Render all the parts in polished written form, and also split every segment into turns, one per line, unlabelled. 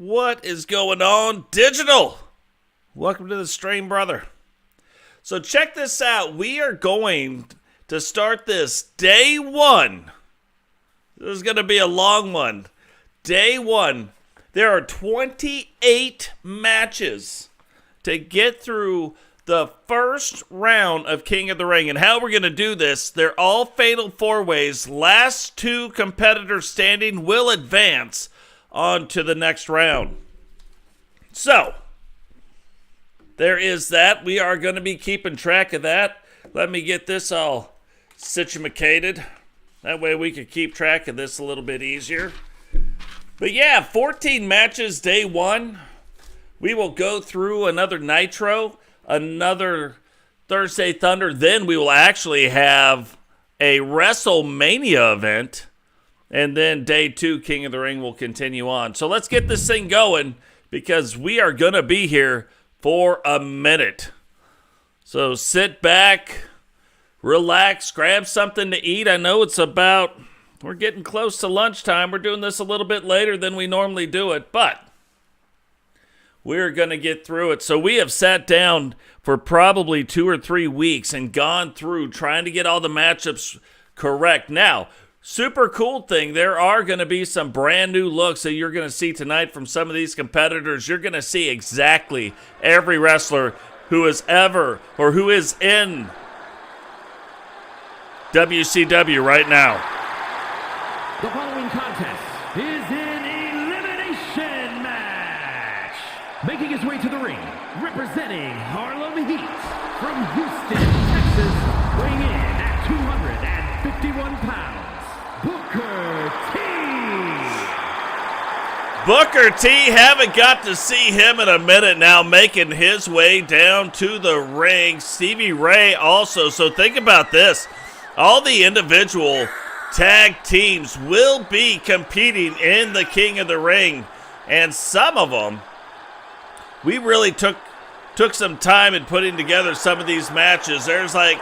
What is going on, digital? Welcome to the stream, brother. So check this out. We are going to start this day one. This is going to be a long one. Day one. There are 28 matches to get through the first round of King of the Ring. And how we're going to do this, they're all fatal four-ways. Last two competitors standing will advance on to the next round. So, there is that. We are going to be keeping track of that. Let me get this all situated. That way we can keep track of this a little bit easier. But yeah, 14 matches day one. We will go through another Nitro, another Thursday Thunder. Then we will actually have a WrestleMania event. And then day two, King of the Ring will continue on. So let's get this thing going because we are going to be here for a minute. So sit back, relax, grab something to eat. I know we're getting close to lunchtime. We're doing this a little bit later than we normally do it, but we're going to get through it. So we have sat down for probably 2 or 3 weeks and gone through trying to get all the matchups correct. Now, super cool thing, there are going to be some brand new looks that you're going to see tonight from some of these competitors. You're going to see exactly every wrestler who is ever or who is in WCW right now.
The following contest is an elimination match. Making his way to the ring, representing Harlem Heat from Houston, Texas, weighing in at 251 pounds.
Booker T, haven't got to see him in a minute now, making his way down to the ring. Stevie Ray also. So think about this. All the individual tag teams will be competing in the King of the Ring. And some of them, we really took some time in putting together some of these matches. There's like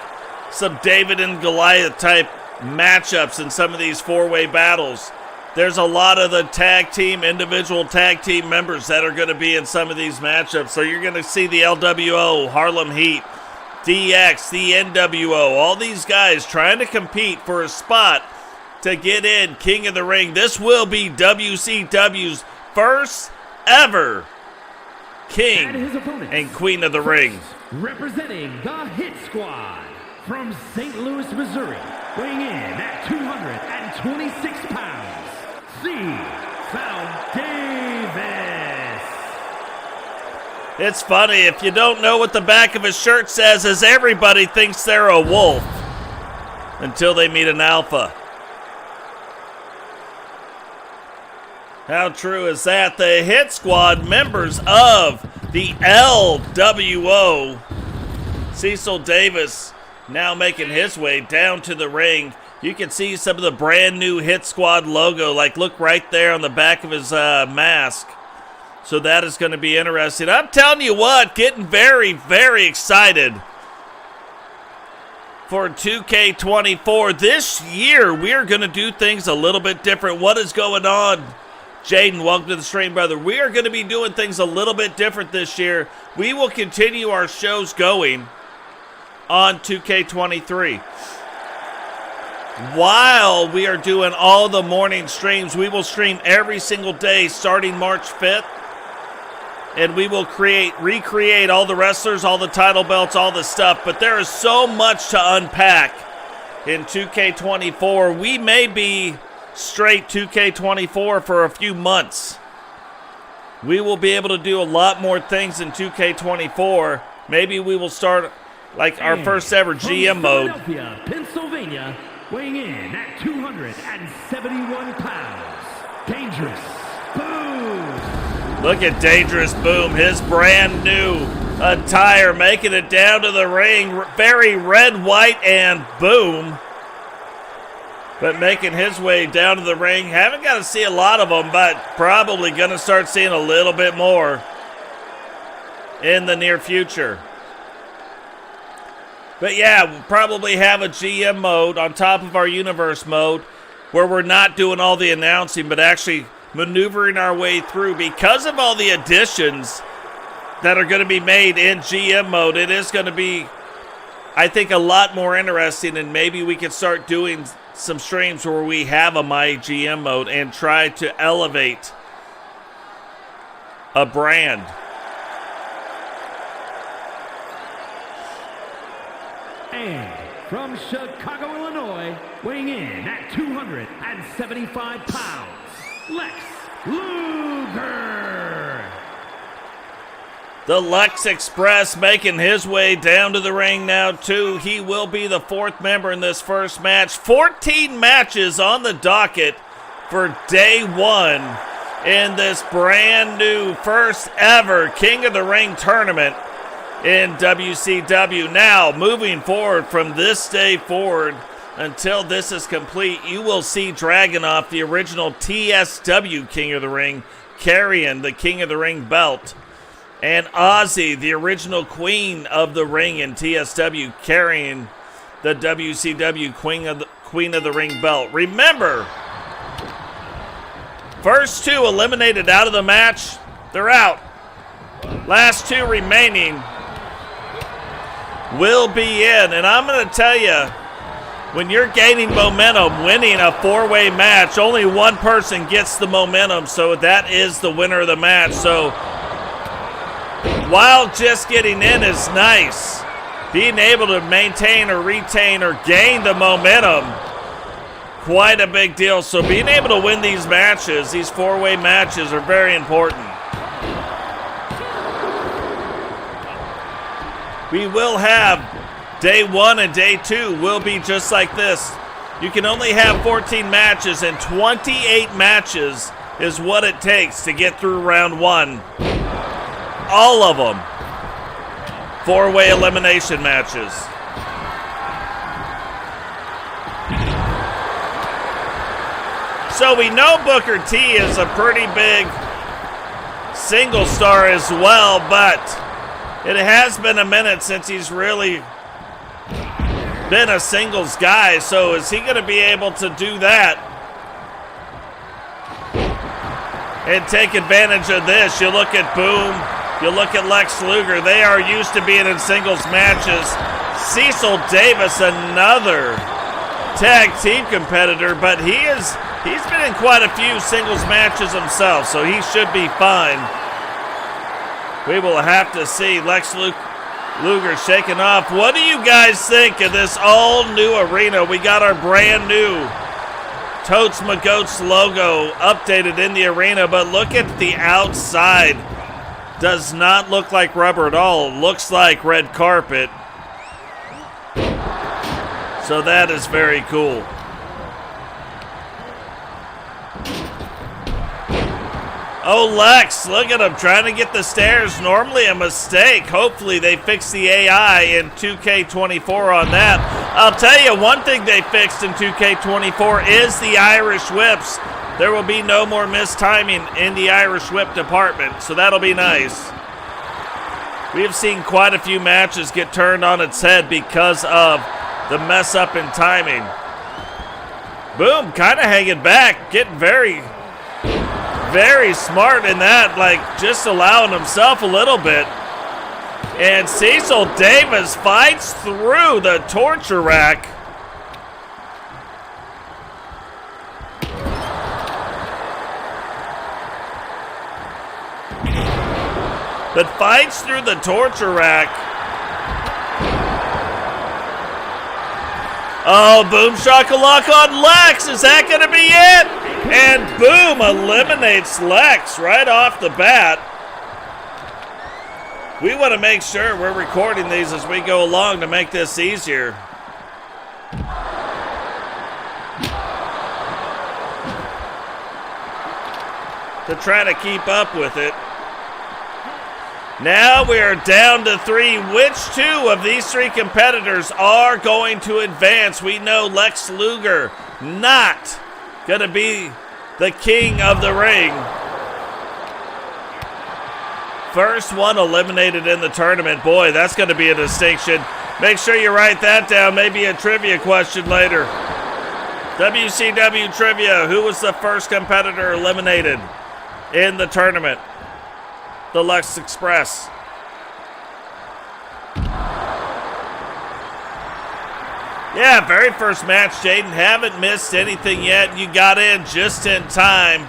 some David and Goliath type matchups in some of these four-way battles. There's a lot of the individual tag team members that are going to be in some of these matchups. So you're going to see the LWO, Harlem Heat, DX, the NWO, all these guys trying to compete for a spot to get in King of the Ring. This will be WCW's first ever King and Queen of the Ring.
Representing the Hit Squad from St. Louis, Missouri, weighing in at 226 pounds. Davis.
It's funny, if you don't know what the back of his shirt says, is everybody thinks they're a wolf until they meet an alpha. How true is that? The Hit Squad, members of the LWO, Cecil Davis now making his way down to the ring. You can see some of the brand new Hit Squad logo, like look right there on the back of his mask. So that is going to be interesting. I'm telling you what, getting very, very excited for 2K24. This year, we are going to do things a little bit different. What is going on? Jaden, welcome to the stream, brother. We are going to be doing things a little bit different this year. We will continue our shows going on 2K23. While we are doing all the morning streams, we will stream every single day starting March 5th. And we will recreate all the wrestlers, all the title belts, all the stuff. But there is so much to unpack in 2K24. We may be straight 2K24 for a few months. We will be able to do a lot more things in 2K24. Maybe we will start like our first ever GM mode.
Philadelphia, Pennsylvania, weighing in at 271 pounds. Dangerous Boom.
Look at Dangerous Boom, his brand new attire, making it down to the ring. Very red, white, and boom. But making his way down to the ring. Haven't got to see a lot of them, but probably going to start seeing a little bit more in the near future. But yeah, we'll probably have a GM mode on top of our universe mode where we're not doing all the announcing, but actually maneuvering our way through. Because of all the additions that are going to be made in GM mode, it is going to be, I think, a lot more interesting, and maybe we could start doing some streams where we have a MyGM mode and try to elevate a brand.
And from Chicago, Illinois, weighing in at 275 pounds, Lex Luger.
The Lex Express making his way down to the ring now, too. He will be the fourth member in this first match. 14 matches on the docket for day one in this brand new first ever King of the Ring tournament in WCW. Now, moving forward from this day forward until this is complete, you will see Dragunov, the original TSW King of the Ring, carrying the King of the Ring belt. And Ozzy, the original Queen of the Ring in TSW, carrying the WCW Queen of the Ring belt. Remember, first two eliminated out of the match, they're out. Last two remaining will be in. And I'm going to tell you, when you're gaining momentum, winning a four-way match, only one person gets the momentum, so that is the winner of the match. So while just getting in is nice, being able to maintain or retain or gain the momentum, quite a big deal. So being able to win these matches, these four-way matches, are very important. We will have day one and day two will be just like this. You can only have 14 matches, and 28 matches is what it takes to get through round one. All of them four-way elimination matches. So we know Booker T is a pretty big single star as well, but it has been a minute since he's really been a singles guy. So is he going to be able to do that and take advantage of this? You look at Boom, you look at Lex Luger, they are used to being in singles matches. Cecil Davis, another tag team competitor, but he's been in quite a few singles matches himself, so he should be fine. We will have to see. Lex Luger shaking off. What do you guys think of this all-new arena? We got our brand new Totes My Goats logo updated in the arena, but look at the outside. Does not look like rubber at all. Looks like red carpet. So that is very cool. Oh, Lex, look at him trying to get the stairs. Normally a mistake. Hopefully they fix the AI in 2K24 on that. I'll tell you, one thing they fixed in 2K24 is the Irish whips. There will be no more mistiming in the Irish whip department, so that'll be nice. We have seen quite a few matches get turned on its head because of the mess up in timing. Boom, kind of hanging back, getting very smart in that, like just allowing himself a little bit. And Cecil Davis fights through the torture rack. But fights through the torture rack. Oh, boom shakalaka on Lex. Is that going to be it? And boom, eliminates Lex right off the bat. We want to make sure we're recording these as we go along to make this easier. To try to keep up with it. Now we are down to 3. Which two of these 3 competitors are going to advance? We know Lex Luger not going to be the King of the Ring. First one eliminated in the tournament. Boy, that's going to be a distinction. Make sure you write that down. Maybe a trivia question later. WCW trivia. Who was the first competitor eliminated in the tournament? The Lux Express. Yeah, very first match, Jaden. Haven't missed anything yet. You got in just in time.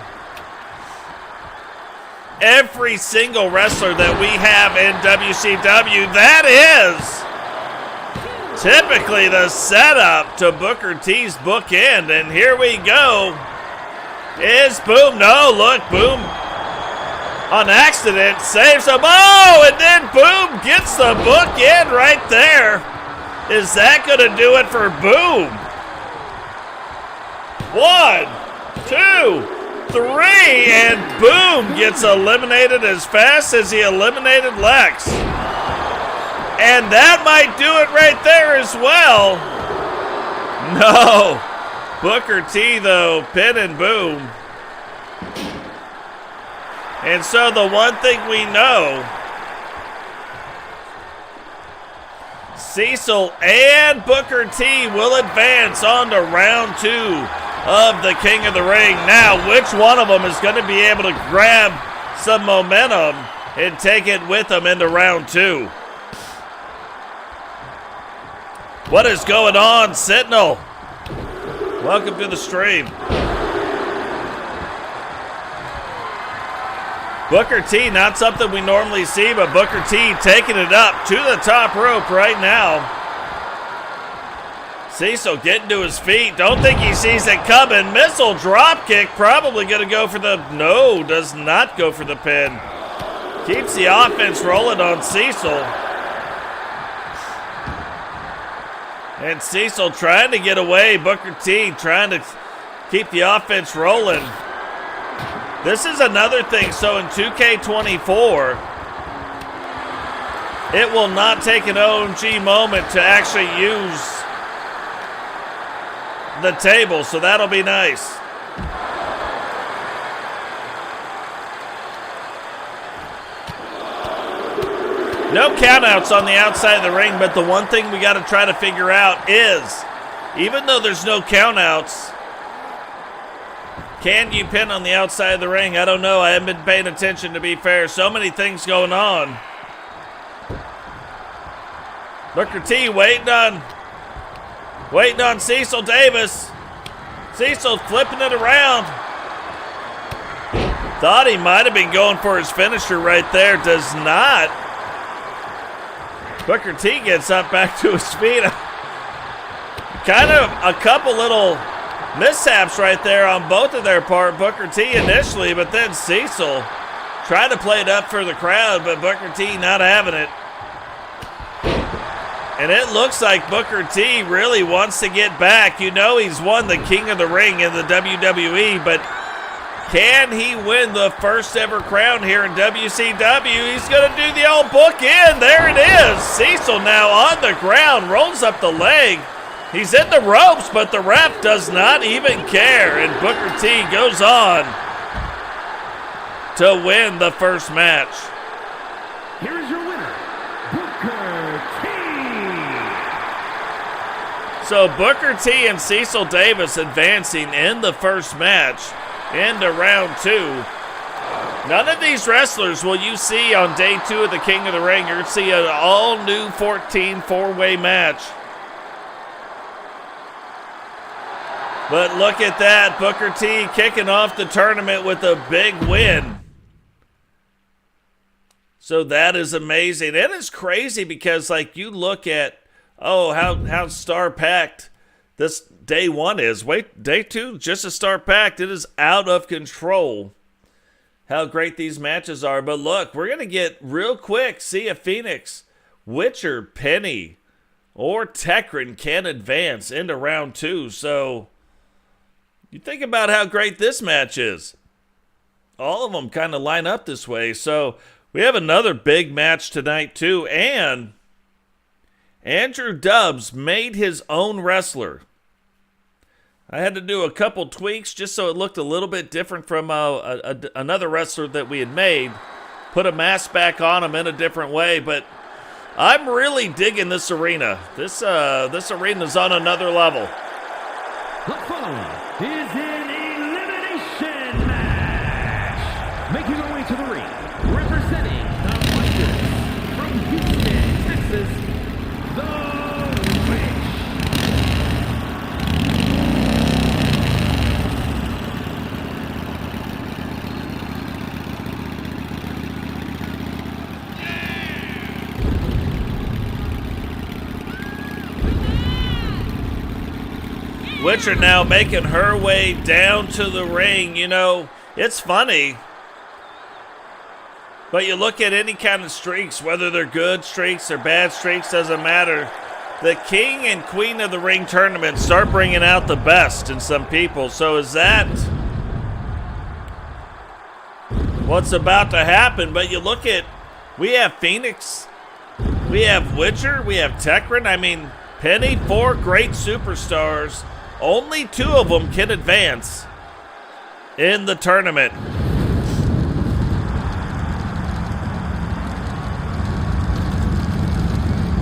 Every single wrestler that we have in WCW, that is typically the setup to Booker T's bookend. And here we go. Is Boom. No, look, Boom on accident saves him. Oh, and then Boom gets the bookend right there. Is that going to do it for Boom? 1, 2, 3, and Boom gets eliminated as fast as he eliminated Lex. And that might do it right there as well. No. Booker T, though, pinning Boom. And so the one thing we know, Cecil and Booker T will advance on to round 2 of the King of the Ring. Now, which one of them is going to be able to grab some momentum and take it with them into round 2? What is going on, Sentinel? Welcome to the stream. Booker T, not something we normally see, but Booker T taking it up to the top rope right now. Cecil getting to his feet. Don't think he sees it coming. Missile drop kick, probably going to go for the... No, does not go for the pin. Keeps the offense rolling on Cecil. And Cecil trying to get away. Booker T trying to keep the offense rolling. This is another thing. So in 2K24, it will not take an OMG moment to actually use the table, so that'll be nice. No countouts on the outside of the ring, but the one thing we got to try to figure out is, even though there's no countouts, can you pin on the outside of the ring? I don't know. I haven't been paying attention, to be fair. So many things going on. Booker T waiting on Cecil Davis. Cecil flipping it around. Thought he might have been going for his finisher right there. Does not. Booker T gets up back to his feet. Kind of a couple little mishaps right there on both of their part. Booker T initially, but then Cecil trying to play it up for the crowd, but Booker T not having it. And it looks like Booker T really wants to get back. You know he's won the King of the Ring in the WWE, but can he win the first ever crown here in WCW? He's going to do the old book in. There it is. Cecil now on the ground, rolls up the leg. He's in the ropes, but the ref does not even care. And Booker T goes on to win the first match.
Here is your winner, Booker T.
So Booker T and Cecil Davis advancing in the first match into round 2. None of these wrestlers will you see on day 2 of the King of the Ring. You're going to see an all-new 14 four-way match. But look at that, Booker T kicking off the tournament with a big win. So that is amazing. It is crazy because, like, you look at, how star-packed this day 1 is. Wait, day 2, just as star-packed. It is out of control how great these matches are. But look, we're going to get real quick, see if Phoenix, Witcher, Penny, or Tekryn can advance into round 2. So you think about how great this match is. All of them kind of line up this way. So we have another big match tonight too. And Andrew Dubs made his own wrestler. I had to do a couple tweaks just so it looked a little bit different from another wrestler that we had made. Put a mask back on him in a different way. But I'm really digging this arena. This arena's on another level.
The following
Witcher now making her way down to the ring. You know, it's funny. But you look at any kind of streaks, whether they're good streaks or bad streaks, doesn't matter. The king and queen of the ring tournament start bringing out the best in some people. So is that what's about to happen? But you look at, we have Phoenix, we have Witcher, we have Tekryn. I mean, Penny, 4 great superstars. Only 2 of them can advance in the tournament.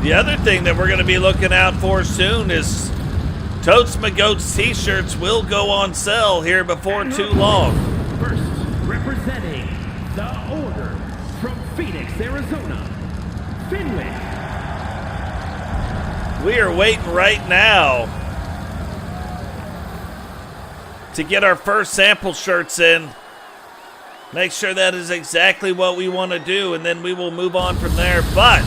The other thing that we're going to be looking out for soon is Totes My Goats t-shirts will go on sale here before too long.
First, representing the Order from Phoenix, Arizona, Finland.
We are waiting right now to get our first sample shirts in. Make sure that is exactly what we want to do, and then we will move on from there. But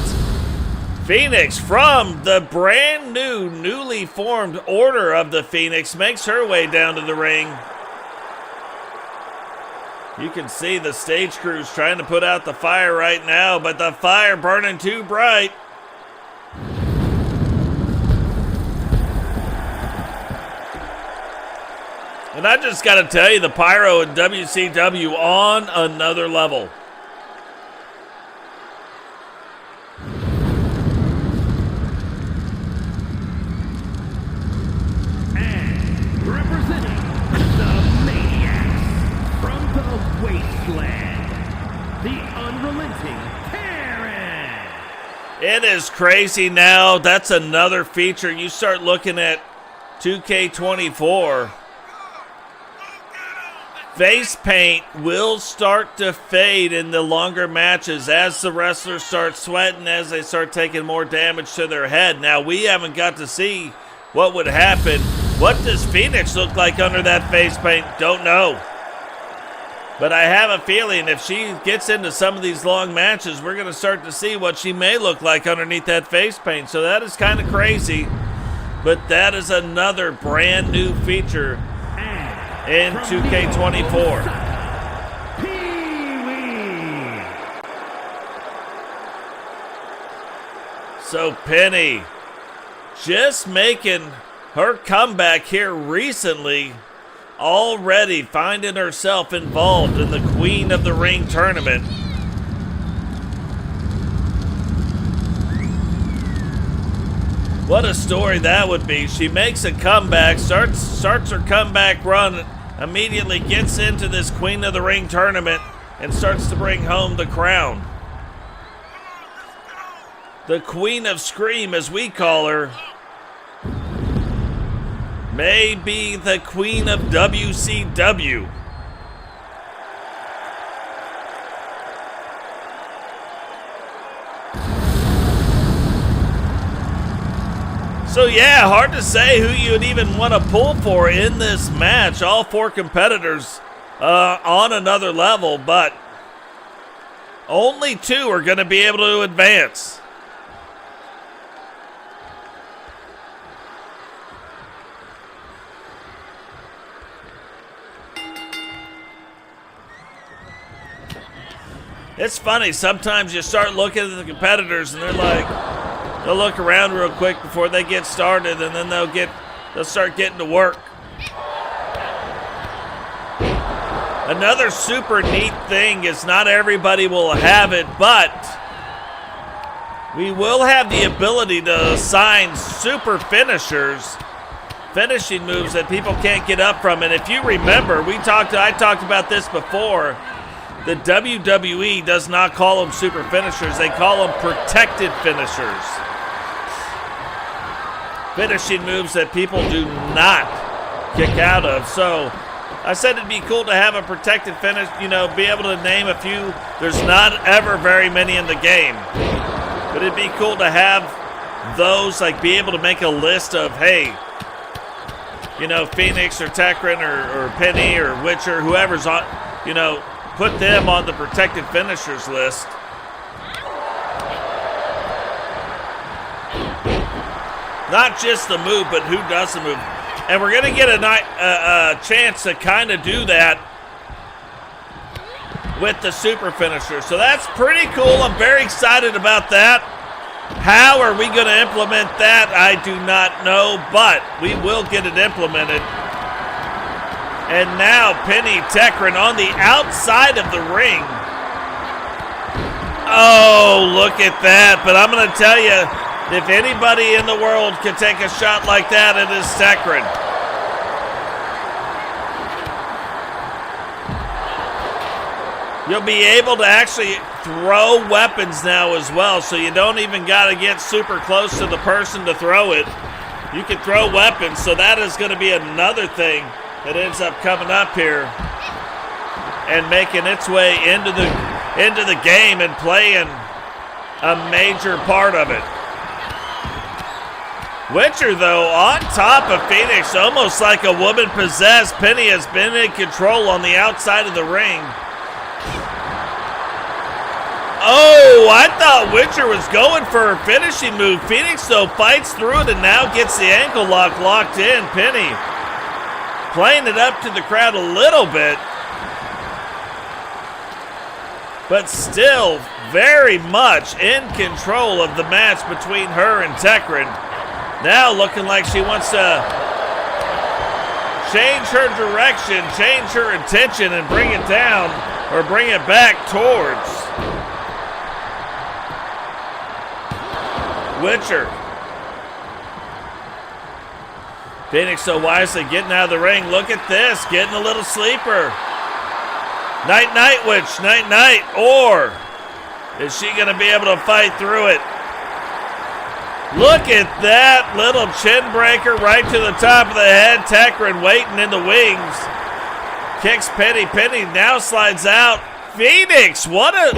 Phoenix from the brand new, newly formed Order of the Phoenix makes her way down to the ring. You can see the stage crews trying to put out the fire right now, but the fire burning too bright. And I just got to tell you, the pyro in WCW on another level. It is crazy now. That's another feature. You start looking at 2K24. Face paint will start to fade in the longer matches as the wrestlers start sweating, as they start taking more damage to their head. Now, we haven't got to see what would happen. What does Phoenix look like under that face paint? Don't know. But I have a feeling if she gets into some of these long matches, we're going to start to see what she may look like underneath that face paint. So that is kind of crazy. But that is another brand new feature in 2K24. So Penny just making her comeback here recently, already finding herself involved in the Queen of the Ring tournament. What a story that would be. She makes a comeback, starts her comeback run, immediately gets into this Queen of the Ring tournament and starts to bring home the crown. The Queen of Scream, as we call her, may be the Queen of WCW. So yeah, hard to say who you would even want to pull for in this match. All 4 competitors on another level, but only 2 are going to be able to advance. It's funny, sometimes you start looking at the competitors and they're like, they'll look around real quick before they get started, and then they'll start getting to work. Another super neat thing is not everybody will have it, but we will have the ability to assign super finishers, finishing moves that people can't get up from. And if you remember, I talked about this before. The WWE does not call them super finishers. They call them protected finishers. Finishing moves that people do not kick out of. So I said it'd be cool to have a protected finish, be able to name a few. There's not ever very many in the game. But it'd be cool to have those, like be able to make a list of, hey, Phoenix or Tekryn or Penny or Witcher, whoever's on, put them on the protected finishers list. Not just the move, but who does the move. And we're going to get a chance to kind of do that with the super finisher. So that's pretty cool. I'm very excited about that. How are we going to implement that? I do not know, but we will get it implemented. And now Penny Tekryn on the outside of the ring. Oh, look at that. But I'm going to tell you, if anybody in the world can take a shot like that, it is Tekryn. You'll be able to actually throw weapons now as well, so you don't even got to get super close to the person to throw it. You can throw weapons, so that is going to be another thing that ends up coming up here and making its way into the game and playing a major part of it. Witcher, though, on top of Phoenix, almost like a woman possessed. Penny has been in control on the outside of the ring. Oh, I thought Witcher was going for her finishing move. Phoenix, though, fights through it and now gets the ankle lock locked in. Penny playing it up to the crowd a little bit, but still very much in control of the match between her and Tekryn. Now looking like she wants to change her direction, change her intention, and bring it down or bring it back towards Witcher. Phoenix so wisely getting out of the ring. Look at this, getting a little sleeper. Night, night, Witch, night, night. Or is she going to be able to fight through it? Look at that little chin breaker right to the top of the head. Tekryn waiting in the wings. Kicks Penny. Penny now slides out. Phoenix, what a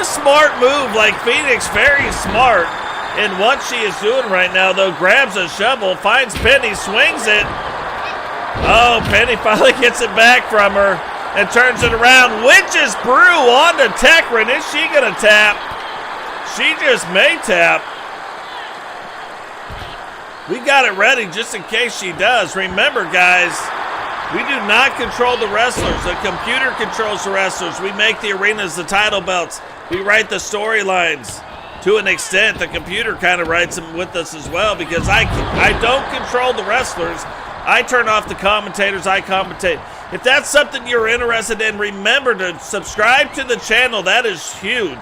smart move. Like Phoenix, very smart in what she is doing right now, though. Grabs a shovel, finds Penny, swings it. Oh, Penny finally gets it back from her and turns it around. Witch's Brew onto Tekryn. Is she going to tap? She just may tap. We got it ready just in case she does. Remember, guys, we do not control the wrestlers. The computer controls the wrestlers. We make the arenas, the title belts. We write the storylines. To an extent, the computer kind of writes them with us as well, because I don't control the wrestlers. I turn off the commentators. I commentate. If that's something you're interested in, remember to subscribe to the channel. That is huge.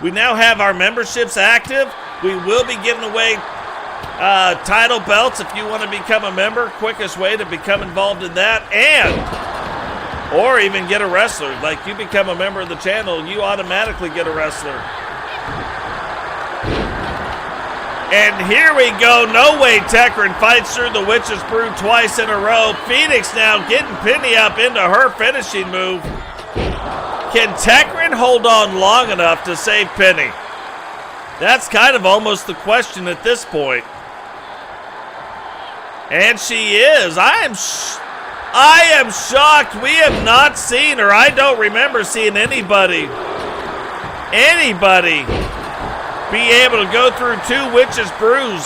We now have our memberships active. We will be giving away title belts if you want to become a member. Quickest way to become involved in that, or even get a wrestler. Like, you become a member of the channel, you automatically get a wrestler. And here we go. No way Tekryn fights through the Witch's Brew twice in a row. Phoenix now getting Penny up into her finishing move. Can Tekryn hold on long enough to save Penny? That's kind of almost the question at this point. And she is. I am shocked. We have not seen, or I don't remember seeing anybody be able to go through two Witch's Brews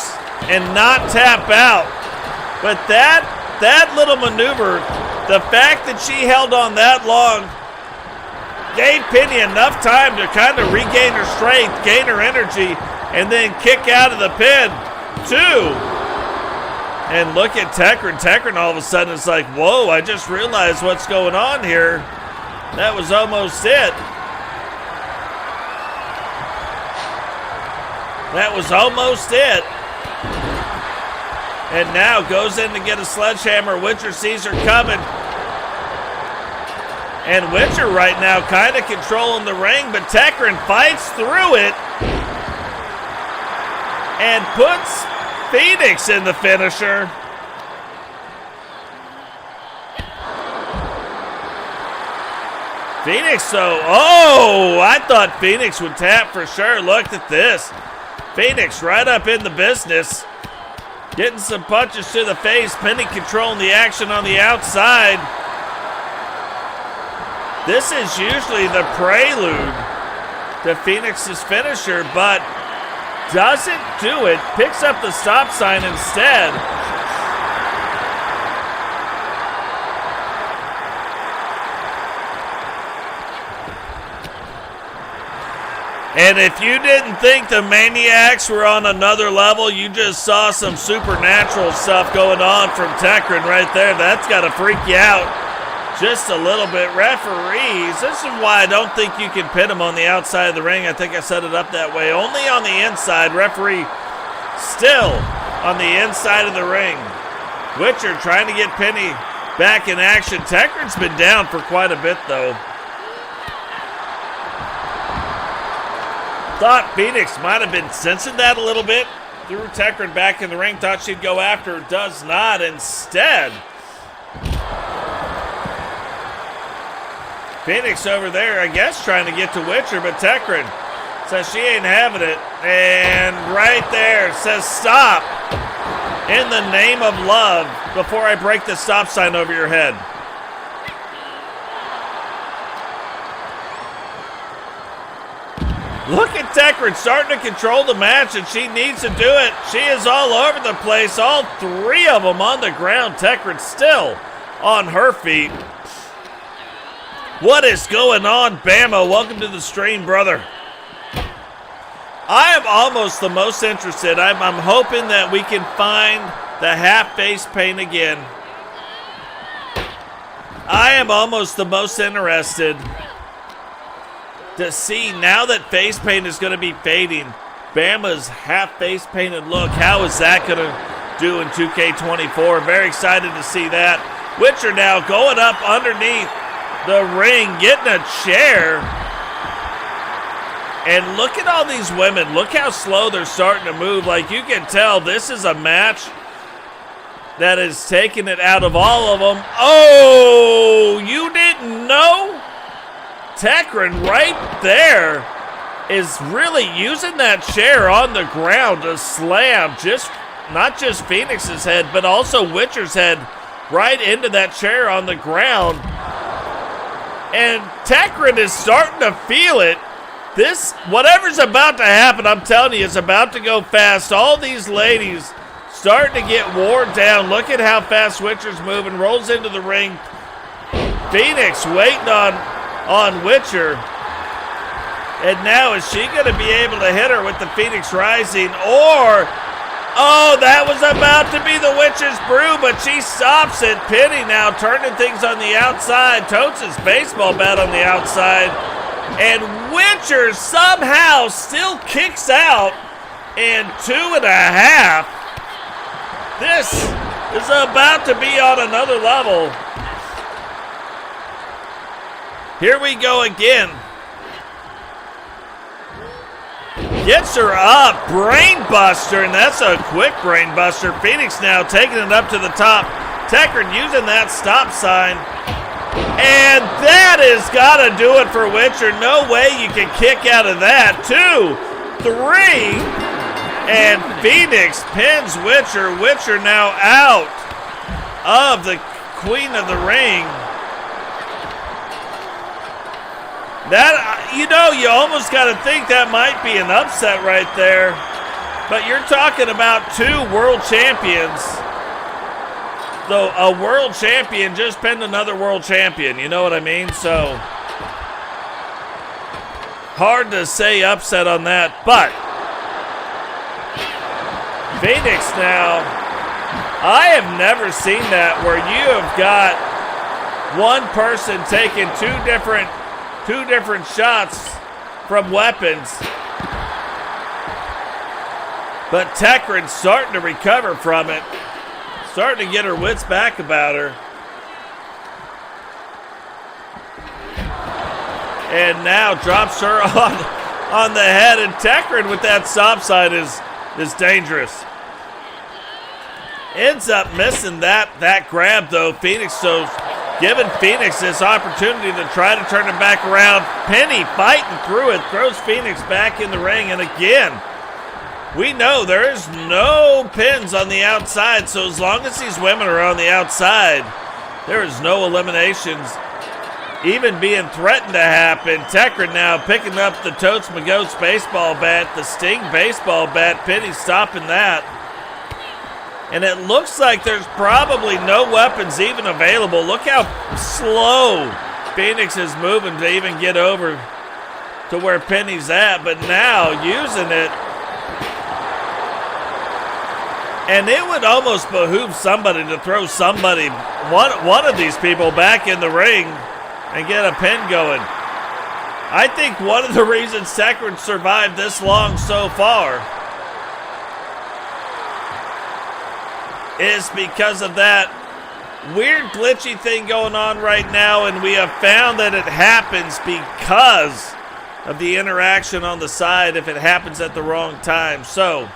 and not tap out. But that little maneuver, the fact that she held on that long, gave Penny enough time to kind of regain her strength, gain her energy, and then kick out of the pin. Two. And look at Tekryn. Tekryn all of a sudden is like, whoa, I just realized what's going on here. That was almost it. That was almost it. And now goes in to get a sledgehammer. Witcher sees her coming. And Witcher right now kind of controlling the ring, but Tekryn fights through it and puts Phoenix in the finisher. Phoenix, though, oh, I thought Phoenix would tap for sure. Look at this. Phoenix right up in the business. Getting some punches to the face. Penny controlling the action on the outside. This is usually the prelude to Phoenix's finisher, but doesn't do it. Picks up the stop sign instead. And if you didn't think the Maniacs were on another level, you just saw some supernatural stuff going on from Tekryn right there. That's got to freak you out just a little bit. Referees, this is why I don't think you can pin them on the outside of the ring. I think I set it up that way. Only on the inside. Referee still on the inside of the ring. Witcher trying to get Penny back in action. Tekryn's been down for quite a bit, though. Thought Phoenix might have been sensing that a little bit. Threw Tekryn back in the ring. Thought she'd go after her. Does not. Instead, Phoenix over there, I guess, trying to get to Witcher, but Tekryn says she ain't having it. And right there says stop in the name of love before I break the stop sign over your head. Look at Tekryn starting to control the match, and she needs to do it. She is all over the place. All three of them on the ground. Tekryn still on her feet. What is going on, Bama? Welcome to the stream, brother. I am almost the most interested. I'm hoping that we can find the half face paint again. I am almost the most interested to see, now that face paint is going to be fading, Bama's half face painted look. How is that going to do in 2K24? Very excited to see that. Witcher now going up underneath the ring, getting a chair. And look at all these women. Look how slow they're starting to move. Like, you can tell this is a match that is taking it out of all of them. Oh, you didn't know? Tekryn right there is really using that chair on the ground to slam not just Phoenix's head, but also Witcher's head right into that chair on the ground. And Tekryn is starting to feel it. This, whatever's about to happen, I'm telling you, it's about to go fast. All these ladies starting to get worn down. Look at how fast Witcher's moving. Rolls into the ring. Phoenix waiting on Witcher. And now is she going to be able to hit her with the Phoenix Rising? Or, oh, that was about to be the Witch's brew, but she stops it. Penny now turning things on the outside. Totes his baseball bat on the outside. And Witcher somehow still kicks out in 2.5. This is about to be on another level. Here we go again. Gets her up. Brain buster, and that's a quick brain buster. Phoenix now taking it up to the top. Tekryn using that stop sign. And that has got to do it for Witcher. No way you can kick out of that. 2, 3, and Phoenix pins Witcher. Witcher now out of the Queen of the Ring. That, you know, you almost got to think that might be an upset right there. But you're talking about 2 world champions. Though a world champion just pinned another world champion. You know what I mean? So, hard to say upset on that. But, Phoenix now, I have never seen that where you have got one person taking two different shots from weapons. But Tekryn's starting to recover from it. Starting to get her wits back about her. And now drops her on the head. And Tekryn with that stop sign is dangerous. Ends up missing that grab though. Phoenix, so giving Phoenix this opportunity to try to turn it back around. Penny fighting through it, throws Phoenix back in the ring, and again, we know there is no pins on the outside, so as long as these women are on the outside, there is no eliminations even being threatened to happen. Tekryn now picking up the Totes McGoats baseball bat, the Sting baseball bat. Penny stopping that. And it looks like there's probably no weapons even available. Look how slow Phoenix is moving to even get over to where Penny's at, but now using it. And it would almost behoove somebody to throw somebody, one of these people, back in the ring and get a pin going. I think one of the reasons Tekryn survived this long so far is because of that weird glitchy thing going on right now, and we have found that it happens because of the interaction on the side if it happens at the wrong time. So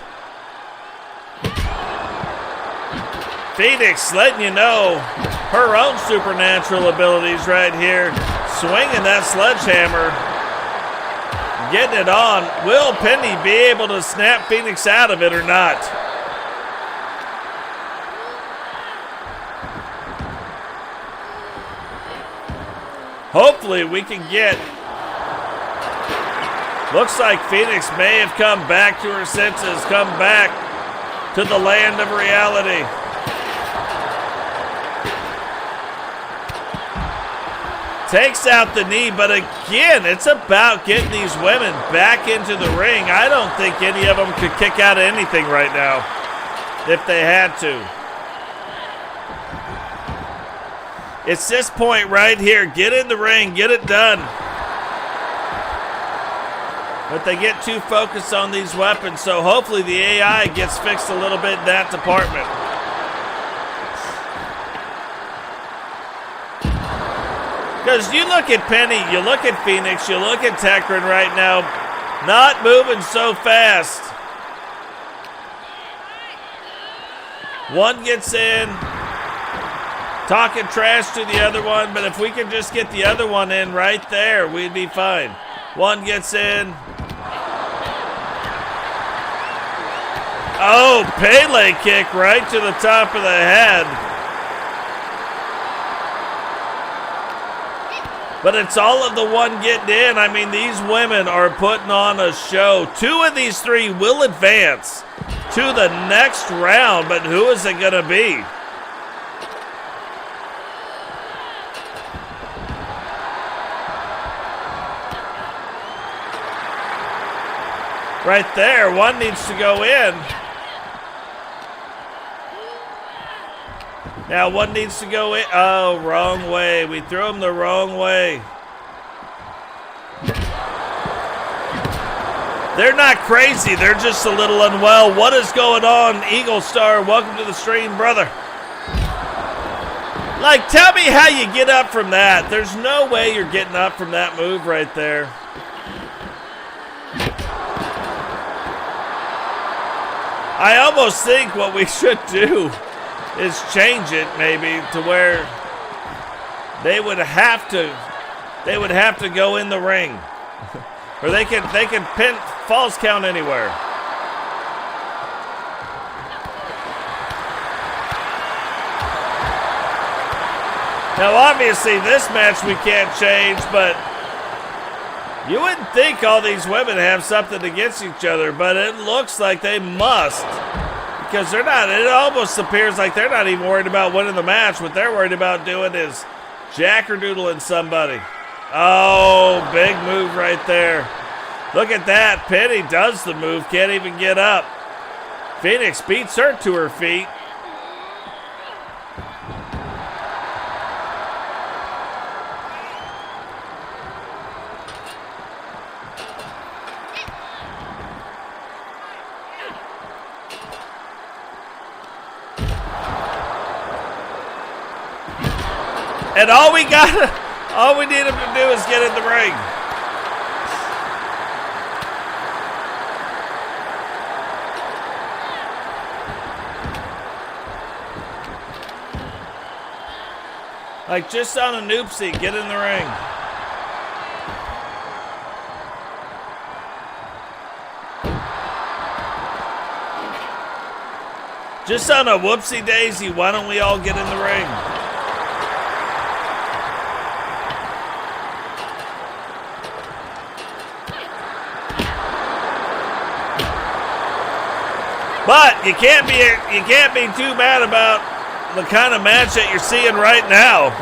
Phoenix letting you know her own supernatural abilities right here. Swinging that sledgehammer. Getting it on. Will Penny be able to snap Phoenix out of it or not? Hopefully we can get... Looks like Phoenix may have come back to her senses, come back to the land of reality. Takes out the knee, but again, it's about getting these women back into the ring. I don't think any of them could kick out of anything right now if they had to. It's this point right here. Get in the ring, get it done. But they get too focused on these weapons, so hopefully the AI gets fixed a little bit in that department. Because you look at Penny, you look at Phoenix, you look at Tekryn right now, not moving so fast. One gets in, talking trash to the other one, but if we could just get the other one in right there, we'd be fine. One gets in. Oh, Pele kick right to the top of the head. But it's all of the one getting in. I mean, these women are putting on a show. Two of these three will advance to the next round, but who is it going to be? Right there, one needs to go in. Now one needs to go in. Oh, wrong way. We threw him the wrong way. They're not crazy. They're just a little unwell. What is going on, Eagle Star? Welcome to the stream, brother. Like, tell me how you get up from that. There's no way you're getting up from that move right there. I almost think what we should do is change it maybe to where they would have to go in the ring. Or they can pin falls count anywhere. Now obviously this match we can't change, but you wouldn't think all these women have something against each other, but it looks like they must. Because they're not, it almost appears like they're not even worried about winning the match. What they're worried about doing is jackerdoodling somebody. Oh, big move right there. Look at that. Penny does the move, can't even get up. Phoenix beats her to her feet. And all we need him to do is get in the ring. Like just on a noopsie, get in the ring. Just on a whoopsie daisy, why don't we all get in the ring? But you can't be too mad about the kind of match that you're seeing right now.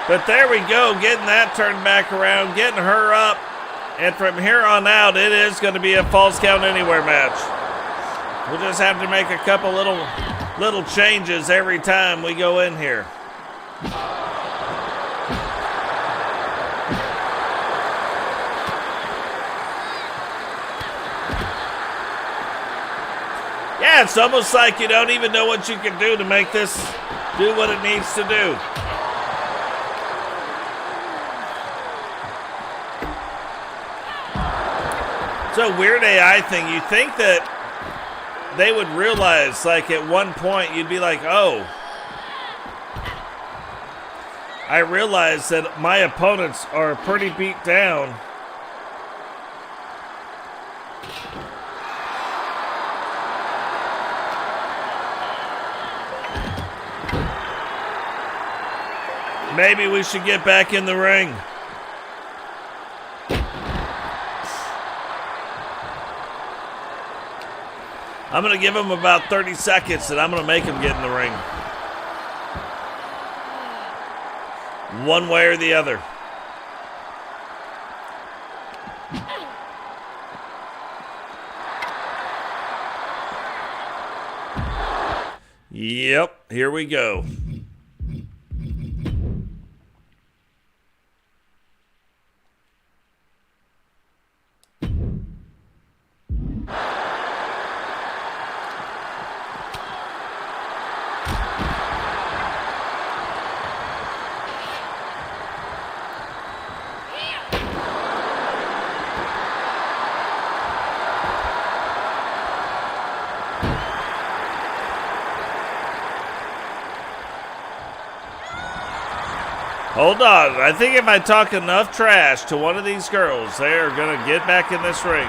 But there we go, getting that turned back around, getting her up. And from here on out, it is going to be a falls count anywhere match. We'll just have to make a couple little changes every time we go in here. Yeah, it's almost like you don't even know what you can do to make this do what it needs to do. It's a weird AI thing. You think that they would realize, like at one point, you'd be like, oh, I realize that my opponents are pretty beat down. Maybe we should get back in the ring. I'm going to give him about 30 seconds and I'm going to make him get in the ring. One way or the other. Yep, here we go. Hold on. I think if I talk enough trash to one of these girls, they are going to get back in this ring.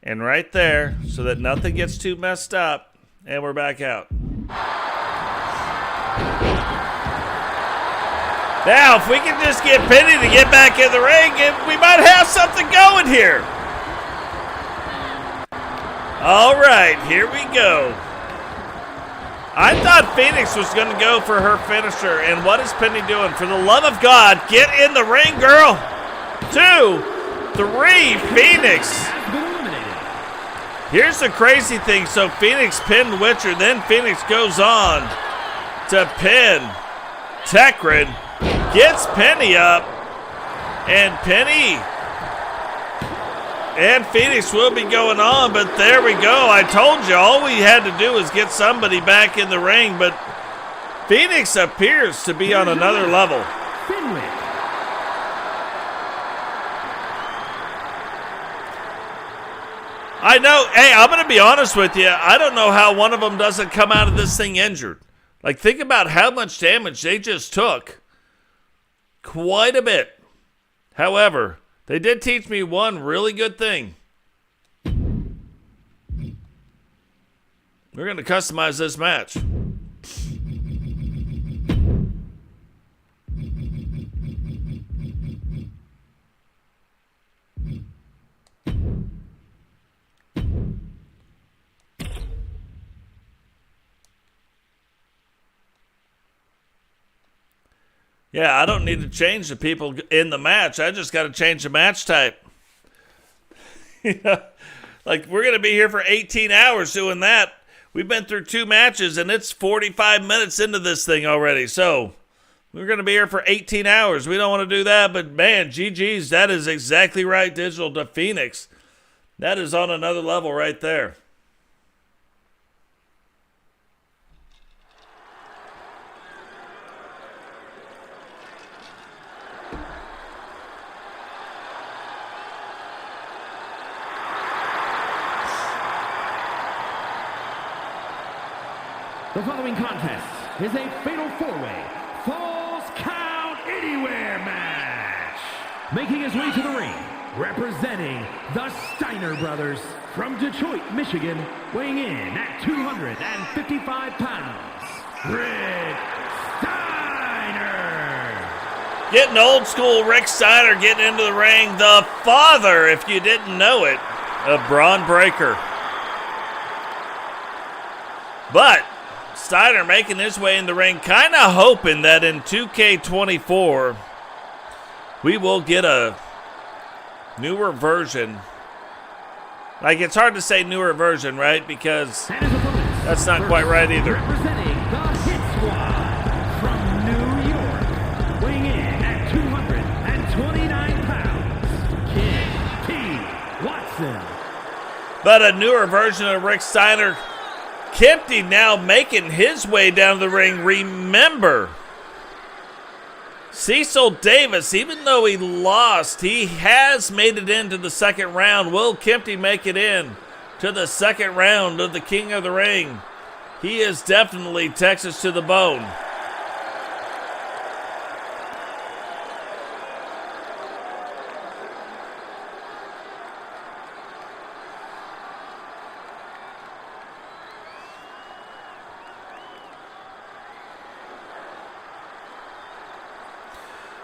And right there, so that nothing gets too messed up, and we're back out. Now, if we can just get Penny to get back in the ring, we might have something going here. All right, here we go. I thought Phoenix was going to go for her finisher, and what is Penny doing? For the love of God, get in the ring, girl. 2, 3, Phoenix. Here's the crazy thing. So Phoenix pinned Witcher, then Phoenix goes on to pin Tekryn, gets Penny up, and Penny and Phoenix will be going on, but there we go. I told you, all we had to do was get somebody back in the ring, but Phoenix appears to be on another level. I know. Hey, I'm going to be honest with you. I don't know how one of them doesn't come out of this thing injured. Like, think about how much damage they just took. Quite a bit. However, they did teach me one really good thing. We're going to customize this match. Yeah, I don't need to change the people in the match. I just got to change the match type. You know, like, we're going to be here for 18 hours doing that. We've been through 2 matches, and it's 45 minutes into this thing already. So, we're going to be here for 18 hours. We don't want to do that, but, man, GG's, that is exactly right, Digital, to Phoenix. That is on another level right there.
The following contest is a fatal 4-way Falls Count Anywhere match. Making his way to the ring, representing the Steiner brothers from Detroit, Michigan, weighing in at 255 pounds, Rick Steiner.
Getting old school Rick Steiner getting into the ring. The father, if you didn't know it, of Braun Breaker. But Steiner making his way in the ring, kind of hoping that in 2K24 we will get a newer version. Like, it's hard to say newer version, right? Because that's not quite right either.
Representing the Hit Squad from New York, weighing in at 229 pounds, Kempty Watson.
But a newer version of Rick Steiner. Kempty now making his way down the ring. Remember, Cecil Davis, even though he lost, he has made it into the second round. Will Kempty make it in to the second round of the King of the Ring? He is definitely Texas to the bone.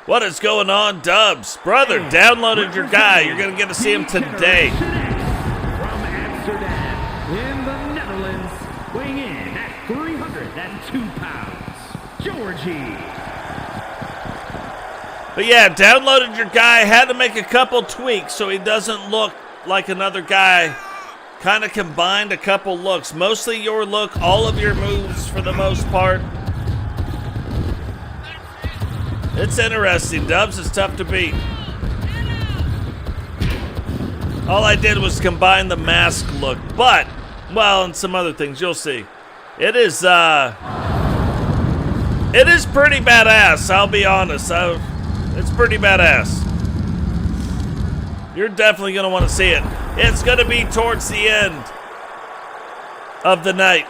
What is going on, Dubs? Brother, downloaded your guy. You're going to get to see him today.
From Amsterdam, in the Netherlands, weighing in at 302 pounds, Georgie.
But yeah, downloaded your guy. Had to make a couple tweaks so he doesn't look like another guy. Kind of combined a couple looks. Mostly your look, all of your moves for the most part. It's interesting. Dubs is tough to beat. All I did was combine the mask look, but, well, and some other things. You'll see. It is pretty badass, I'll be honest. It's pretty badass. You're definitely going to want to see it. It's going to be towards the end of the night.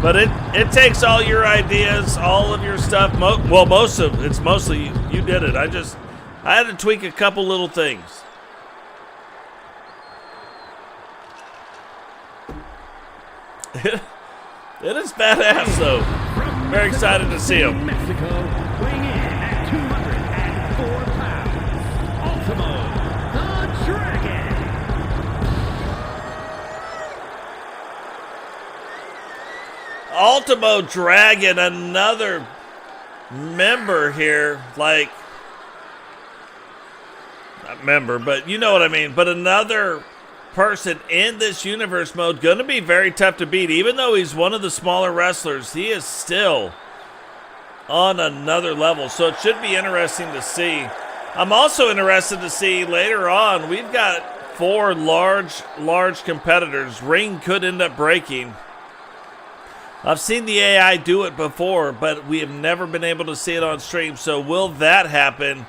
But it takes all your ideas, all of your stuff. It's mostly you did it. I had to tweak a couple little things. It is badass, though. Very excited to see him.
Mexico, weighing in at 204 pounds, Ultimo, the Dragon.
Ultimo Dragon, another member here, like, not member, but you know what I mean, but another person in this universe mode, going to be very tough to beat. Even though he's one of the smaller wrestlers, he is still on another level, so it should be interesting to see. I'm also interested to see later on, we've got 4 large competitors. Ring could end up breaking. I've seen the AI do it before, but we have never been able to see it on stream. So will that happen?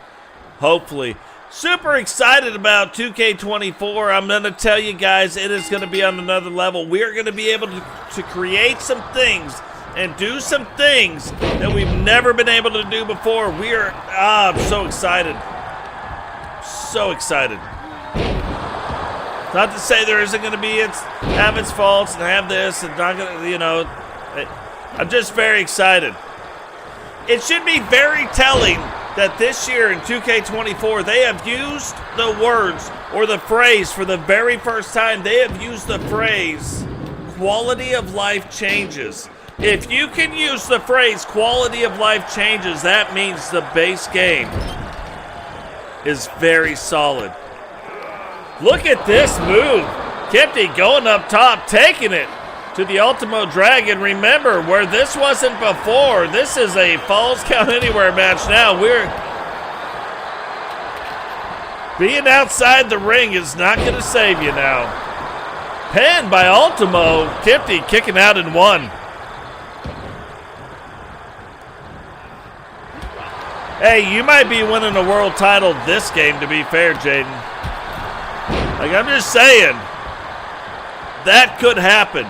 Hopefully. Super excited about 2K24. I'm going to tell you guys, it is going to be on another level. We are going to be able to create some things and do some things that we've never been able to do before. I'm so excited. So excited. Not to say there isn't going to be have its faults and have this and not going to, you know. I'm just very excited. It should be very telling that this year in 2K24, they have used the words or the phrase for the very first time. They have used the phrase, quality of life changes. If you can use the phrase, quality of life changes, that means the base game is very solid. Look at this move. Kempty going up top, taking it to the Ultimo Dragon. Remember, where this wasn't before, this is a Falls Count Anywhere match now. Being outside the ring is not going to save you now. Pinned by Ultimo. Kempty kicking out in 1. Hey, you might be winning a world title this game, to be fair, Jaden. Like, I'm just saying, that could happen.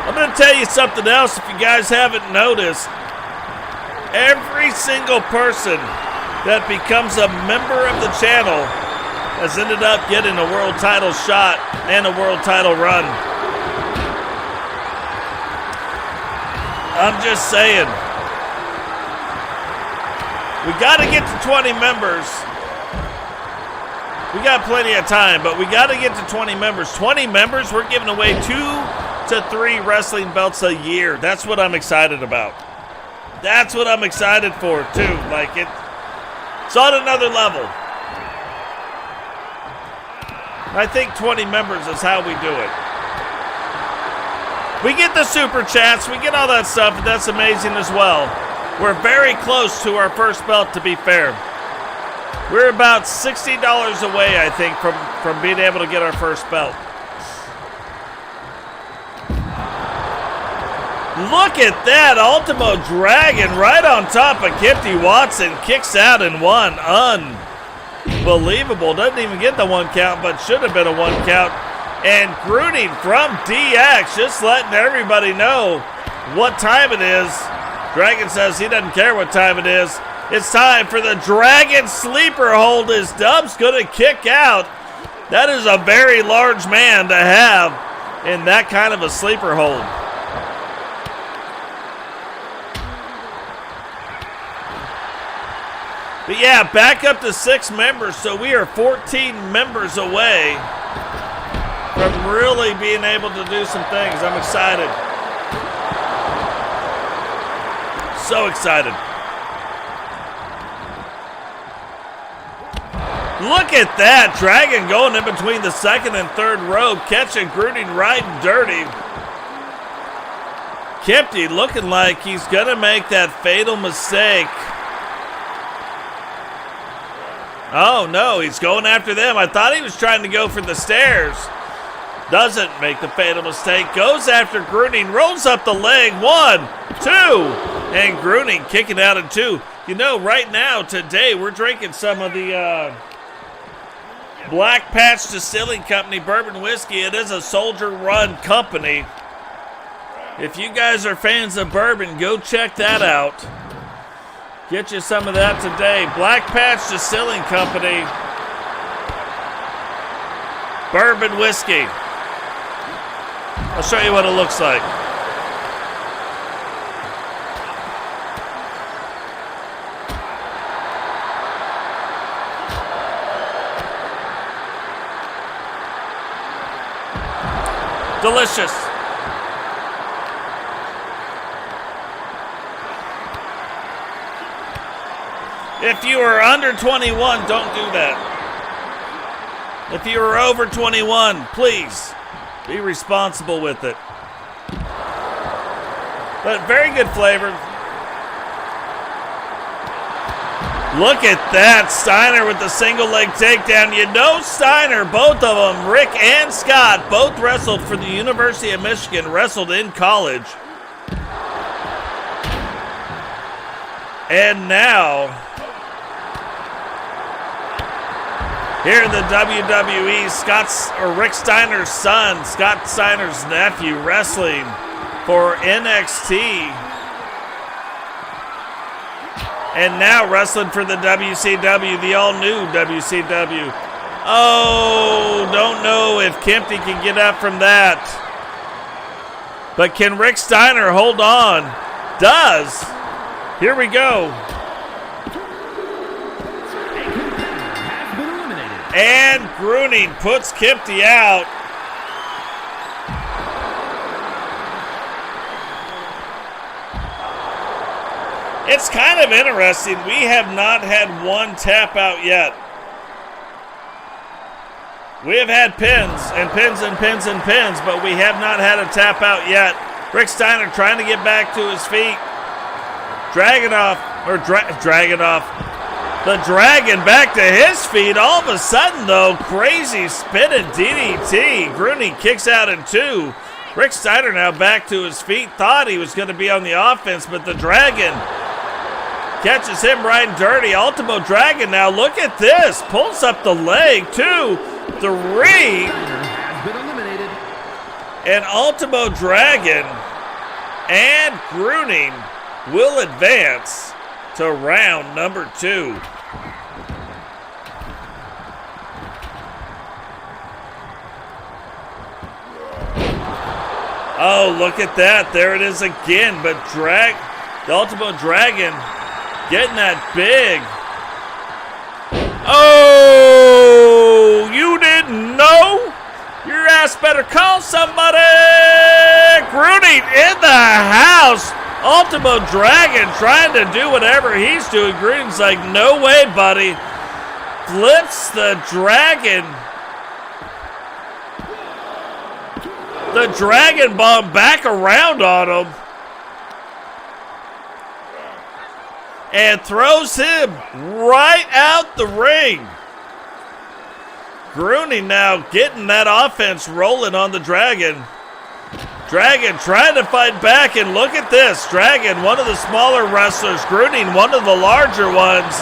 I'm going to tell you something else if you guys haven't noticed. Every single person that becomes a member of the channel has ended up getting a world title shot and a world title run. I'm just saying. We got to get to 20 members. We got plenty of time, but we got to get to 20 members. 20 members, we're giving away 2 to 3 wrestling belts a year. That's what I'm excited about. That's what I'm excited for, too. Like, it's on another level. I think 20 members is how we do it. We get the super chats, we get all that stuff, and that's amazing as well. We're very close to our first belt, to be fair. We're about $60 away, I think, from being able to get our first belt. Look at that, Ultimo Dragon right on top of Kempty. Watson kicks out in one. Unbelievable. Doesn't even get the 1 count, but should have been a 1 count. And Grunning from DX, just letting everybody know what time it is. Dragon says he doesn't care what time it is. It's time for the Dragon sleeper hold. His Dub's going to kick out. That is a very large man to have in that kind of a sleeper hold. But yeah, back up to 6 members, so we are 14 members away from really being able to do some things. I'm excited. So excited. Look at that. Dragon going in between the 2nd and 3rd row, catching Grunning right and dirty. Kempty looking like he's going to make that fatal mistake. Oh, no, he's going after them. I thought he was trying to go for the stairs. Doesn't make the fatal mistake. Goes after Grunning. Rolls up the leg. 1, 2. And Grunning kicking out in 2. You know, right now, today, we're drinking some of the Black Patch Distilling Company bourbon whiskey. It is a soldier-run company. If you guys are fans of bourbon, go check that out. Get you some of that today. Black Patch Distilling Company. Bourbon whiskey. I'll show you what it looks like. Delicious. If you are under 21, don't do that. If you are over 21, please be responsible with it. But very good flavor. Look at that. Steiner with the single leg takedown. You know Steiner, both of them, Rick and Scott, both wrestled for the University of Michigan, wrestled in college. And now, here in the WWE, Rick Steiner's son, Scott Steiner's nephew, wrestling for NXT. And now wrestling for the WCW, the all-new WCW. Oh, don't know if Kempty can get up from that. But can Rick Steiner hold on? Does. Here we go. And Grunning puts Kempty out. It's kind of interesting. We have not had one tap out yet. We have had pins and pins and pins and pins, but we have not had a tap out yet. Rick Steiner trying to get back to his feet. Dragging off. The Dragon back to his feet. All of a sudden, though, crazy spinning DDT. Grunning kicks out in 2. Rick Steiner now back to his feet. Thought he was going to be on the offense, but the Dragon catches him right and dirty. Ultimo Dragon now, look at this. Pulls up the leg. 2, 3. And Ultimo Dragon and Grunning will advance to round number 2. Oh, look at that. There it is again. But the Ultimo Dragon getting that big. Oh! ass better call somebody. Grunning in the house. Ultimo Dragon trying to do whatever he's doing. Grunning's like, no way, buddy. Flips the Dragon. The Dragon Bomb back around on him. And throws him right out the ring. Grunning now getting that offense rolling on the Dragon. Dragon trying to fight back, and look at this. Dragon, one of the smaller wrestlers. Grunning, one of the larger ones.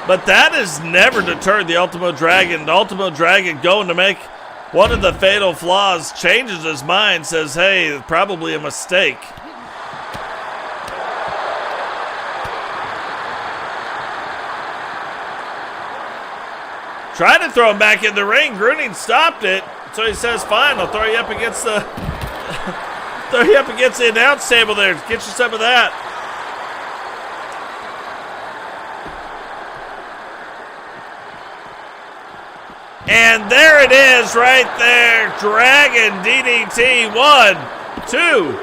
But that has never deterred the Ultimo Dragon. The Ultimo Dragon going to make one of the fatal flaws, changes his mind, says, hey, probably a mistake. Tried to throw him back in the ring. Grunning stopped it. So he says, fine, I'll throw you up against the throw you up against the announce table there. Get you some of that. And there it is right there. Dragon DDT. 1, 2,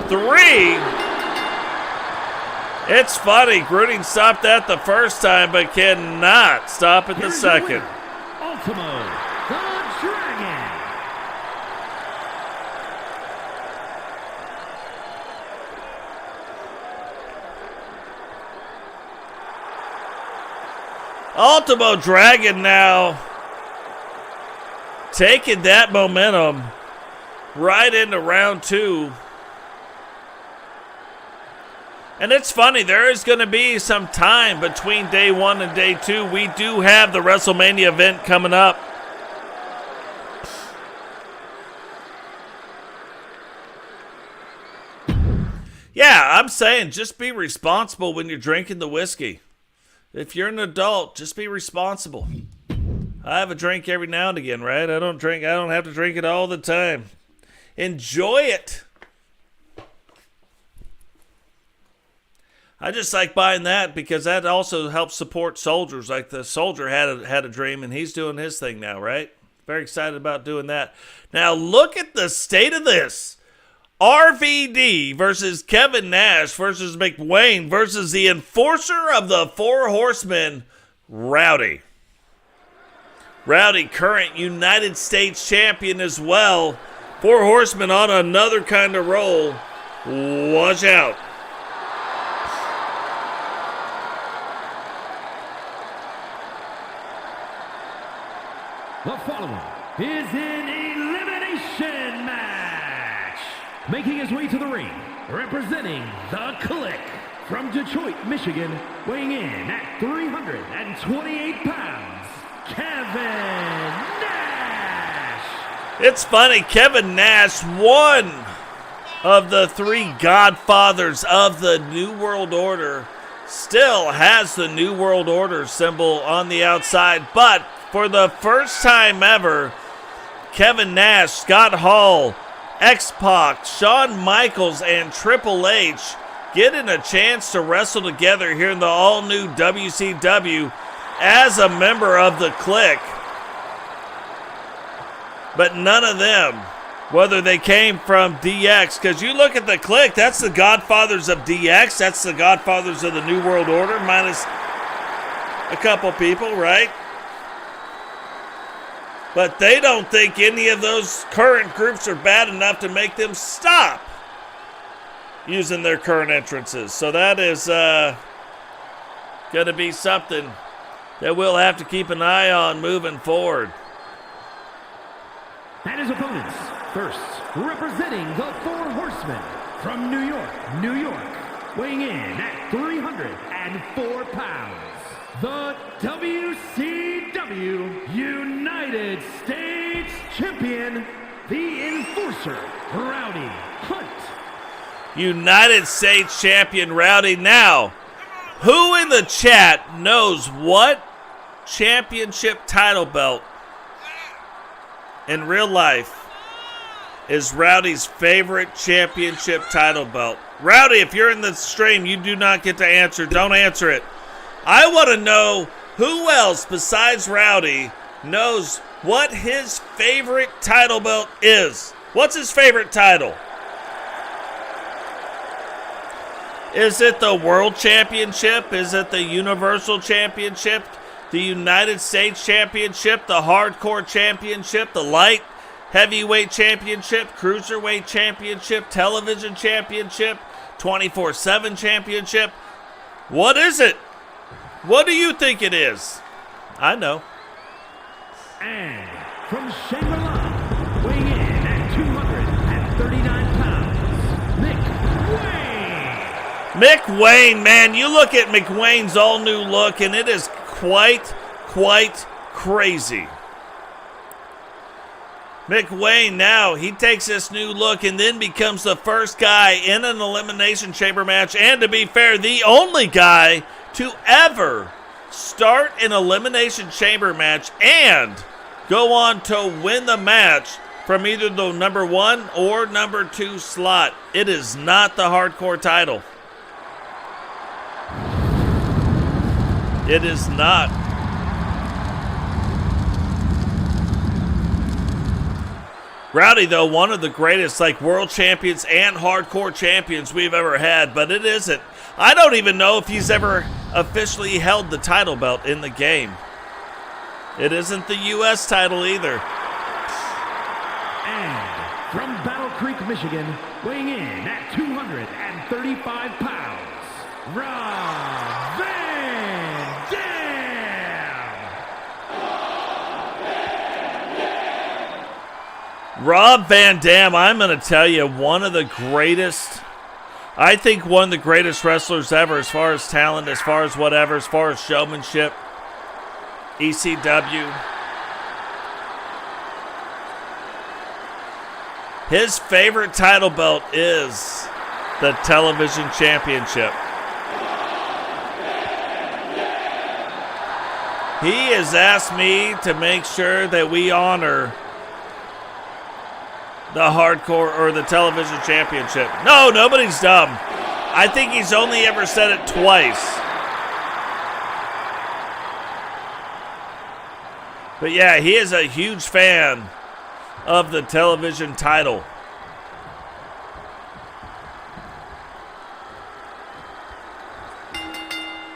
3. It's funny. Grunning stopped that the first time, but cannot stop it the second.
Ultimo, the Dragon.
Ultimo Dragon now taking that momentum right into round 2. And it's funny, there is going to be some time between day 1 and day 2. We do have the WrestleMania event coming up. Yeah, I'm saying just be responsible when you're drinking the whiskey. If you're an adult, just be responsible. I have a drink every now and again, right? I don't have to drink it all the time. Enjoy it. I just like buying that because that also helps support soldiers. Like the soldier had a dream, and he's doing his thing now, right? Very excited about doing that. Now look at the state of this. RVD versus Kevin Nash versus McWayne versus the enforcer of the Four Horsemen, Rowdy. Rowdy, current United States champion as well. Four Horsemen on another kind of roll. Watch out.
The following is an elimination match. Making his way to the ring, representing the Click from Detroit, Michigan, weighing in at 328 pounds, Kevin Nash.
It's funny, Kevin Nash, one of the 3 godfathers of the New World Order, still has the New World Order symbol on the outside, but for the first time ever, Kevin Nash, Scott Hall, X-Pac, Shawn Michaels, and Triple H getting a chance to wrestle together here in the all-new WCW as a member of the Click. But none of them, whether they came from DX, because you look at the Click, that's the godfathers of DX, that's the godfathers of the New World Order, minus a couple people, right? But they don't think any of those current groups are bad enough to make them stop using their current entrances. So that is going to be something that we'll have to keep an eye on moving forward.
And his opponents, first, representing the Four Horsemen from New York, weighing in at 304 pounds. The WCW United States Champion, the Enforcer, Rowdy Hunt.
United States Champion Rowdy. Now, who in the chat knows what championship title belt in real life is Rowdy's favorite championship title belt? Rowdy, if you're in the stream, you do not get to answer. Don't answer it. I want to know who else besides Rowdy knows what his favorite title belt is. What's his favorite title? Is it the World Championship? Is it the Universal Championship? The United States Championship? The Hardcore Championship? The Light Heavyweight Championship? Cruiserweight Championship? Television Championship? 24/7 Championship? What is it? What do you think it is? I know.
And from Shangri-La, weighing in at 239 pounds, McWayne.
McWayne, man, you look at McWayne's all-new look, and it is quite crazy. McWayne now, he takes this new look and then becomes the first guy in an Elimination Chamber match, and to be fair, the only guy to ever start an Elimination Chamber match and go on to win the match from either the number 1 or number 2 slot. It is not the Hardcore title. It is not. Rowdy, though, one of the greatest world champions and hardcore champions we've ever had, but it isn't. I don't even know if he's ever officially held the title belt in the game. It isn't the U.S. title either.
And from Battle Creek, Michigan, weighing in at 235 pounds, Rob Van Dam.
Rob Van Dam, I'm going to tell you, one of the greatest wrestlers ever as far as talent, as far as whatever, as far as showmanship. ECW. His favorite title belt is the Television Championship. He has asked me to make sure that we honor the Hardcore or the Television Championship. No, nobody's dumb. I think he's only ever said it twice. But yeah, he is a huge fan of the television title.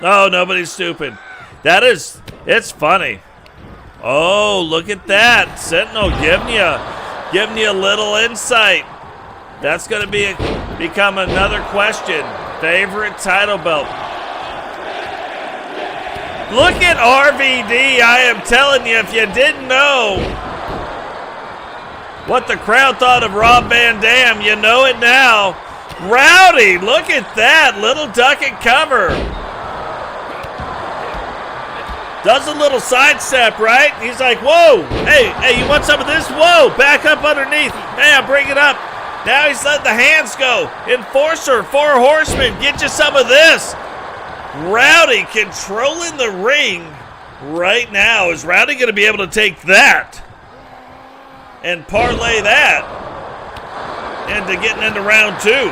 No, nobody's stupid. It's funny. Oh, look at that. Sentinel giving you a little insight. That's going to become another question. Favorite title belt. Look at RVD. I am telling you, if you didn't know what the crowd thought of Rob Van Dam, you know it now. Rowdy, look at that. Little duck and cover. Does a little sidestep, right? He's like, whoa. Hey, you want some of this? Whoa, back up underneath. Hey, I'll bring it up. Now he's letting the hands go. Enforcer, 4 horsemen, get you some of this. Rowdy controlling the ring right now. Is Rowdy going to be able to take that and parlay that into getting into round 2?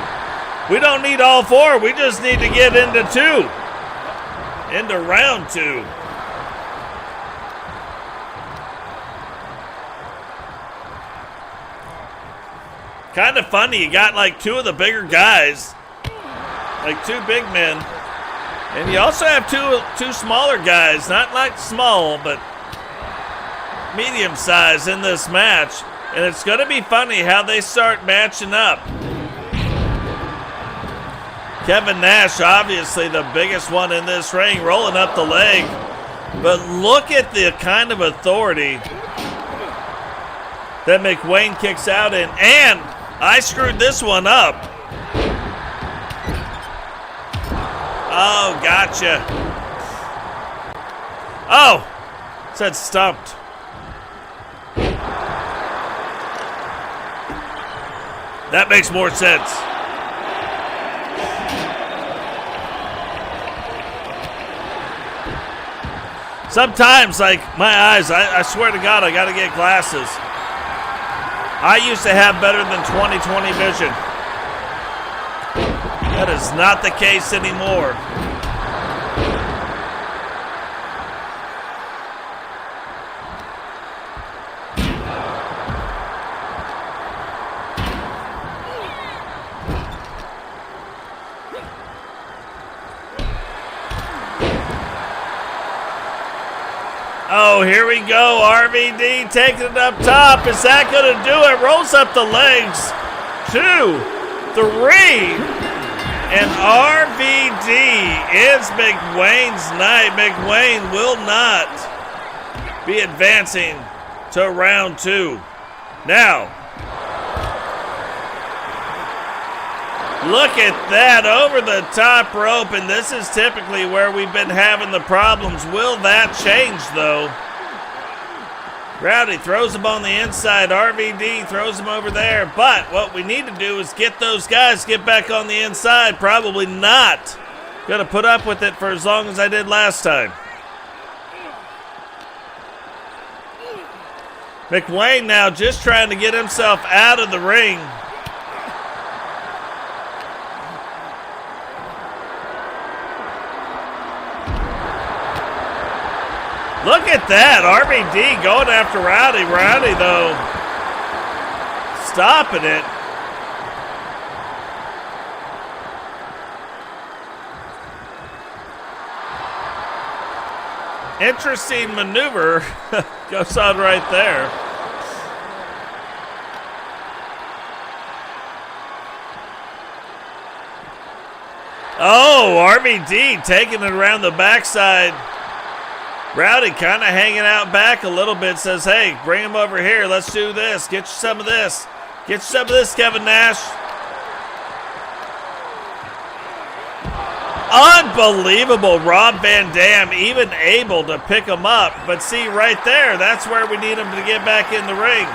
We don't need all 4. We just need to get into 2. Into round 2. Kind of funny. You got 2 of the bigger guys, 2 big men. And you also have two smaller guys, not small, but medium size in this match. And it's going to be funny how they start matching up. Kevin Nash, obviously the biggest one in this ring, rolling up the leg. But look at the kind of authority that McWayne kicks out in. And I screwed this one up. Oh, gotcha. Oh, said stumped. That makes more sense. Sometimes, my eyes, I swear to God, I got to get glasses. I used to have better than 20/20 vision. That is not the case anymore. Oh, here we go. RVD taking it up top. Is that going to do it? Rolls up the legs. 2, 3. And RVD is McWayne's night. McWayne will not be advancing to round 2. Now, look at that over the top rope, and this is typically where we've been having the problems. Will that change, though? Rowdy throws him on the inside. RVD throws him over there. But what we need to do is get those guys get back on the inside. Probably not going to put up with it for as long as I did last time. McWayne now just trying to get himself out of the ring. Look at that, RVD going after Rowdy. Rowdy, though, stopping it. Interesting maneuver goes on right there. Oh, RVD taking it around the backside. Rowdy kind of hanging out back a little bit, says, hey, bring him over here. Let's do this. Get you some of this. Get you some of this, Kevin Nash. Unbelievable. Rob Van Dam even able to pick him up. But see, right there, that's where we need him to get back in the ring.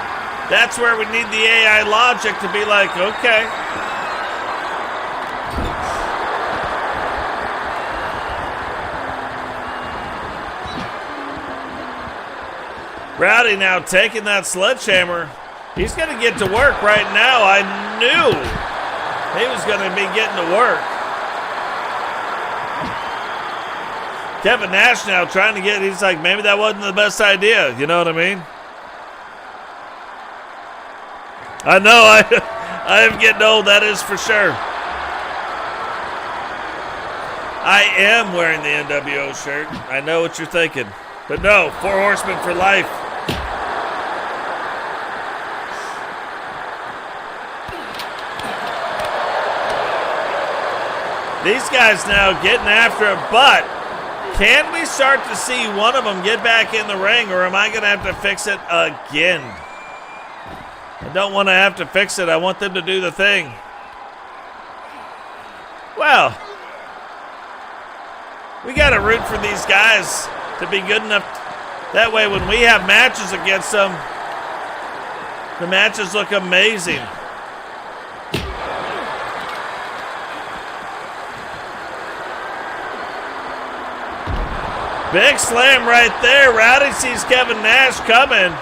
That's where we need the AI logic to be like, okay. Rowdy now taking that sledgehammer. He's going to get to work right now. I knew he was going to be getting to work. Kevin Nash now trying to get, he's like, maybe that wasn't the best idea. You know what I mean? I know, I am getting old, that is for sure. I am wearing the NWO shirt. I know what you're thinking. But no, 4 Horsemen for life. These guys now getting after it, but can we start to see one of them get back in the ring, or am I going to have to fix it again? I don't want to have to fix it. I want them to do the thing. Well, we got to root for these guys to be good enough. That way when we have matches against them, the matches look amazing. Big slam right there. Rowdy sees Kevin Nash coming.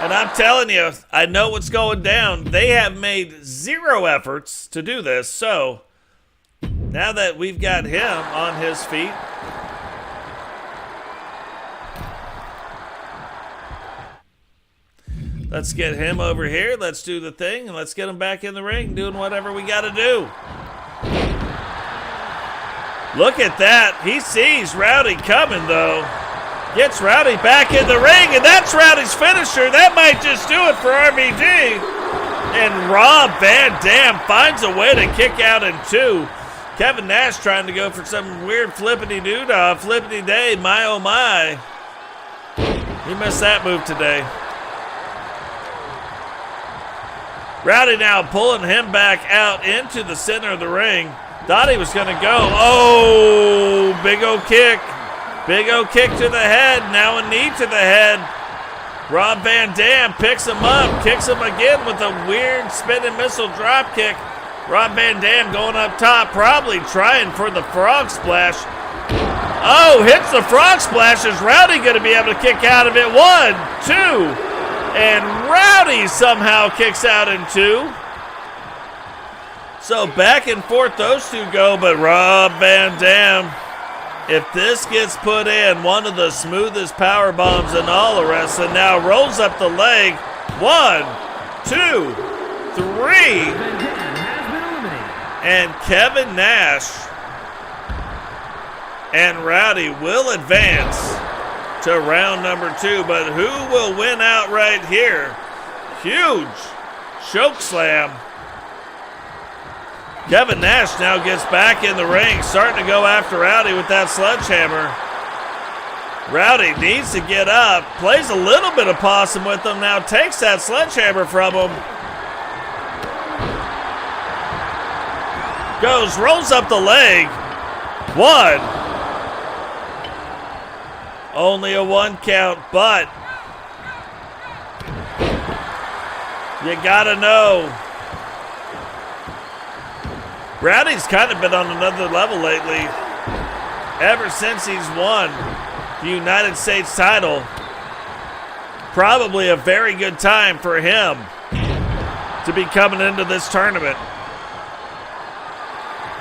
And I'm telling you, I know what's going down. They have made 0 efforts to do this. So now that we've got him on his feet, let's get him over here. Let's do the thing, and let's get him back in the ring doing whatever we got to do. Look at that. He sees Rowdy coming, though. Gets Rowdy back in the ring, and that's Rowdy's finisher. That might just do it for RVD. And Rob Van Dam finds a way to kick out in 2. Kevin Nash trying to go for some weird flippity-doo-dah, flippity-day, my oh my. He missed that move today. Rowdy now pulling him back out into the center of the ring. Thought he was going to go. Oh, big O kick. Big O kick to the head. Now a knee to the head. Rob Van Dam picks him up. Kicks him again with a weird spinning missile drop kick. Rob Van Dam going up top. Probably trying for the frog splash. Oh, hits the frog splash. Is Rowdy going to be able to kick out of it? 1, 2. And Rowdy somehow kicks out in 2. So back and forth those two go, but Rob Van Dam, if this gets put in, one of the smoothest power bombs in all of wrestling, now rolls up the leg. 1, 2, 3. And Kevin Nash and Rowdy will advance to round number 2. But who will win out right here? Huge choke slam. Kevin Nash now gets back in the ring, starting to go after Rowdy with that sledgehammer. Rowdy needs to get up, plays a little bit of possum with him, now takes that sledgehammer from him. Goes, rolls up the leg. 1. Only a 1 count, but you gotta know, Rowdy's kind of been on another level lately. Ever since he's won the United States title, probably a very good time for him to be coming into this tournament.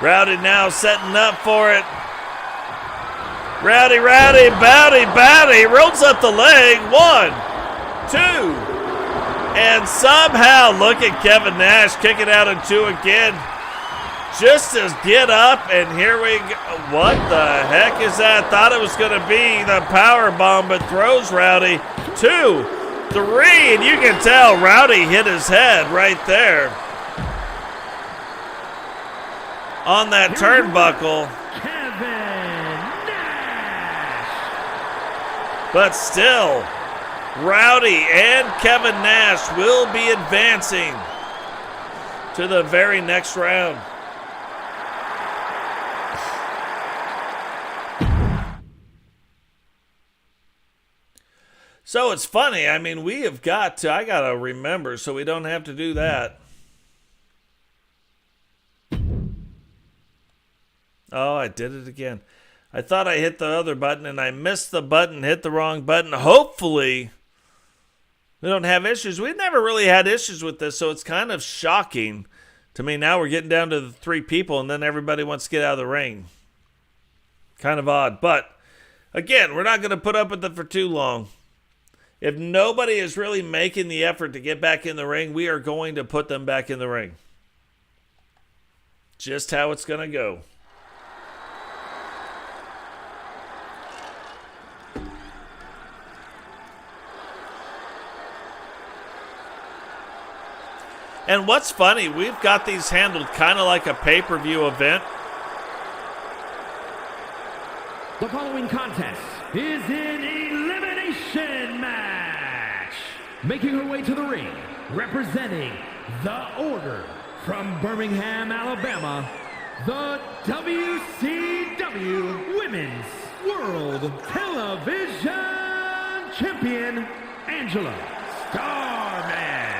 Rowdy now setting up for it. Rowdy, Bowdy, rolls up the leg. 1, 2, and somehow look at Kevin Nash kicking out in 2 again. Just to get up, and here we go. What the heck is that? Thought it was going to be the power bomb, but throws Rowdy. 2, 3, and you can tell Rowdy hit his head right there on that turnbuckle.
Kevin Nash.
But still, Rowdy and Kevin Nash will be advancing to the very next round. So it's funny, I mean, we have got to, I got to remember so we don't have to do that. Oh, I did it again. I thought I hit the other button and I missed the button, hit the wrong button. Hopefully, we don't have issues. We've never really had issues with this, so it's kind of shocking to me. Now we're getting down to the 3 people and then everybody wants to get out of the ring. Kind of odd. But, again, we're not going to put up with it for too long. If nobody is really making the effort to get back in the ring, we are going to put them back in the ring. Just how it's going to go. And what's funny, we've got these handled kind of like a pay-per-view event.
The following contest is an elimination match. Making her way to the ring, representing the Order from Birmingham, Alabama, the WCW Women's World Television Champion, Angela Starman.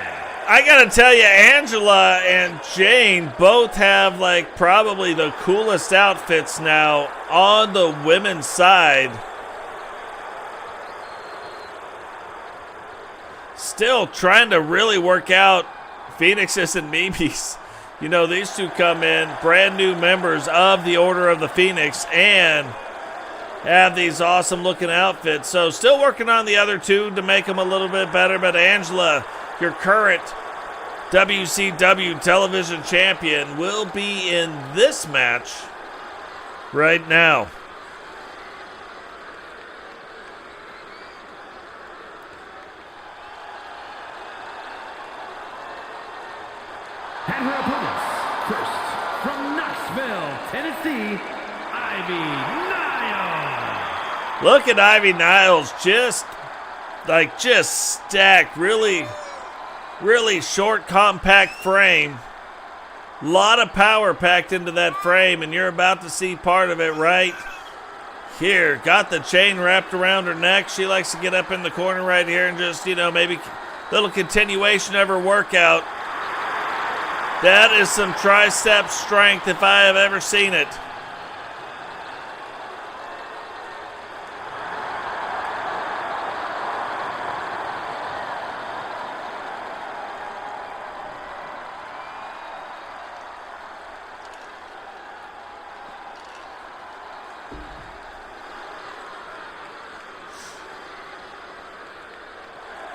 I gotta tell you, Angela and Jane both have like probably the coolest outfits now on the women's side. Still trying to really work out Phoenixes and Mimi's. You know, these two come in, brand new members of the Order of the Phoenix, and have these awesome looking outfits. So still working on the other two to make them a little bit better, but Angela, your current WCW television champion, will be in this match right now.
And her opponents, first from Knoxville, Tennessee, Ivy Niles.
Look at Ivy Niles, just stacked, really short, compact frame. A lot of power packed into that frame, and you're about to see part of it right here. Got the chain wrapped around her neck. She likes to get up in the corner right here and just, maybe a little continuation of her workout. That is some tricep strength if I have ever seen it.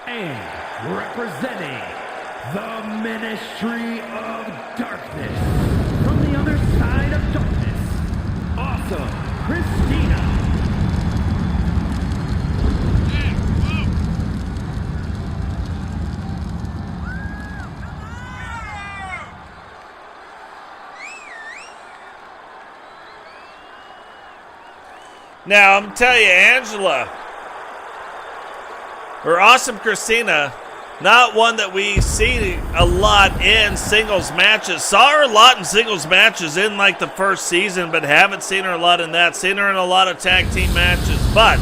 And representing the Ministry of Darkness, from the other side of darkness, Awesome Christina.
Now, I'm telling you, Angela, or Awesome Christina, not one that we see a lot in singles matches. Saw her a lot in singles matches in like the first season, but haven't seen her a lot in that. Seen her in a lot of tag team matches. But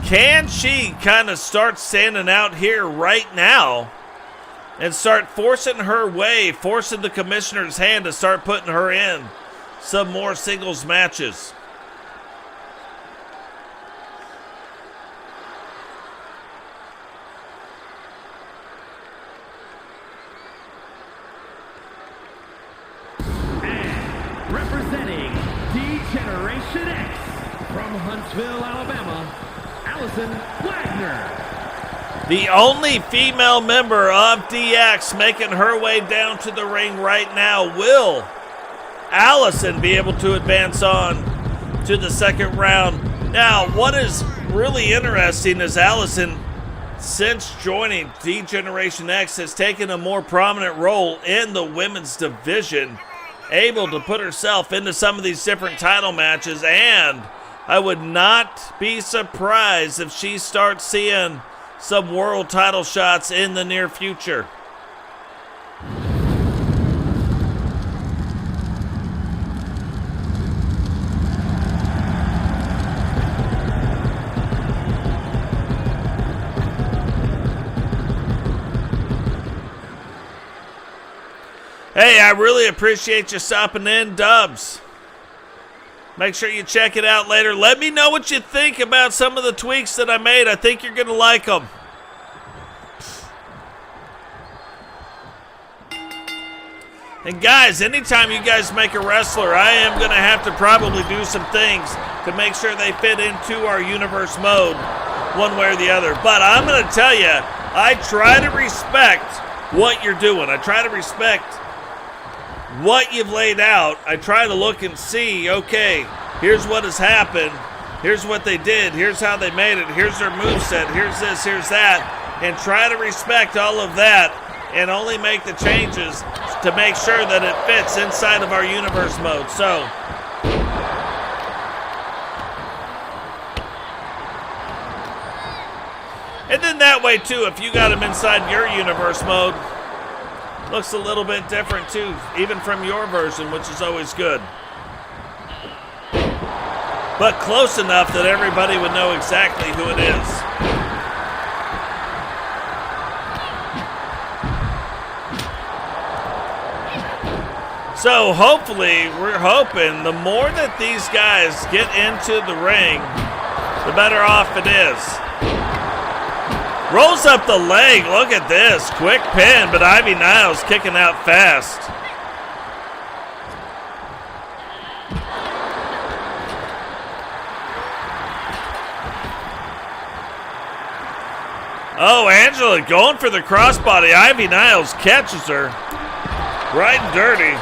can she kind of start standing out here right now and start forcing her way, forcing the commissioner's hand to start putting her in some more singles matches?
Representing D-Generation X from Huntsville, Alabama, Allison Wagner.
The only female member of DX making her way down to the ring right now. Will Allison be able to advance on to the second round? Now, what is really interesting is Allison, since joining D-Generation X, has taken a more prominent role in the women's division, able to put herself into some of these different title matches, and I would not be surprised if she starts seeing some world title shots in the near future. Hey, I really appreciate you stopping in, Dubs. Make sure you check it out later. Let me know what you think about some of the tweaks that I made. I think you're going to like them. And guys, anytime you guys make a wrestler, I am going to have to probably do some things to make sure they fit into our universe mode one way or the other. But I'm going to tell you, I try to respect what you're doing. I try to respect what you've laid out. I try to look and see, okay, here's what has happened, here's what they did, here's how they made it, here's their moveset, here's this, here's that, and try to respect all of that and only make the changes to make sure that it fits inside of our universe mode. So, and then that way too, if you got them inside your universe mode, looks a little bit different too, even from your version, which is always good. But close enough that everybody would know exactly who it is. So hopefully, we're hoping the more that these guys get into the ring, the better off it is. Rolls up the leg. Look at this. Quick pin, but Ivy Niles kicking out fast. Oh, Angela going for the crossbody. Ivy Niles catches her right and dirty.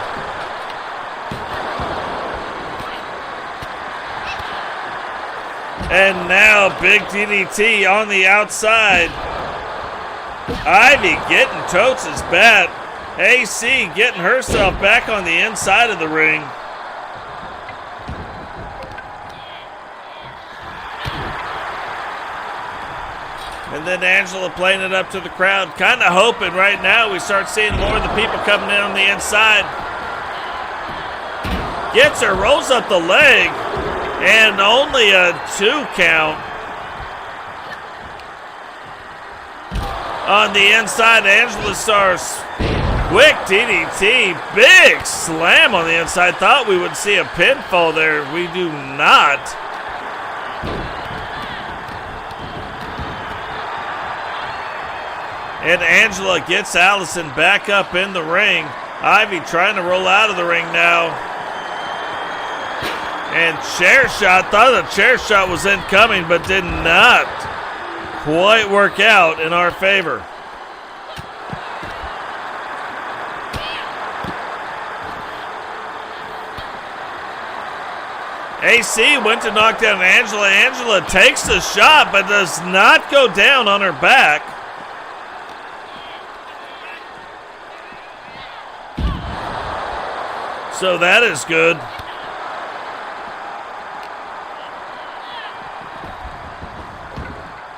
And now big DDT on the outside. Ivy getting Totes' bat. AC getting herself back on the inside of the ring. And then Angela playing it up to the crowd. Kind of hoping right now we start seeing more of the people coming in on the inside. Gets her, rolls up the leg. And only a 2 count. On the inside, Angela starts quick DDT. Big slam on the inside. Thought we would see a pinfall there. We do not. And Angela gets Allison back up in the ring. Ivy trying to roll out of the ring now. And chair shot, thought a chair shot was incoming, but did not quite work out in our favor. AC went to knock down Angela. Angela takes the shot, but does not go down on her back. So that is good.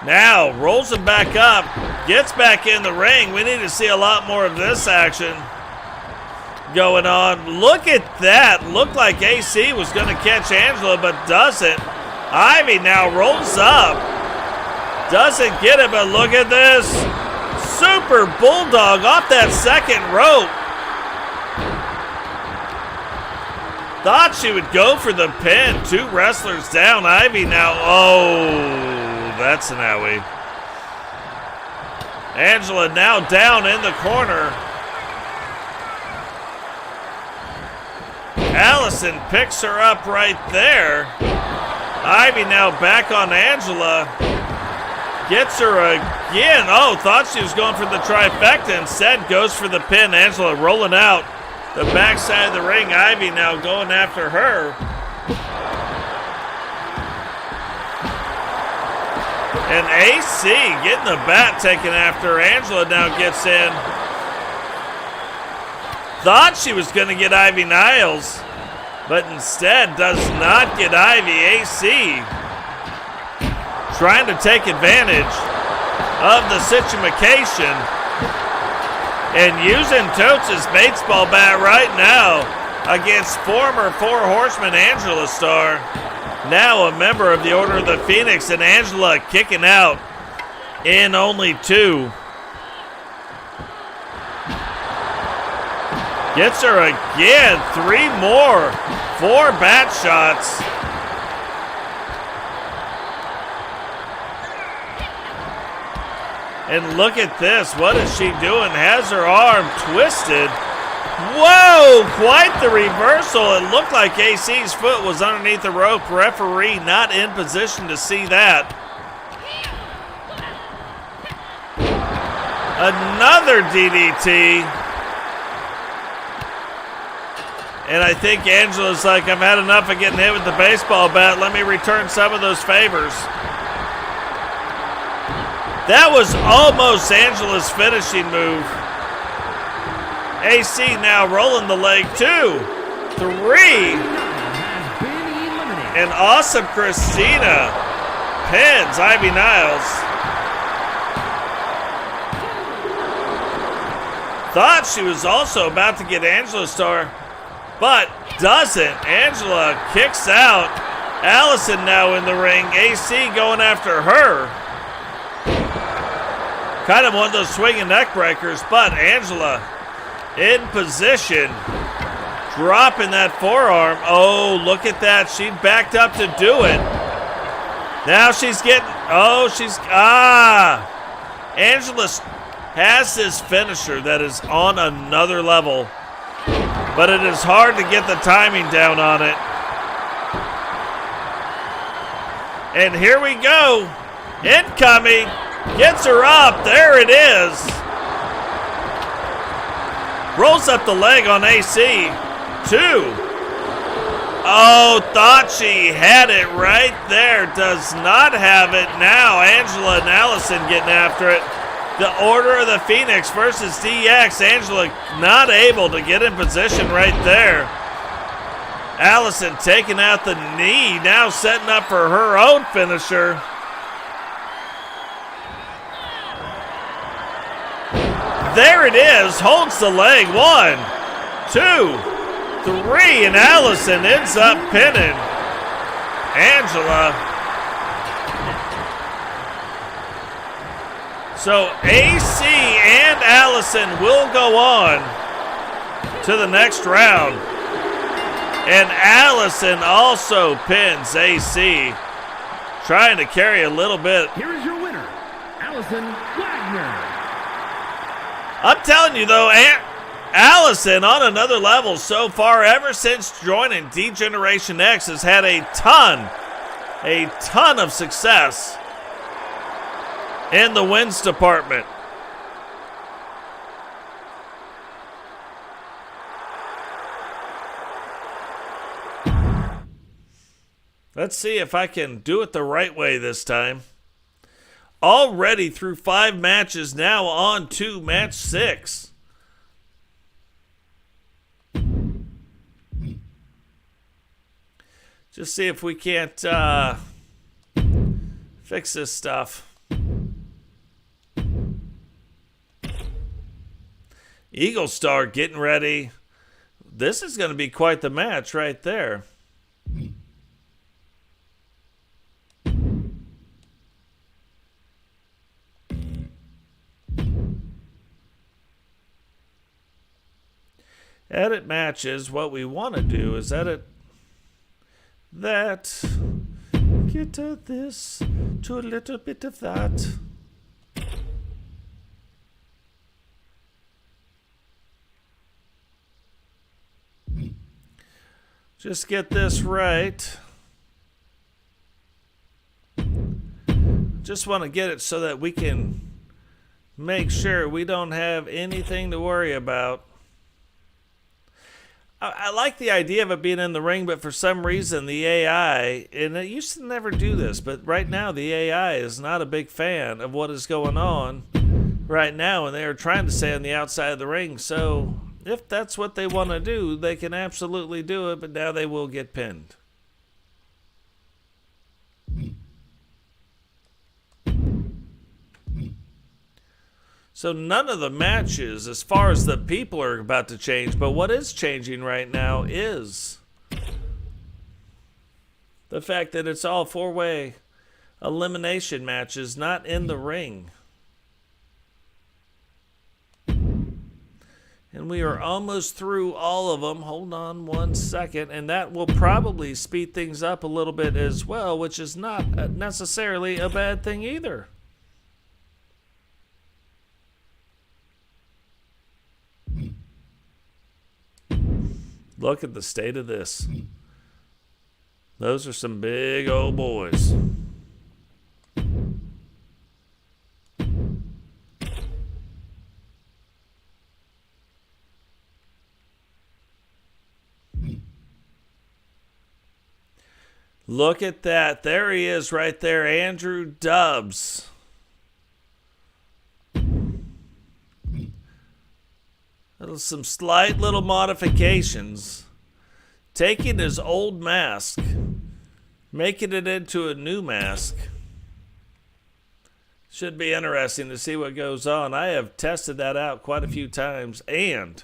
Now rolls him back up, gets back in the ring. We need to see a lot more of this action going on. Look at that. Looked like AC was going to catch Angela, but doesn't. Ivy now rolls up. Doesn't get it, but look at this. Super Bulldog off that second rope. Thought she would go for the pin. 2 wrestlers down. Ivy now. Oh. That's an owie. Angela now down in the corner. Allison picks her up right there. Ivy now back on Angela. Gets her again. Oh, thought she was going for the trifecta. Instead goes for the pin. Angela rolling out the backside of the ring. Ivy now going after her. And AC getting the bat taken after. Angela now gets in. Thought she was going to get Ivy Niles, but instead does not get Ivy. AC trying to take advantage of the situation and using Totes' baseball bat right now against former 4 Horsemen Angela Star. Now a member of the Order of the Phoenix, and Angela kicking out in only 2. Gets her again. 3 more. 4 bat shots. And look at this. What is she doing? Has her arm twisted. Whoa, quite the reversal. It looked like AC's foot was underneath the rope. Referee not in position to see that. Another DDT. And I think Angela's like, I've had enough of getting hit with the baseball bat. Let me return some of those favors. That was almost Angela's finishing move. AC now rolling the leg. 2, 3. And awesome Christina pins Ivy Niles. Thought she was also about to get Angela Star, but doesn't. Angela kicks out. Allison now in the ring. AC going after her. Kind of one of those swinging neck breakers, but Angela in position, dropping that forearm. Oh, look at that. She backed up to do it. Now she's getting, Angela has this finisher that is on another level, but it is hard to get the timing down on it. And here we go. Incoming. Gets her up. There it is. Rolls up the leg on AC. 2. Oh, thought she had it right there. Does not have it. Now Angela and Allison getting after it. The Order of the Phoenix versus DX. Angela not able to get in position right there. Allison taking out the knee. Now setting up for her own finisher. There it is. Holds the leg. 1, 2, 3. And Allison ends up pinning Angela. So AC and Allison will go on to the next round. And Allison also pins AC, trying to carry a little bit.
Here is your winner, Allison Wagner.
I'm telling you, though, Allison on another level so far. Ever since joining D-Generation X, has had a ton of success in the wins department. Let's see if I can do it the right way this time. Already through 5 matches, now on to match 6. Just see if we can't fix this stuff. Eagle Star getting ready. This is going to be quite the match right there. Edit matches. What we want to do is edit that. Get to this, to a little bit of that. Just get this right. Just want to get it so that we can make sure we don't have anything to worry about. I like the idea of it being in the ring, but for some reason the AI, and it used to never do this, but right now the AI is not a big fan of what is going on right now, and they are trying to stay on the outside of the ring. So if that's what they want to do, they can absolutely do it, but now they will get pinned. So none of the matches, as far as the people, are about to change. But what is changing right now is the fact that it's all 4-way elimination matches, not in the ring. And we are almost through all of them. Hold on one second. And that will probably speed things up a little bit as well, which is not necessarily a bad thing either. Look at the state of this. Those are some big old boys. Look at that. There he is right there, Andrew Dubbs. Some slight little modifications. Taking his old mask, making it into a new mask. Should be interesting to see what goes on. I have tested that out quite a few times, and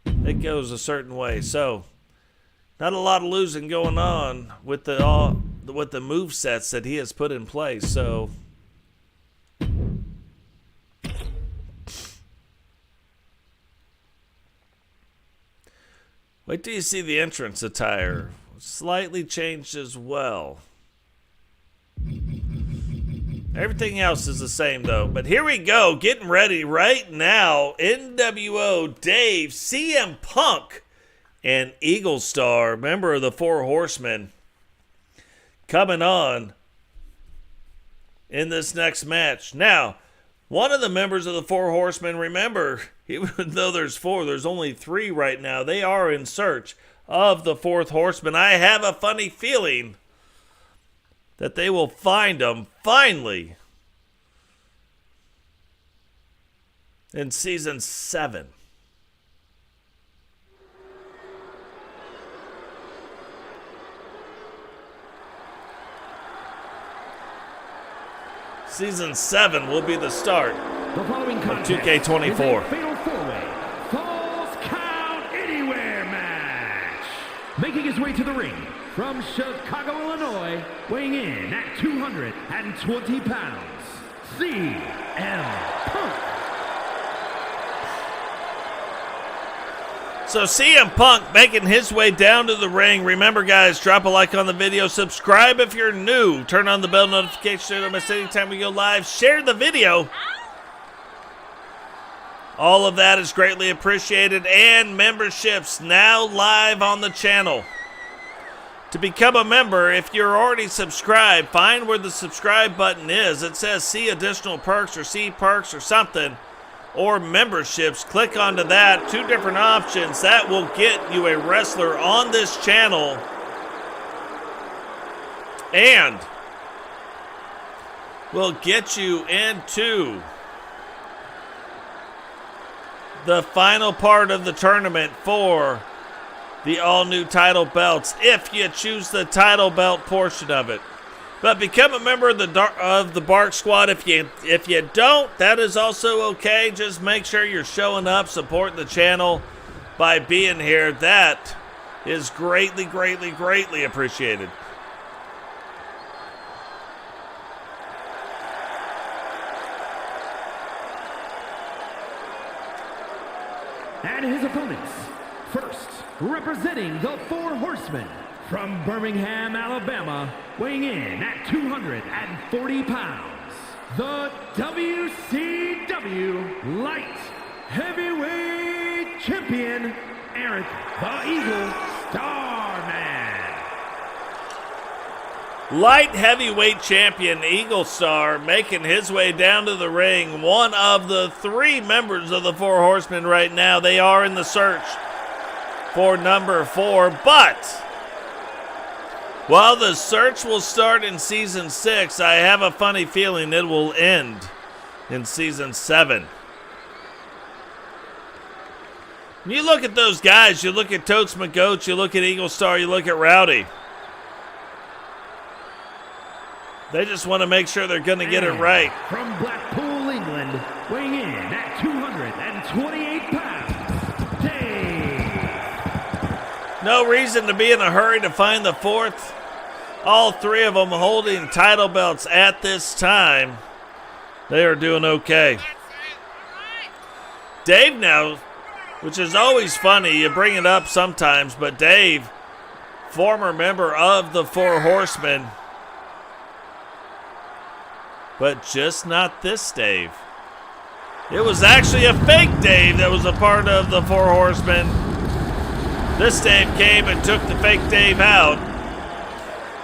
it goes a certain way. So, not a lot of losing going on with the movesets that he has put in place. So, wait till you see the entrance attire. Slightly changed as well. Everything else is the same, though. But here we go. Getting ready right now. NWO Dave, CM Punk, and Eagle Star, member of the Four Horsemen, coming on in this next match. Now, one of the members of the Four Horsemen, remember, even though there's 4, there's only 3 right now. They are in search of the 4th Horseman. I have a funny feeling that they will find him finally in season 7. Season 7 will be the start
The following
of
contest
2K24.
is a fatal 4-way Falls Count Anywhere match. Making his way to the ring from Chicago, Illinois, weighing in at 220 pounds, CM Punk.
So CM Punk making his way down to the ring. Remember, guys, drop a like on the video. Subscribe if you're new. Turn on the bell notification so you don't miss any time we go live. Share the video. All of that is greatly appreciated. And memberships now live on the channel. To become a member, if you're already subscribed, find where the subscribe button is. It says see additional perks or see perks or something. Or memberships. Click onto that. 2 different options. That will get you a wrestler on this channel And we'll get you into the final part of the tournament for the all-new title belts, if you choose the title belt portion of it. But become a member of the Bark Squad. If you don't, that is also okay. Just make sure you're showing up, supporting the channel by being here. That is greatly, greatly, greatly appreciated.
And his opponents, first, representing the Four Horsemen, from Birmingham, Alabama, weighing in at 240 pounds, the WCW Light Heavyweight Champion, Eric the Eagle Starman.
Light Heavyweight Champion Eagle Star making his way down to the ring. One of the three members of the Four Horsemen right now. They are in the search for number 4, but while the search will start in Season 6, I have a funny feeling it will end in Season 7. You look at those guys, you look at Totes McGoats, you look at Eagle Star, you look at Rowdy. They just want to make sure they're going to get it right.
From Blackpool, England, weighing in at 228 pounds, Dave.
No reason to be in a hurry to find the 4th. All 3 of them holding title belts at this time. They are doing okay. Dave now, which is always funny, you bring it up sometimes, but Dave, former member of the Four Horsemen, but just not this Dave. It was actually a fake Dave that was a part of the Four Horsemen. This Dave came and took the fake Dave out.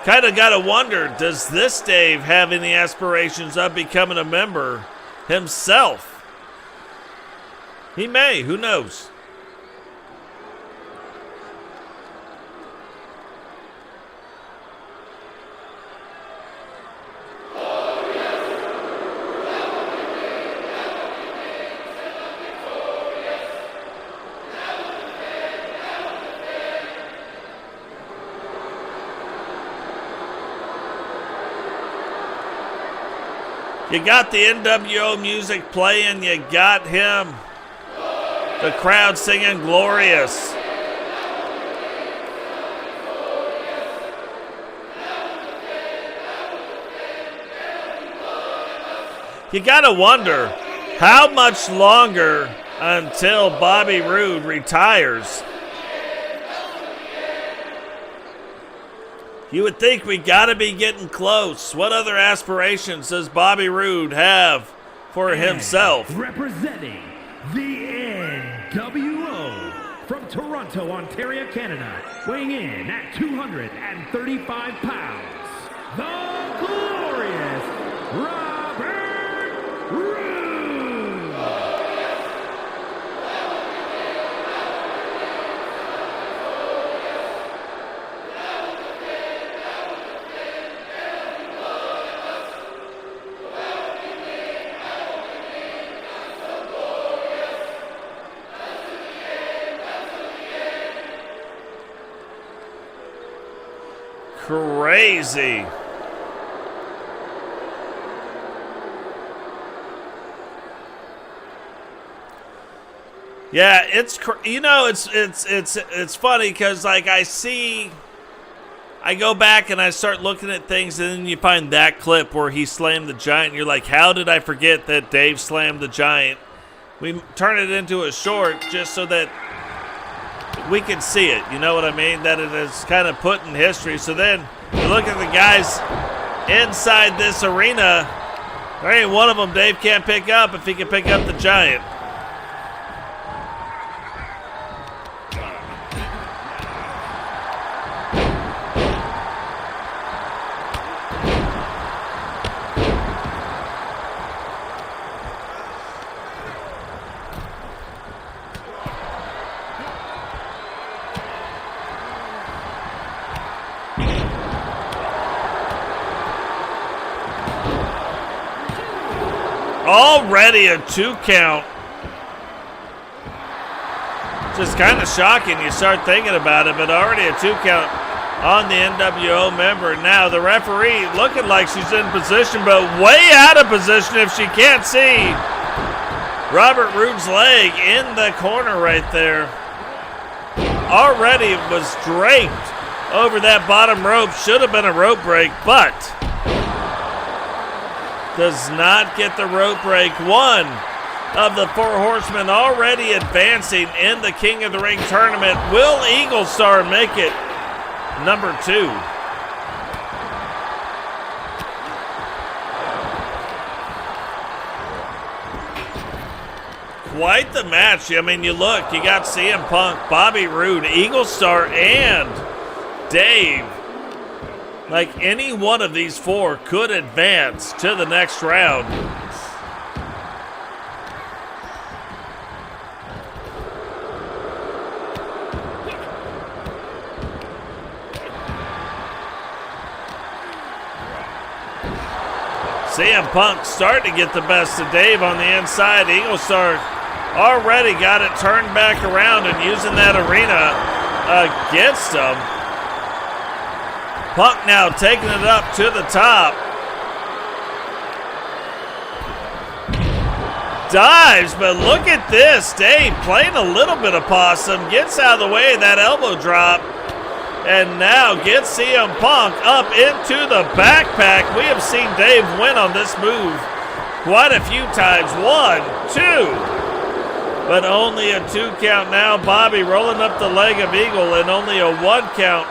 Kind of got to wonder, does this Dave have any aspirations of becoming a member himself? He may, who knows? You got the NWO music playing. You got him. The crowd singing Glorious. You got to wonder how much longer until Bobby Roode retires. You would think we got to be getting close. What other aspirations does Bobby Roode have for himself?
Representing the NWO from Toronto, Ontario, Canada, weighing in at 235 pounds, the glorious Robert Roode.
Crazy. Yeah, it's funny because like I go back and I start looking at things and then you find that clip where he slammed the Giant and you're like, how did I forget that Dave slammed the Giant? We turn it into a short just so that we can see it, you know what I mean? That it is kind of put in history. So then you look at the guys inside this arena. There ain't one of them Dave can't pick up if he can pick up the Giant. Already a 2 count. Just kind of shocking. You start thinking about it, but already a 2 count on the NWO member. Now the referee looking like she's in position, but way out of position if she can't see Robert Roode's leg in the corner right there. Already was draped over that bottom rope. Should have been a rope break, but does not get the rope break. One of the 4 horsemen already advancing in the King of the Ring tournament. Will Eagle Star make it number 2? Quite the match. I mean, you look, you got CM Punk, Bobby Roode, Eagle Star, and Dave. Like any one of these 4 could advance to the next round. CM Punk starting to get the best of Dave on the inside. Eagle Star already got it turned back around and using that arena against him. Punk now taking it up to the top. Dives, but look at this. Dave playing a little bit of possum. Gets out of the way of that elbow drop. And now gets CM Punk up into the backpack. We have seen Dave win on this move quite a few times. 1, 2. But only a 2 count now. Bobby rolling up the leg of Eagle and only a 1 count.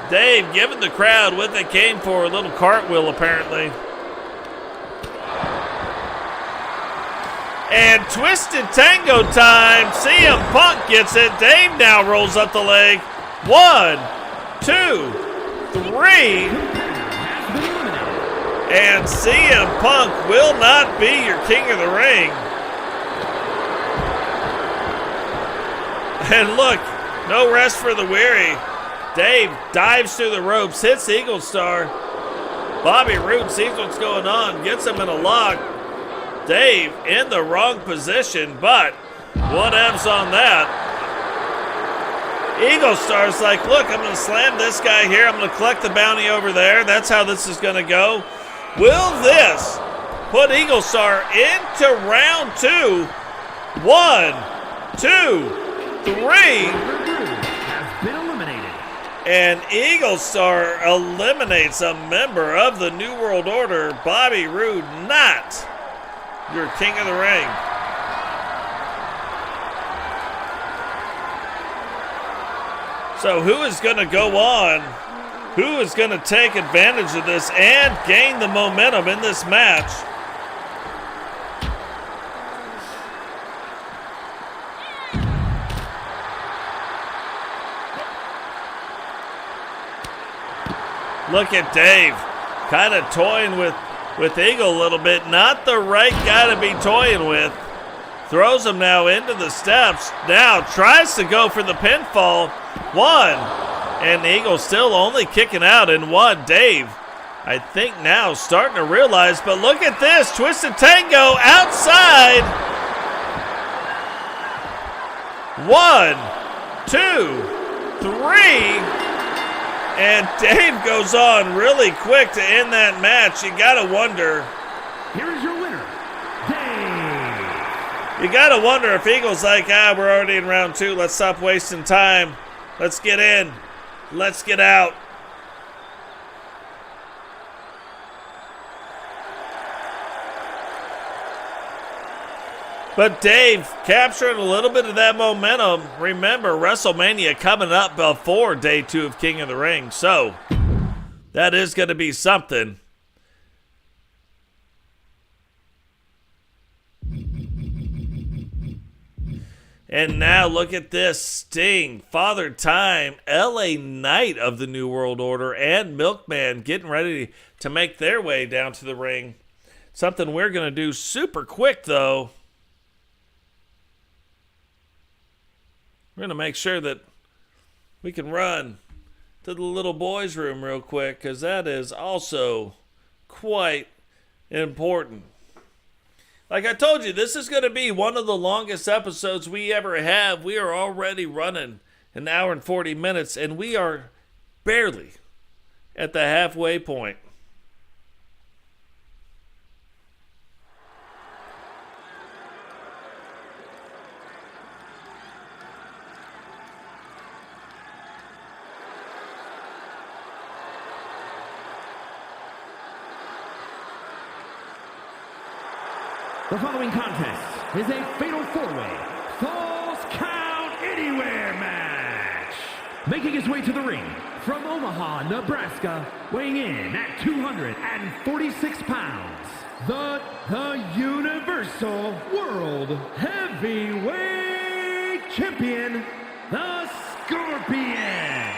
Dave giving the crowd what they came for. A little cartwheel apparently. And Twisted Tango time. CM Punk gets it. Dave now rolls up the leg. 1, 2, 3. And CM Punk will not be your King of the Ring. And look, no rest for the weary. Dave dives through the ropes, hits Eagle Star. Bobby Roode sees what's going on, gets him in a lock. Dave in the wrong position, but whatevs on that. Eagle Star's like, look, I'm going to slam this guy here. I'm going to collect the bounty over there. That's how this is going to go. Will this put Eagle Star into round 2? 1, 2, 3.
Has been eliminated.
And Eagle Star eliminates a member of the New World Order. Bobby Roode, not your King of the Ring. So who is going to go on? Who is going to take advantage of this and gain the momentum in this match? Look at Dave kind of toying with Eagle a little bit. Not the right guy to be toying with. Throws him now into the steps. Now tries to go for the pinfall. 1. And Eagle still only kicking out in 1. Dave, I think now starting to realize, but look at this. Twisted Tango outside. 1, 2, 3. And Dave goes on really quick to end that match. You got to wonder.
Here is your winner, Dave.
You got to wonder if Eagle's like, we're already in round 2. Let's stop wasting time. Let's get in. Let's get out. But Dave capturing a little bit of that momentum. Remember, WrestleMania coming up before day 2 of King of the Ring. So, that is going to be something. And now look at this. Sting, Father Time, LA Knight of the New World Order, and Milkman getting ready to make their way down to the ring. Something we're going to do super quick, though. We're going to make sure that we can run to the little boys' room real quick, because that is also quite important. Like I told you, this is going to be one of the longest episodes we ever have. We are already running an hour and 40 minutes, and we are barely at the halfway point.
The following contest is a fatal four-way Falls Count Anywhere match. Making his way to the ring from Omaha, Nebraska, weighing in at 246 pounds, the Universal World Heavyweight Champion, the Scorpion.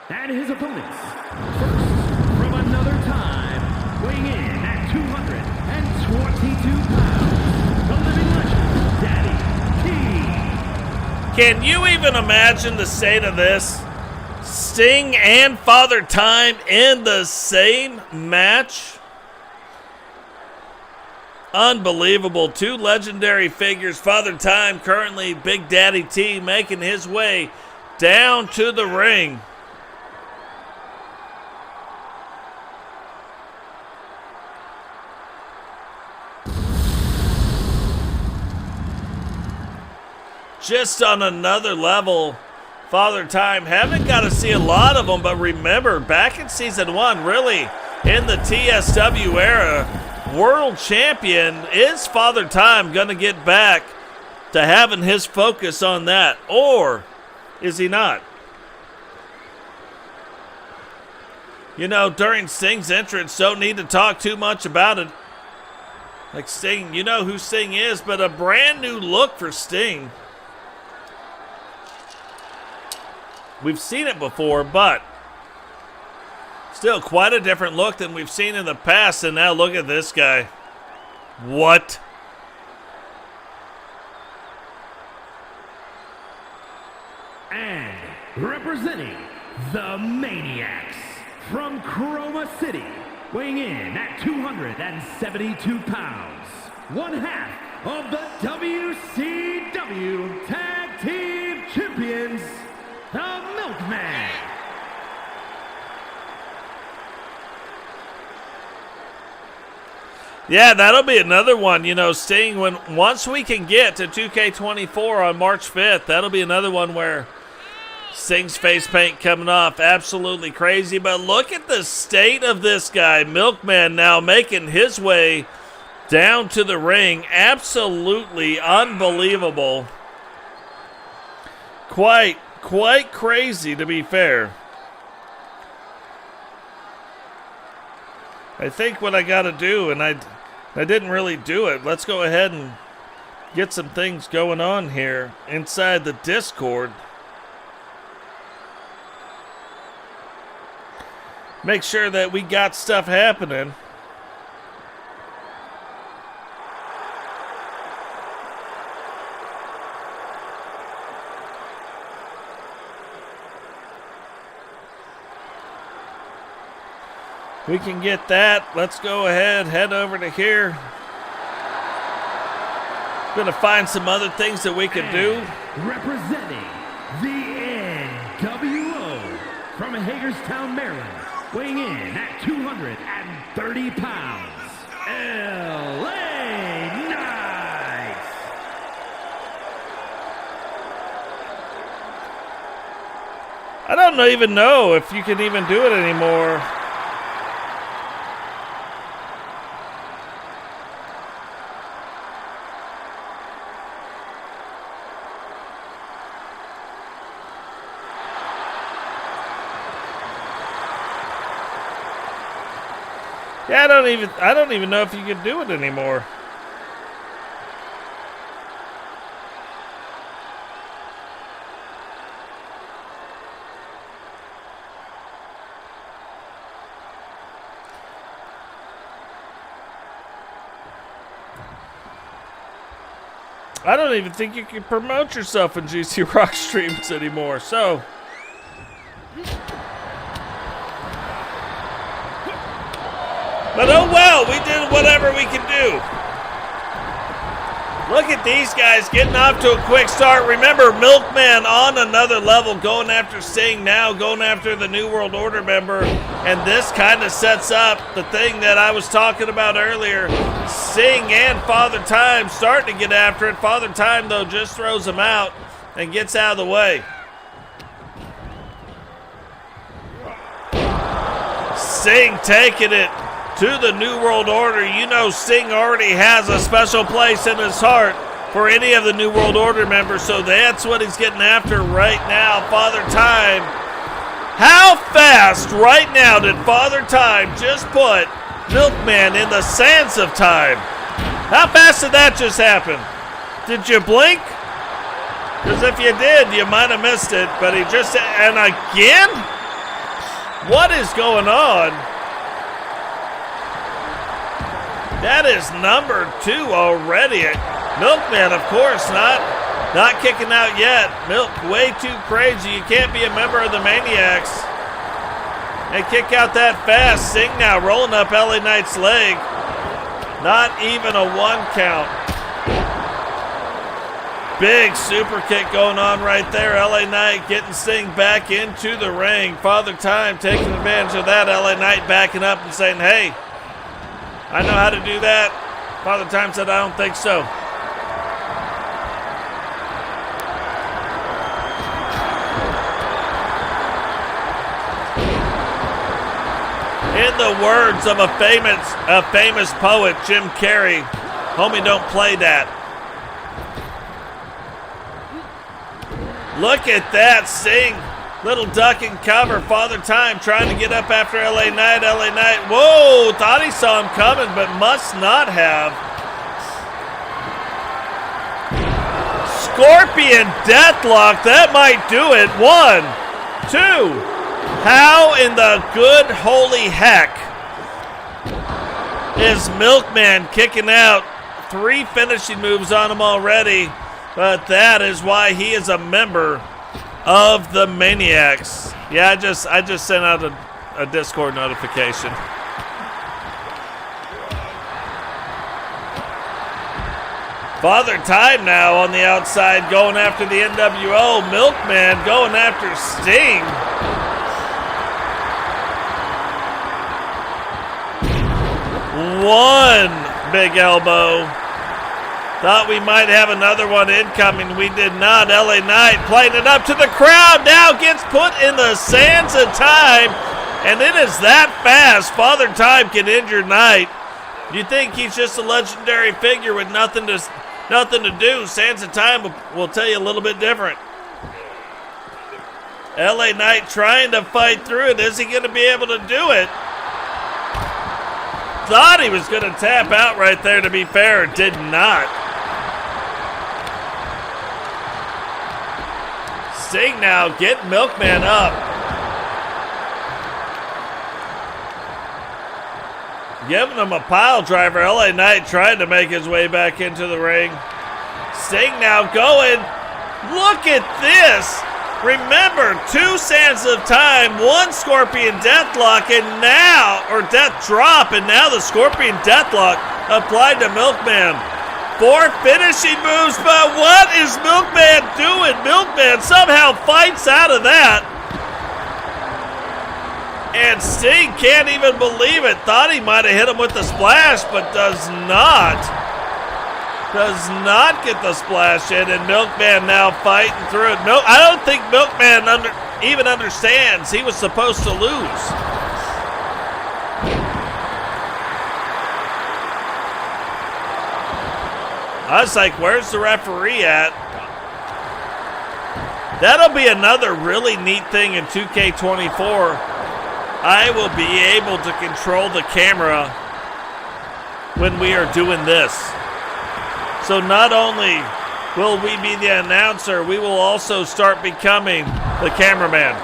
And his opponents, first from another time, weighing in at 222 pounds, the living legend, Daddy T.
Can you even imagine the state of this? Sting and Father Time in the same match? Unbelievable. Two legendary figures. Father Time, currently Big Daddy T, making his way down to the ring. Just on another level, Father Time. Haven't got to see a lot of them, but remember, back in Season 1, really, in the TSW era, World Champion, is Father Time going to get back to having his focus on that, or is he not? You know, during Sting's entrance, don't need to talk too much about it. Like Sting, you know who Sting is, but a brand new look for Sting. We've seen it before, but still quite a different look than we've seen in the past. And now look at this guy. What?
And representing the Maniacs from Chroma City, weighing in at 272 pounds, one half of the WCW Tag Team Champions, the Milkman.
Yeah, that'll be another one. You know, Sting, once we can get to 2K24 on March 5th, that'll be another one where Sting's face paint coming off. Absolutely crazy. But look at the state of this guy. Milkman now making his way down to the ring. Absolutely unbelievable. Quite crazy, to be fair. I think what I got to do, and I didn't really do it. Let's go ahead and get some things going on here inside the Discord. Make sure that we got stuff happening. We can get that. Let's go ahead, head over to here. Gonna find some other things that we can do.
Representing the NWO from Hagerstown, Maryland, weighing in at 230 pounds, LA Knight.
I don't even know if you can even do it anymore. Yeah, I don't even know if you can do it anymore. I don't even think you can promote yourself in GC Rock streams anymore, so. But oh well, we did whatever we could do. Look at these guys getting off to a quick start. Remember, Milkman on another level, going after Sting now, going after the New World Order member. And this kind of sets up the thing that I was talking about earlier. Sting and Father Time starting to get after it. Father Time, though, just throws him out and gets out of the way. Sting taking it to the New World Order. You know Sting already has a special place in his heart for any of the New World Order members, so that's what he's getting after right now. Father Time. How fast right now did Father Time just put Milkman in the sands of time? How fast did that just happen? Did you blink? Because if you did, you might have missed it, but he just, and again? What is going on? That is number 2 already. Milkman, of course, not kicking out yet. Milk, way too crazy. You can't be a member of the Maniacs and kick out that fast. Sting now rolling up LA Knight's leg. Not even a 1 count. Big super kick going on right there. LA Knight getting Sting back into the ring. Father Time taking advantage of that. LA Knight backing up and saying, hey, I know how to do that. Father Time said, I don't think so. In the words of a famous poet, Jim Carrey, homie, don't play that. Look at that, Sting. Little duck and cover. Father Time trying to get up after LA Knight. LA Knight, whoa, thought he saw him coming, but must not have. Scorpion Deathlock, that might do it. 1, 2. How in the good holy heck is Milkman kicking out? 3 finishing moves on him already, but that is why he is a member of the Maniacs. Yeah, I just sent out a Discord notification. Father Time now on the outside going after the NWO. Milkman going after Sting. One big elbow. Thought we might have another one incoming. We did not. LA Knight playing it up to the crowd. Now gets put in the sands of time. And it is that fast. Father Time can injure Knight. You think he's just a legendary figure with nothing to do. Sands of time will tell you a little bit different. LA Knight trying to fight through it. Is he going to be able to do it? Thought he was going to tap out right there, to be fair. Did not. Sting now getting Milkman up. Giving him a pile driver. LA Knight trying to make his way back into the ring. Sting now going. Look at this. Remember, 2 sands of time, 1 Scorpion Deathlock, and now, or Death Drop, and now the Scorpion Deathlock applied to Milkman. 4 finishing moves, but what is Milkman doing? Milkman somehow fights out of that. And Sting can't even believe it. Thought he might have hit him with the splash, but does not. Does not get the splash in, and Milkman now fighting through it. I don't think Milkman even understands he was supposed to lose. I was like, where's the referee at? That'll be another really neat thing in 2K24. I will be able to control the camera when we are doing this. So not only will we be the announcer, we will also start becoming the cameraman.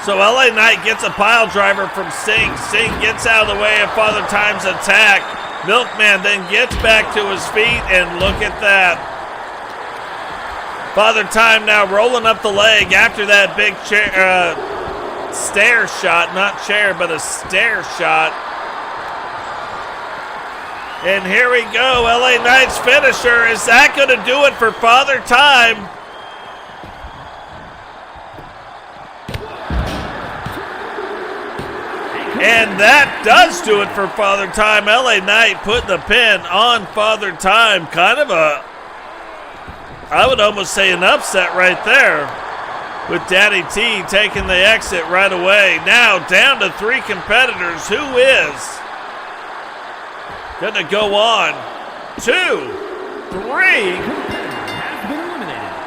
So LA Knight gets a pile driver from Sting. Sting gets out of the way of Father Time's attack. Milkman then gets back to his feet, and look at that. Father Time now rolling up the leg after that big stair shot. Not chair, but a stair shot. And here we go. LA Knight's finisher. Is that going to do it for Father Time? And that does do it for Father Time. LA Knight put the pin on Father Time. Kind of a, I would almost say an upset right there, with Daddy T taking the exit right away. Now down to 3 competitors. Who is going to go on? 2, 3.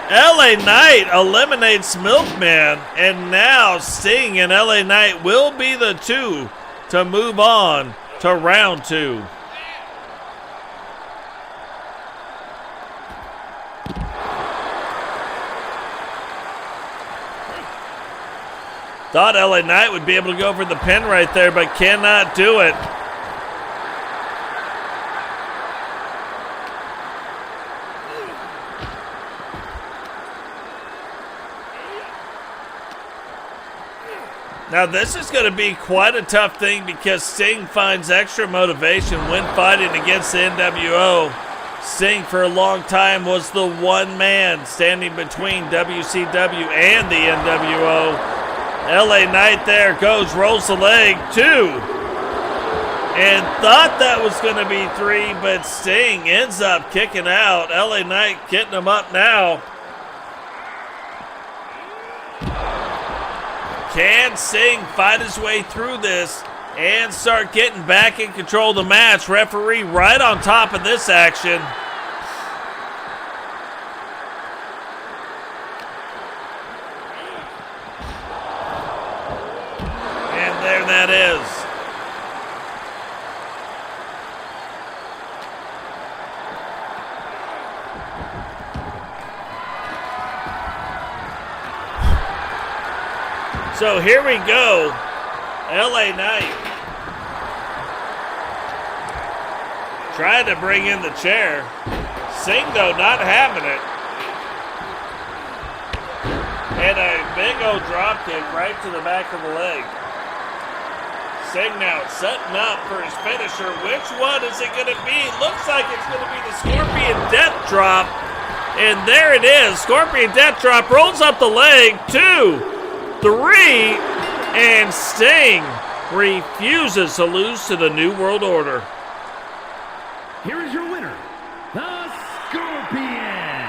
LA Knight eliminates Milkman, and now Sting and LA Knight will be the 2 to move on to round 2. Thought LA Knight would be able to go for the pin right there, but cannot do it. Now this is going to be quite a tough thing, because Sting finds extra motivation when fighting against the NWO. Sting for a long time was the one man standing between WCW and the NWO. LA Knight there goes, rolls the leg, 2. And thought that was going to be 3, but Sting ends up kicking out. LA Knight getting him up now. Can Sting fight his way through this and start getting back in control of the match? Referee right on top of this action. And there that is. So here we go. LA Knight trying to bring in the chair. Sting, though, not having it. And a big old drop kick right to the back of the leg. Sting now setting up for his finisher. Which one is it going to be? Looks like it's going to be the Scorpion Death Drop. And there it is. Scorpion Death Drop rolls up the leg. 2, 3, and Sting refuses to lose to the New World Order.
Here is your winner, the Scorpion.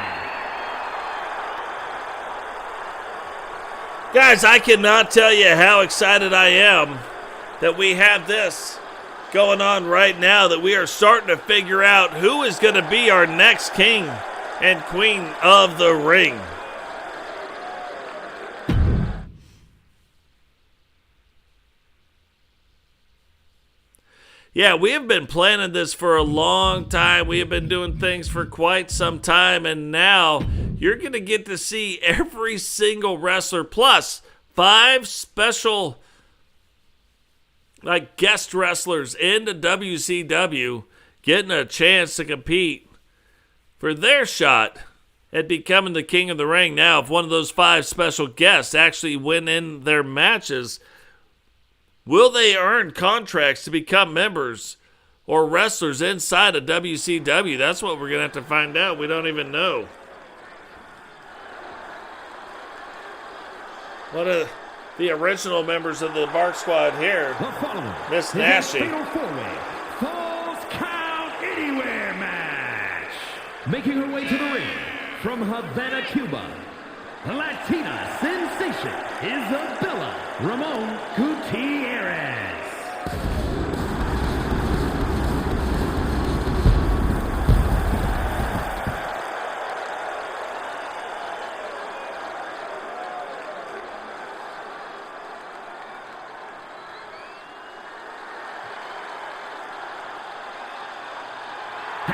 Guys, I cannot tell you how excited I am that we have this going on right now, that we are starting to figure out who is going to be our next king and queen of the ring. Yeah, we have been planning this for a long time. We have been doing things for quite some time, and now you're going to get to see every single wrestler, plus 5 special guest wrestlers in the WCW getting a chance to compete for their shot at becoming the king of the ring. Now, if one of those 5 special guests actually win in their matches, will they earn contracts to become members or wrestlers inside of WCW? That's what we're going to have to find out. We don't even know. One of the original members of the Bark Squad here, Miss Nashy.
Falls Count Anywhere match. Making her way to the ring from Havana, Cuba, Latina sensation Isabella Ramon Gutierrez.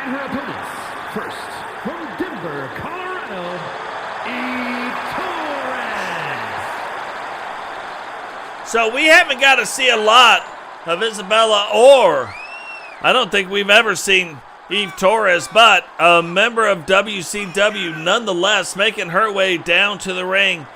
And her opponents, first, from Denver, Colorado, Eve Torres.
So we haven't got to see a lot of Isabella, or I don't think we've ever seen Eve Torres, but a member of WCW nonetheless making her way down to the ring.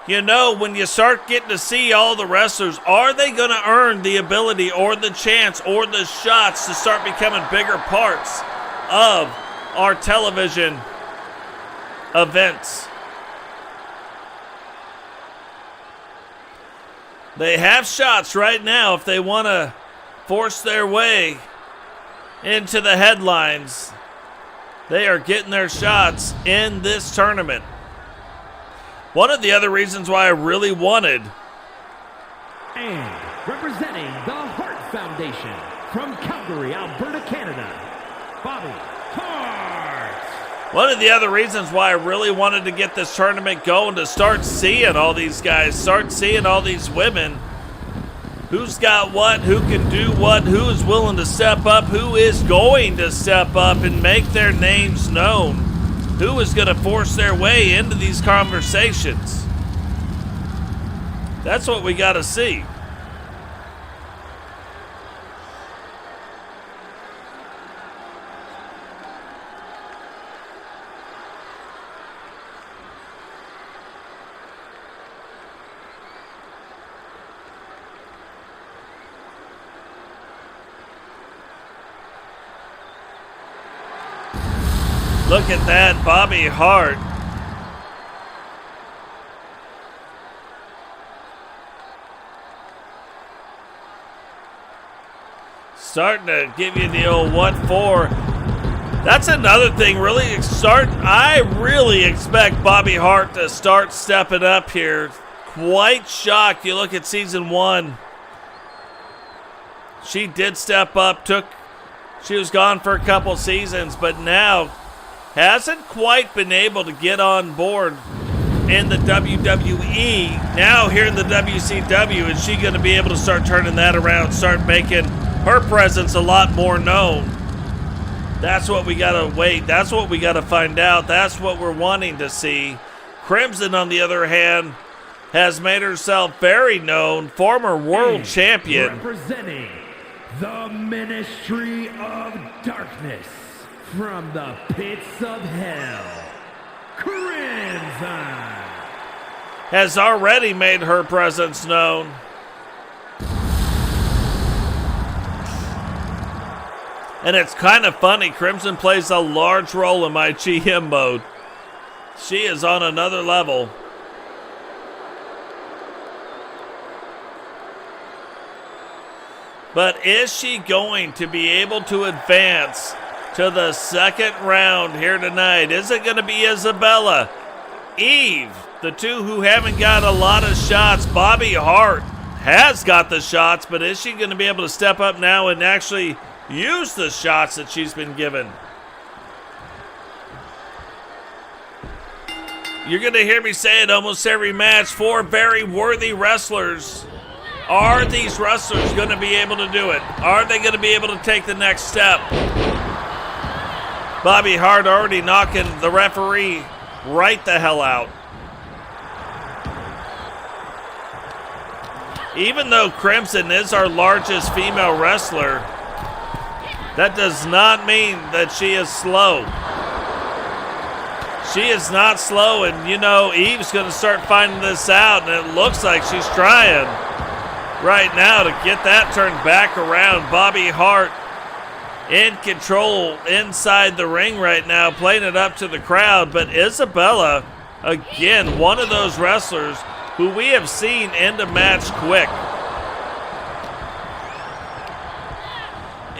You know, when you start getting to see all the wrestlers, are they going to earn the ability or the chance or the shots to start becoming bigger parts of our television events? They have shots right now if they want to force their way into the headlines. They are getting their shots in this tournament. One of the other reasons why I really wanted,
and representing the Hart Foundation from Calgary, Alberta, Canada, Bobbi Hart.
one of the other reasons why I really wanted to get this tournament going, to start seeing all these guys, start seeing all these women. Who's got what, who can do what, who is willing to step up, who is going to step up and make their names known, who is going to force their way into these conversations. That's what we got to see. Look at that, Bobbi Hart. Starting to give you the old what for. That's another thing, I really expect Bobbi Hart to start stepping up here. Quite shocked. You look at season 1. She did step up, she was gone for a couple seasons, but now hasn't quite been able to get on board in the WWE. Now here in the WCW, is she going to be able to start turning that around, start making her presence a lot more known? That's what we got to wait. That's what we got to find out. That's what we're wanting to see. Crimson, on the other hand, has made herself very known, former world champion.
Representing the Ministry of Darkness from the pits of hell, Crimson
has already made her presence known. And it's kind of funny, Crimson plays a large role in my GM mode. She is on another level. But is she going to be able to advance to the second round here tonight? Is it going to be Isabella, Eve, the two who haven't got a lot of shots? Bobbi Hart has got the shots, but is she going to be able to step up now and actually use the shots that she's been given? You're going to hear me say it almost every match. 4 very worthy wrestlers. Are these wrestlers going to be able to do it? Are they going to be able to take the next step? Bobbi Hart already knocking the referee right the hell out. Even though Crimson is our largest female wrestler, that does not mean that she is slow. She is not slow, and you know, Eve's going to start finding this out, and it looks like she's trying right now to get that turned back around. Bobbi Hart in control inside the ring right now, playing it up to the crowd. But Isabella, again, one of those wrestlers who we have seen end a match quick.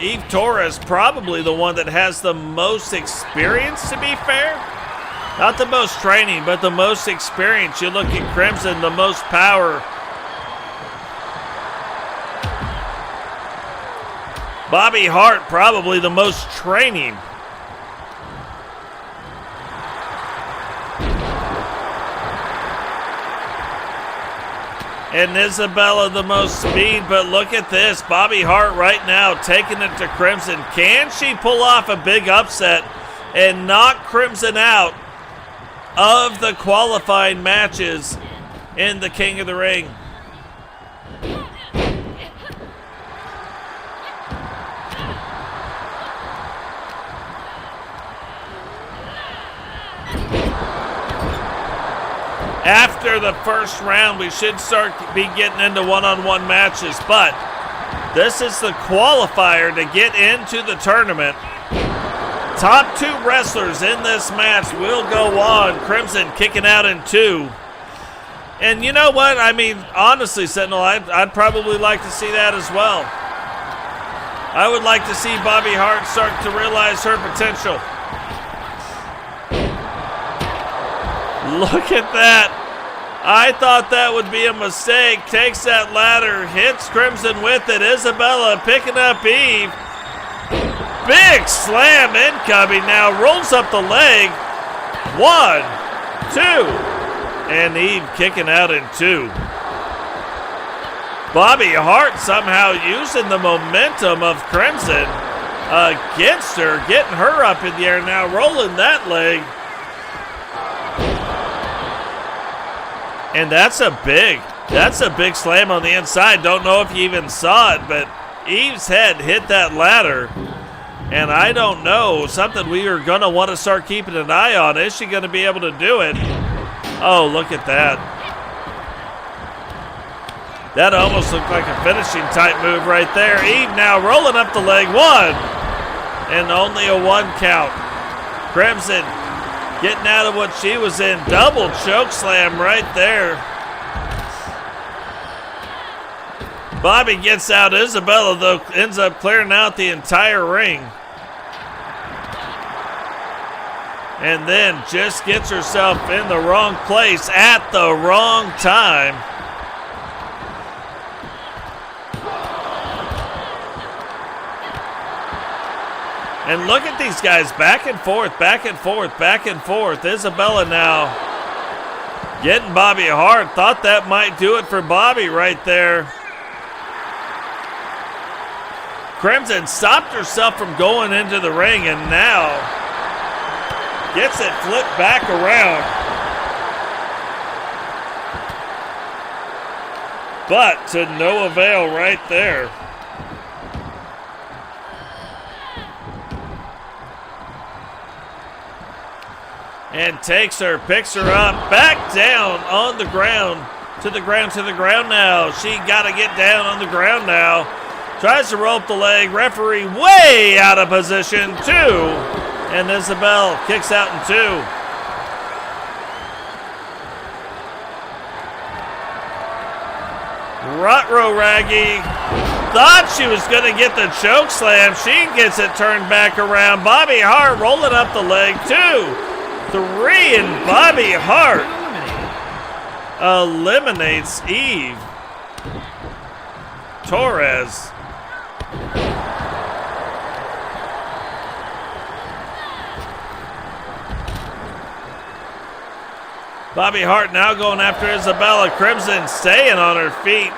Eve Torres, probably the one that has the most experience, to be fair. Not the most training, but the most experience. You look at Crimson, the most power. Bobbi Hart, probably the most training. And Isabella the most speed, but look at this. Bobbi Hart right now taking it to Crimson. Can she pull off a big upset and knock Crimson out of the qualifying matches in the King of the Ring? After the first round, we should be getting into one-on-one matches, but this is the qualifier to get into the tournament. Top 2 wrestlers in this match will go on. Crimson kicking out in 2. And you know what? I mean, honestly, Sentinel, I'd probably like to see that as well. I would like to see Bobbi Hart start to realize her potential. Look at that. I thought that would be a mistake. Takes that ladder, hits Crimson with it. Isabella picking up Eve. Big slam incoming now. Rolls up the leg. 1, 2. And Eve kicking out in 2. Bobbi Hart somehow using the momentum of Crimson against her. Getting her up in the air now. Rolling that leg. And that's a big slam on the inside. Don't know if you even saw it, but Eve's head hit that ladder. And I don't know, something we are going to want to start keeping an eye on. Is she going to be able to do it? Oh, look at that. That almost looked like a finishing type move right there. Eve now rolling up the leg. 1. And only a 1 count. Crimson getting out of what she was in. Double choke slam right there. Bobbi gets out. Isabella, though, ends up clearing out the entire ring. And then just gets herself in the wrong place at the wrong time. And look at these guys, back and forth, back and forth, back and forth. Isabella now getting Bobbi Hart. Thought that might do it for Bobbi right there. Crimson stopped herself from going into the ring and now gets it flipped back around. But to no avail right there. And takes her, picks her up, back down on the ground. To the ground now. She got to get down on the ground now. Tries to rope the leg. Referee way out of position. 2. And Isabel kicks out in 2. Rutro Raggy thought she was going to get the choke slam. She gets it turned back around. Bobbi Hart rolling up the leg. 2. 3, and Bobbi Hart eliminates Eve Torres. Bobbi Hart now going after Isabella. Crimson staying on her feet.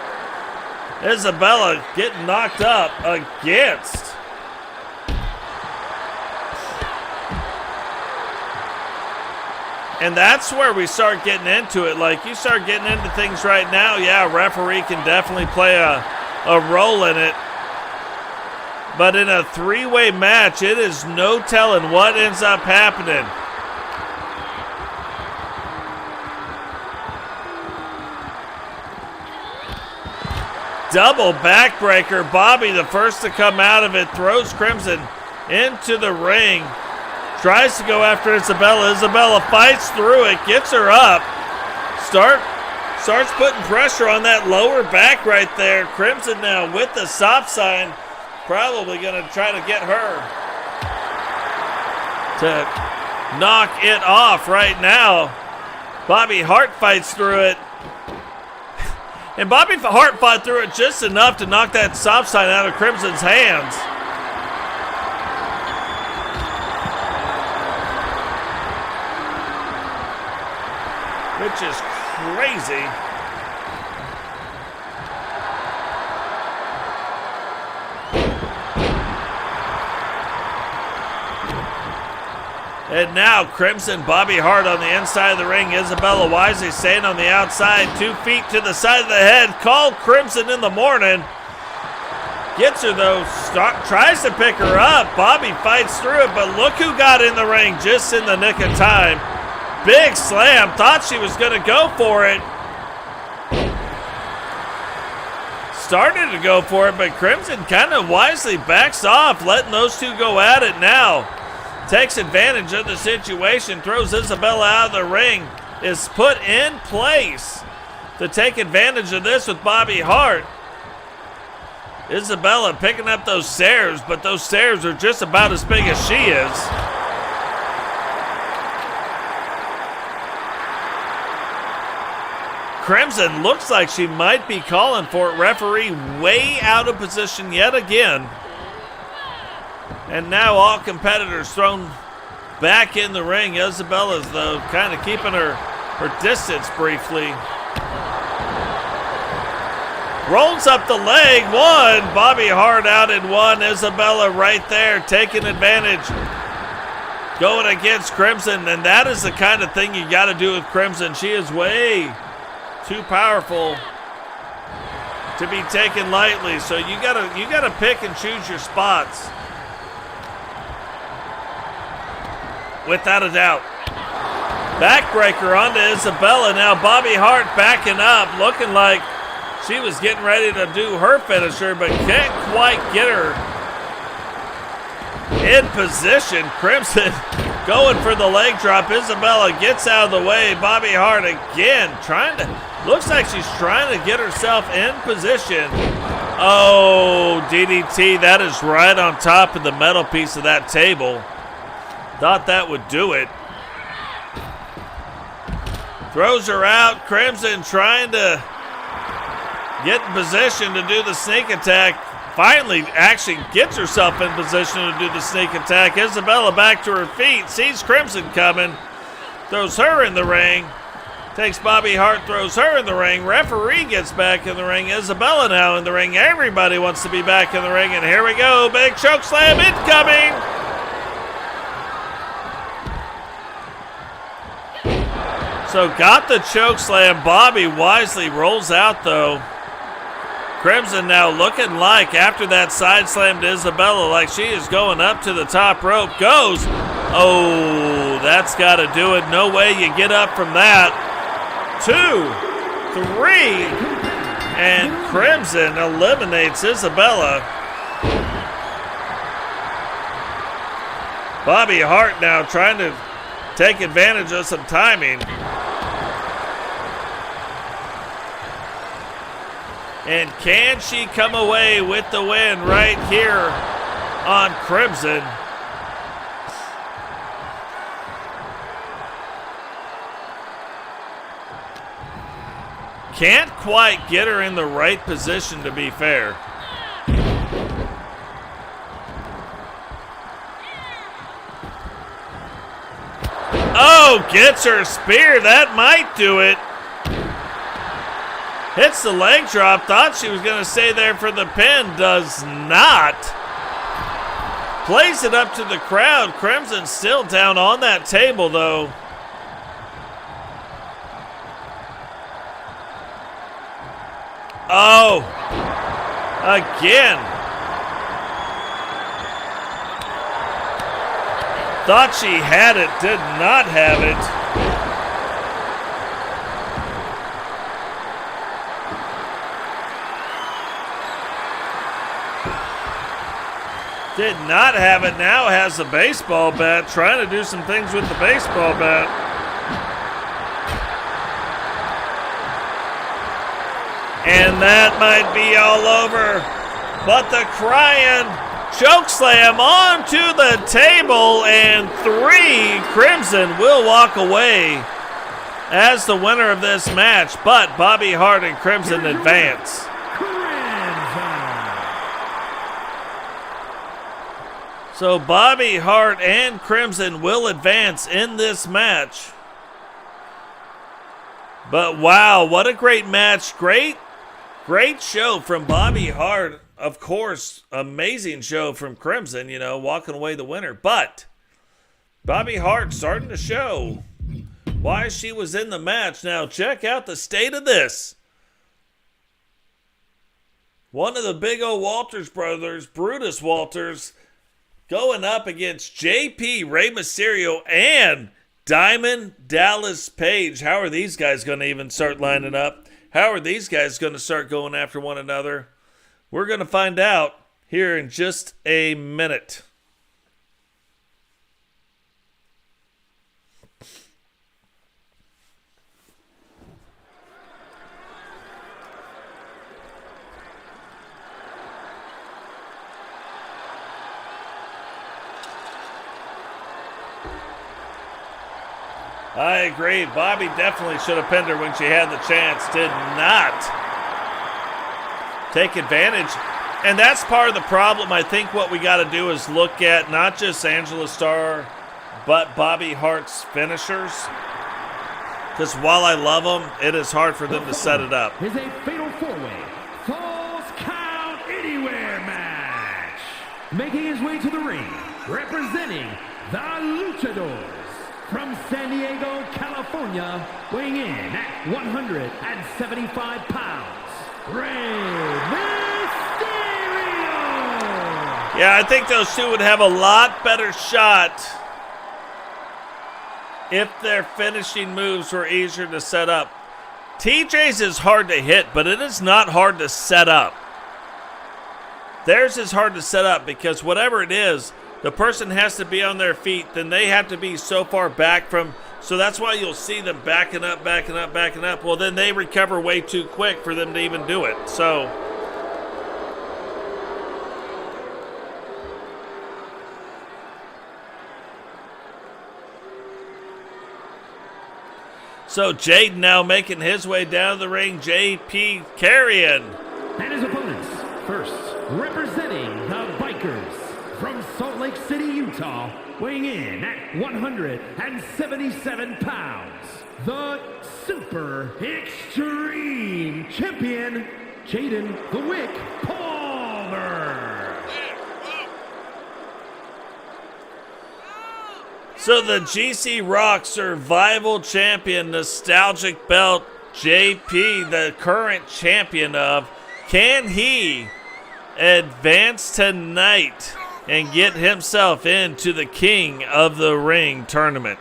Isabella getting knocked up against. And that's where we start getting into it. Like, you start getting into things right now, yeah, referee can definitely play a role in it. But in a 3-way match, it is no telling what ends up happening. Double backbreaker. Bobbi, the first to come out of it, throws Crimson into the ring. Tries to go after Isabella. Isabella fights through it, gets her up. Starts putting pressure on that lower back right there. Crimson now with the stop sign. Probably going to try to get her to knock it off right now. Bobbi Hart fights through it. And Bobbi Hart fought through it just enough to knock that stop sign out of Crimson's hands. Which is crazy. And now Crimson, Bobbi Hart on the inside of the ring. Isabella wisely staying on the outside. 2 feet to the side of the head. Called Crimson in the morning. Gets her though. Tries to pick her up. Bobbi fights through it, but look who got in the ring just in the nick of time. Big slam. Thought she was going to go for it. Started to go for it, but Crimson kind of wisely backs off, letting those two go at it now. Takes advantage of the situation, throws Isabella out of the ring, is put in place to take advantage of this with Bobbi Hart. Isabella picking up those stairs, but those stairs are just about as big as she is. Crimson looks like she might be calling for it. Referee way out of position yet again. And now all competitors thrown back in the ring. Isabella's, though, kind of keeping her distance briefly. Rolls up the leg. 1. Bobbi Hart out in 1. Isabella right there taking advantage. Going against Crimson. And that is the kind of thing you got to do with Crimson. She is way too powerful to be taken lightly. So you gotta pick and choose your spots. Without a doubt. Backbreaker onto Isabella. Now Bobbi Hart backing up, looking like she was getting ready to do her finisher, but can't quite get her in position. Crimson going for the leg drop. Isabella gets out of the way. Bobbi Hart again looks like she's trying to get herself in position. Oh, DDT. That is right on top of the metal piece of that table. Thought that would do it. Throws her out. Crimson trying to get in position to do the sneak attack. Finally actually gets herself in position to do the sneak attack. Isabella back to her feet. Sees Crimson coming. Throws her in the ring. Takes Bobbi Hart, throws her in the ring. Referee gets back in the ring. Isabella now in the ring. Everybody wants to be back in the ring. And here we go. Big choke slam incoming. So got the choke slam. Bobbi wisely rolls out though. Crimson now looking like, after that side slam to Isabella, like she is going up to the top rope. Goes. Oh, that's got to do it. No way you get up from that. 2, 3, and Crimson eliminates Isabella. Bobbi Hart now trying to take advantage of some timing. And can she come away with the win right here on Crimson? Can't quite get her in the right position, to be fair. Oh, gets her spear. That might do it. Hits the leg drop. Thought she was going to stay there for the pin. Does not. Plays it up to the crowd. Crimson still down on that table, though. Oh. Again. Thought she had it. Did not have it. Did not have it. Now has a baseball bat. Trying to do some things with the baseball bat. And that might be all over. But the crying chokeslam onto the table. And 3, Crimson will walk away as the winner of this match. But Bobbi Hart and Crimson advance. So Bobbi Hart and Crimson will advance in this match. But wow, what a great match. Great show from Bobbi Hart. Of course, amazing show from Crimson, walking away the winner. But Bobbi Hart starting to show why she was in the match. Now check out the state of this. One of the big old Walters brothers, Brutus Walters, going up against JP, Rey Mysterio, and Diamond Dallas Page. How are these guys going to even start lining up? How are these guys going to start going after one another? We're going to find out here in just a minute. I agree. Bobbi definitely should have pinned her when she had the chance. Did not take advantage. And that's part of the problem. I think what we got to do is look at not just Angela Starr, but Bobbi Hart's finishers. Because while I love them, it is hard for them to set it up.
Is a fatal four-way Falls Count Anywhere match. Making his way to the ring, representing the Luchadors. From San Diego, California, weighing in at 175 pounds, Rey Mysterio!
Yeah, I think those two would have a lot better shot if their finishing moves were easier to set up. TJ's is hard to hit, but it is not hard to set up. Theirs is hard to set up because whatever it is, the person has to be on their feet, then they have to be so far back from, so that's why you'll see them backing up. Well, then they recover way too quick for them to even do it. So Jade now making his way down the ring, JP carrying.
And his opponents, first, representing the Bikers. From Salt Lake City, Utah, weighing in at 177 pounds, the Super Extreme Champion, Jaden the Wick Palmer.
So the GC Rock Survival Champion, Nostalgic Belt, JP, the current champion of, can he advance tonight and get himself into the King of the Ring tournament?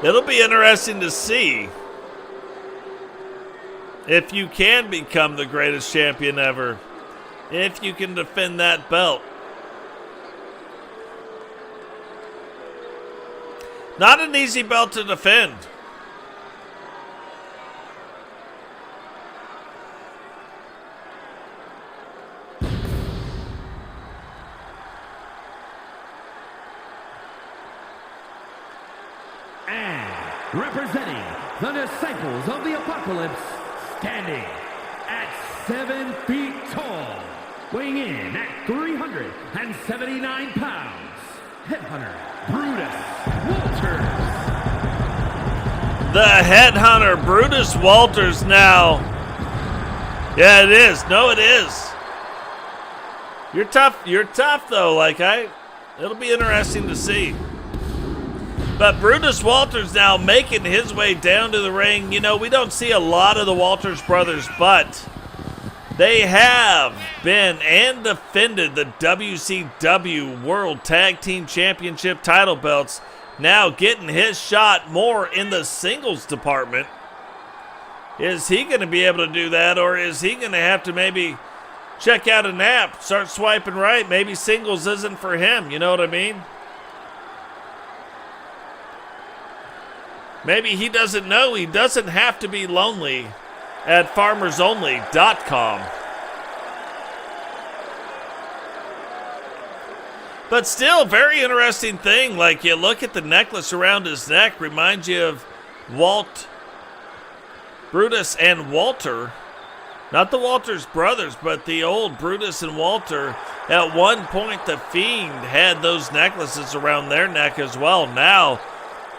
It'll be interesting to see if you can become the greatest champion ever. If you can defend that belt. Not an easy belt to defend.
And representing the Disciples of the Apocalypse, standing at 7 feet tall, weighing in at 379 pounds, Headhunter Brutus Walters.
The Headhunter Brutus Walters now. Yeah, it is. No, it is. You're tough. You're tough, though. It'll be interesting to see. But Brutus Walters now making his way down to the ring. You know, we don't see a lot of the Walters brothers, but they have been and defended the WCW World Tag Team Championship title belts. Now getting his shot more in the singles department. Is he going to be able to do that, or is he going to have to maybe check out a nap, start swiping right? Maybe singles isn't for him, you know what I mean? Maybe he doesn't know he doesn't have to be lonely at farmersonly.com. But still, very interesting thing. Like, you look at the necklace around his neck, reminds you of Brutus and Walter. Not the Walters brothers, but the old Brutus and Walter. At one point, the Fiend had those necklaces around their neck as well. Now,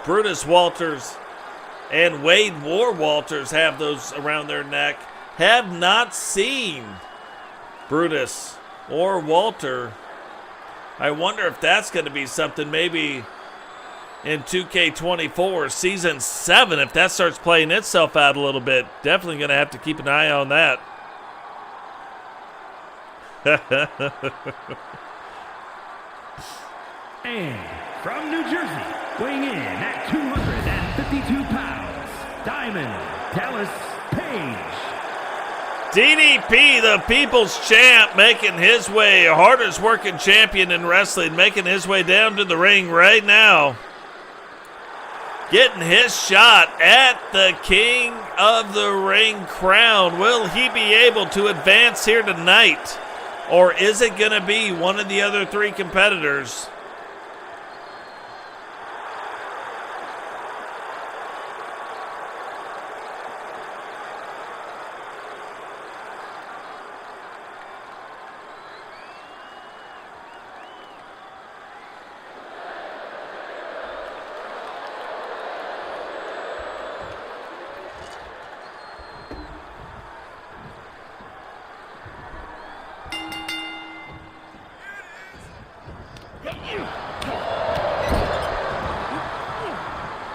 Brutus Walters and Wade War Walters have those around their neck. Have not seen Brutus or Walter. I wonder if that's going to be something maybe in 2K24 Season 7, if that starts playing itself out a little bit. Definitely going to have to keep an eye on that.
And from New Jersey, weighing in at 252 pounds, Diamond Dallas Page.
DDP, the People's Champ, making his way, hardest working champion in wrestling, making his way down to the ring right now. Getting his shot at the King of the Ring crown. Will he be able to advance here tonight? Or is it going to be one of the other three competitors?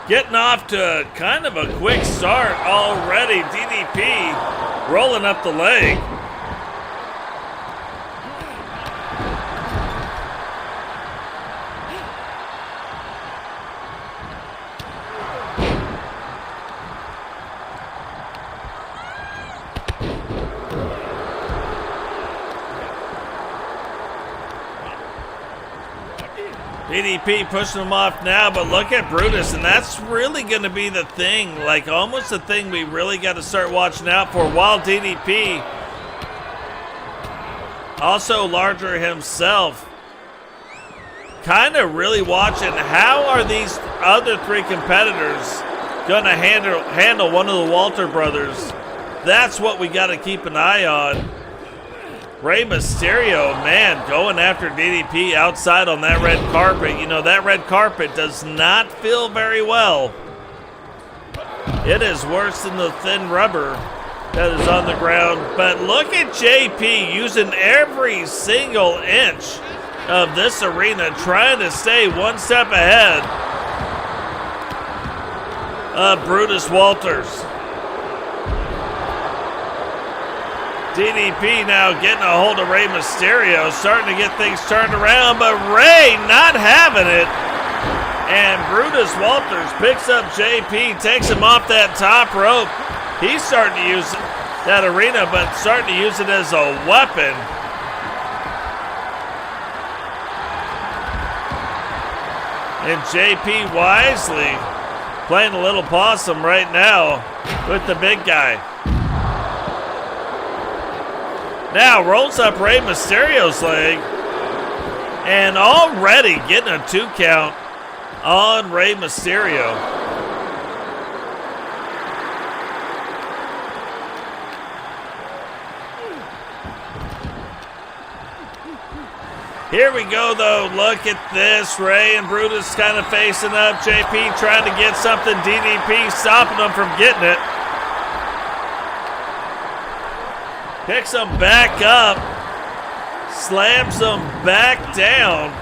Getting off to kind of a quick start already. DDP rolling up the leg. DDP pushing him off now, but look at Brutus, and that's really going to be the thing, like almost the thing we really got to start watching out for. While DDP, also larger himself, kind of really watching how are these other three competitors going to handle one of the Walter brothers. That's what we got to keep an eye on. Rey Mysterio, man, going after DDP outside on that red carpet. You know, that red carpet does not feel very well. It is worse than the thin rubber that is on the ground. But look at JP using every single inch of this arena, trying to stay one step ahead of Brutus Walters. DDP now getting a hold of Rey Mysterio, starting to get things turned around, but Rey not having it. And Brutus Walters picks up JP, takes him off that top rope. He's starting to use that arena, but starting to use it as a weapon. And JP wisely playing a little possum right now with the big guy. Now rolls up Rey Mysterio's leg, and already getting a 2 count on Rey Mysterio. Here we go though, look at this. Rey and Brutus kind of facing up. JP trying to get something, DDP stopping them from getting it. Picks them back up, slams them back down.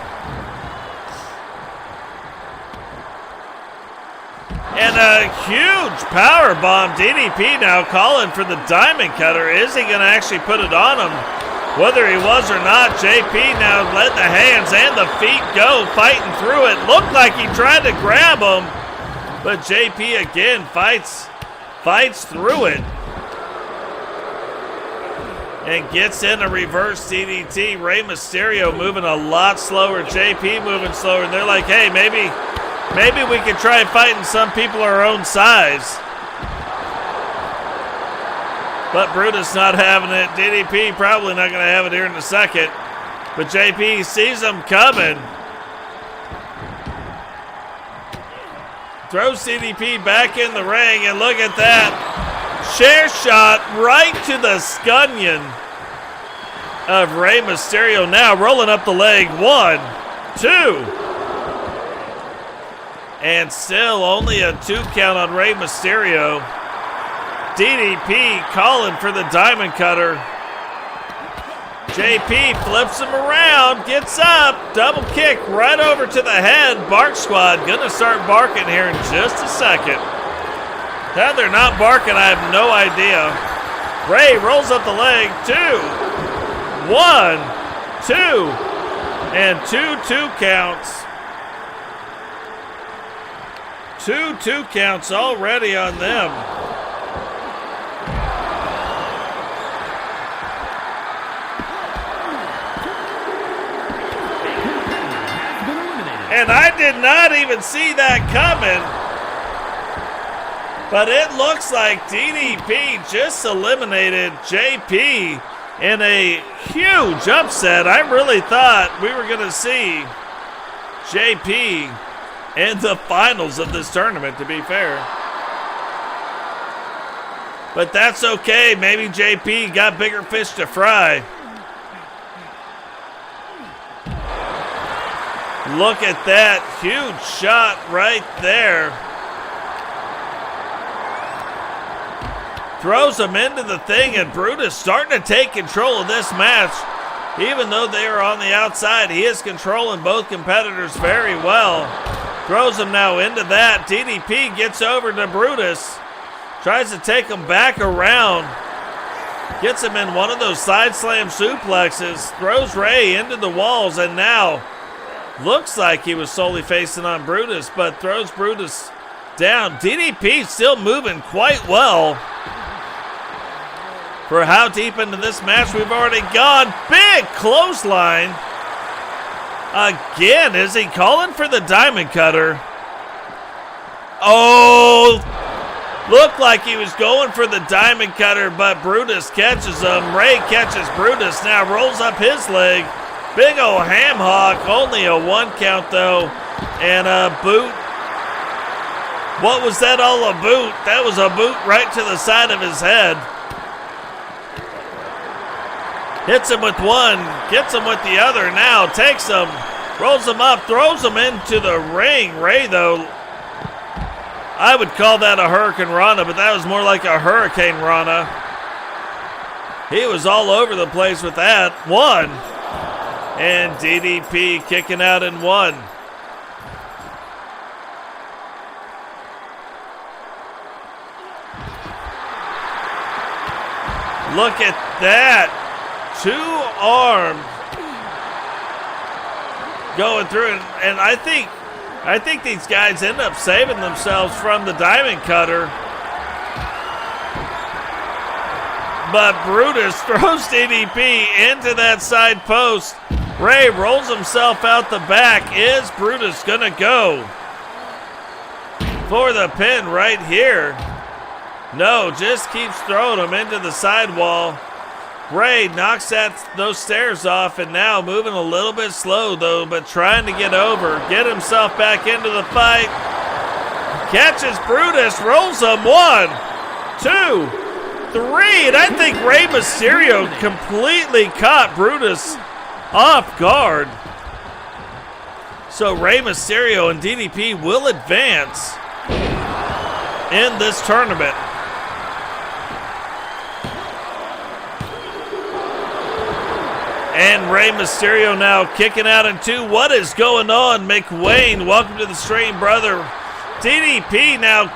And a huge power bomb. DDP now calling for the diamond cutter. Is he going to actually put it on him? Whether he was or not, JP now letting the hands and the feet go, fighting through it. Looked like he tried to grab him, but JP again fights through it. And gets in a reverse DDT. Rey Mysterio moving a lot slower. JP moving slower. And they're like, hey, maybe we could try fighting some people our own size. But Brutus not having it. DDP probably not going to have it here in a second. But JP sees him coming. Throws DDP back in the ring. And look at that. chair shot right to the scunion of Rey Mysterio. Now rolling up the leg. 1, 2. And still only a 2 count on Rey Mysterio. DDP calling for the diamond cutter. JP flips him around, gets up, double kick right over to the head. Bark Squad gonna start barking here in just a second. How they're not barking, I have no idea. Rey rolls up the leg. 2, 1, 2, and 2 counts. 2 counts already on them. And I did not even see that coming. But it looks like DDP just eliminated JP in a huge upset. I really thought we were going to see JP in the finals of this tournament, to be fair. But that's okay. Maybe JP got bigger fish to fry. Look at that huge shot right there. Throws him into the thing, and Brutus starting to take control of this match. Even though they are on the outside, he is controlling both competitors very well. Throws him now into that. DDP gets over to Brutus. Tries to take him back around. Gets him in one of those side slam suplexes. Throws Rey into the walls, and now looks like he was solely facing on Brutus, but throws Brutus down. DDP still moving quite well for how deep into this match we've already gone. Big clothesline. Again, is he calling for the diamond cutter? Oh, looked like he was going for the diamond cutter, but Brutus catches him. Rey catches Brutus, now rolls up his leg. Big ol' ham hock, only a 1 count though, and a boot. What was that all a boot? That was a boot right to the side of his head. Hits him with one, gets him with the other now, takes him, rolls him up, throws him into the ring. Rey, though, I would call that a Hurricane Rana, but that was more like a Hurricane Rana. He was all over the place with that. 1. And DDP kicking out in 1. Look at that. 2 arms going through, and I think these guys end up saving themselves from the diamond cutter. But Brutus throws DDP into that side post. Rey rolls himself out the back. Is Brutus gonna go for the pin right here? No, just keeps throwing him into the sidewall. Rey knocks those stairs off, and now moving a little bit slow though, but trying to get over, get himself back into the fight. Catches Brutus, rolls him. 1, 2, 3, and I think Rey Mysterio completely caught Brutus off guard. So Rey Mysterio and DDP will advance in this tournament. And Rey Mysterio now kicking out in 2. What is going on? McWayne, welcome to the stream, brother. DDP now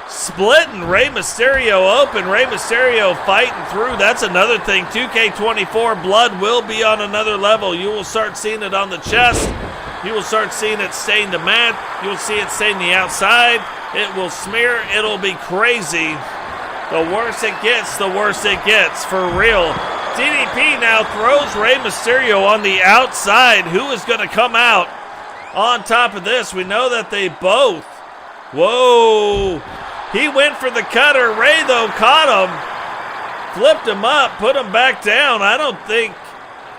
splitting Rey Mysterio open. Rey Mysterio fighting through. That's another thing. 2K24 blood will be on another level. You will start seeing it on the chest. You will start seeing it stain the mat. You will see it stain the outside. It will smear. It'll be crazy. The worse it gets, the worse it gets. For real. DDP now throws Rey Mysterio on the outside. Who is going to come out on top of this? We know that they both. Whoa. He went for the cutter. Rey, though, caught him. Flipped him up. Put him back down. I don't think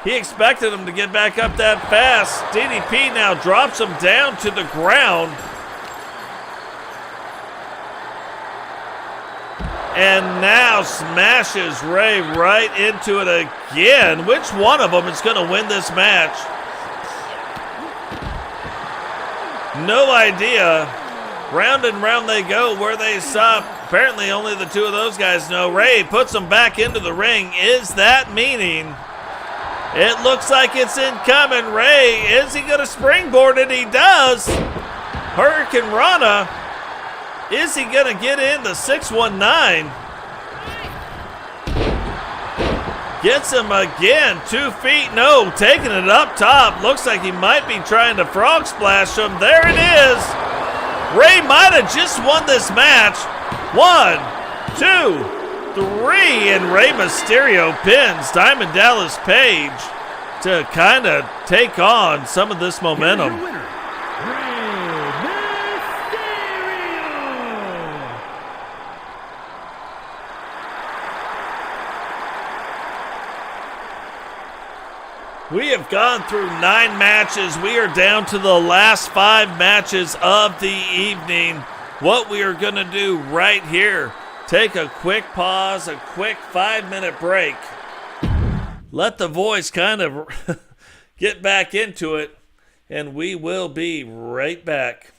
he expected him to get back up that fast. DDP now drops him down to the ground. And now smashes Ray right into it again. Which one of them is going to win this match? No idea. Round and round they go. Where they stop, apparently only the two of those guys know. Ray puts them back into the ring. Is that meaning? It looks like it's incoming. Ray, is he going to springboard it? He does. Hurricane Rana. Is he going to get in the 619? Gets him again. 2 feet. No, taking it up top. Looks like he might be trying to frog splash him. There it is. Ray might have just won this match. 1, 2, 3. And Rey Mysterio pins Diamond Dallas Page to kind of take on some of this momentum. We have gone through 9 matches. We are down to the last 5 matches of the evening. What we are going to do right here, take a quick pause, a quick 5-minute break. Let the voice kind of get back into it, and we will be right back.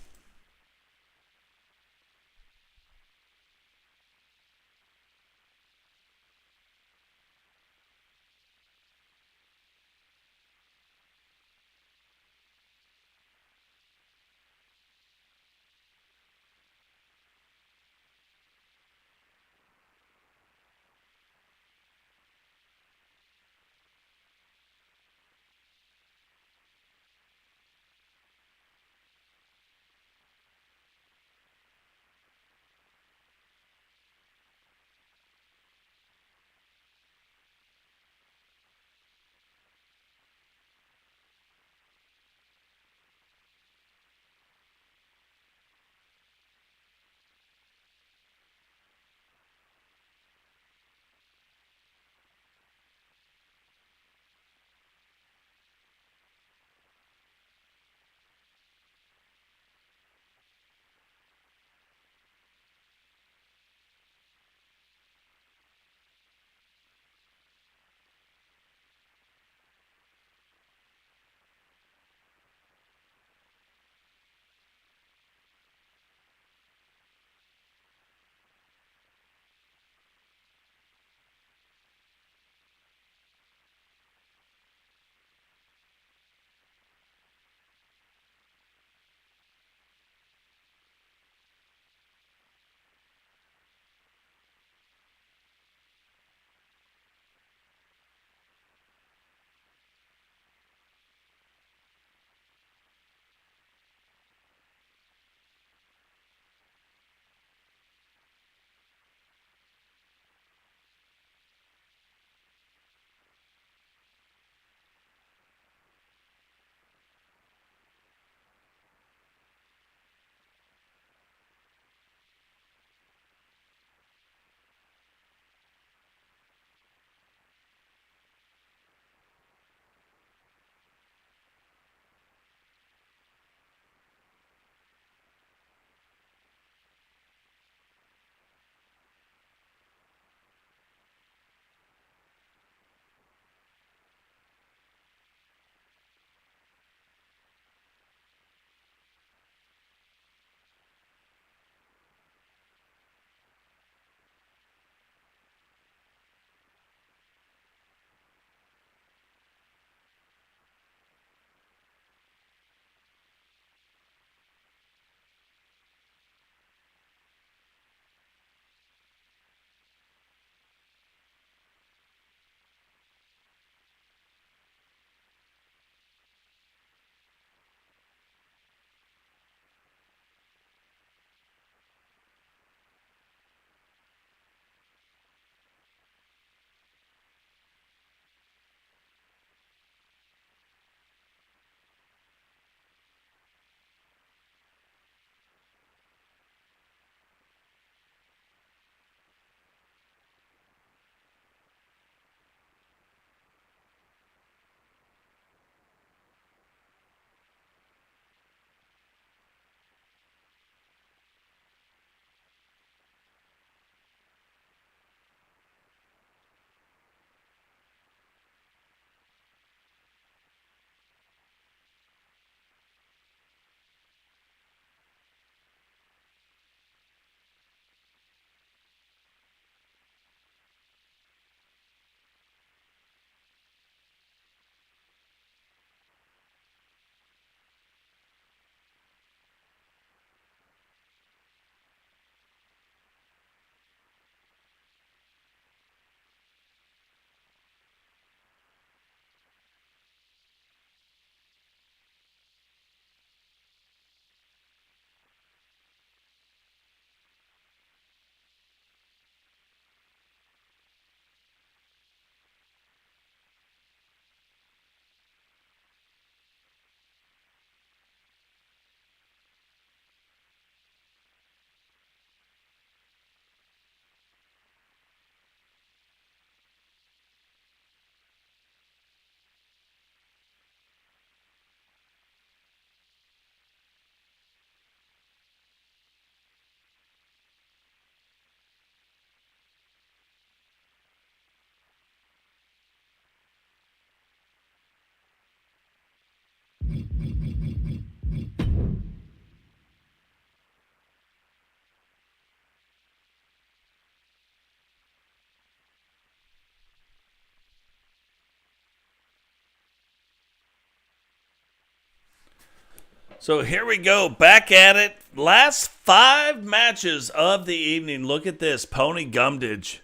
So here we go, back at it. Last 5 matches of the evening. Look at this, Pony Gumdage.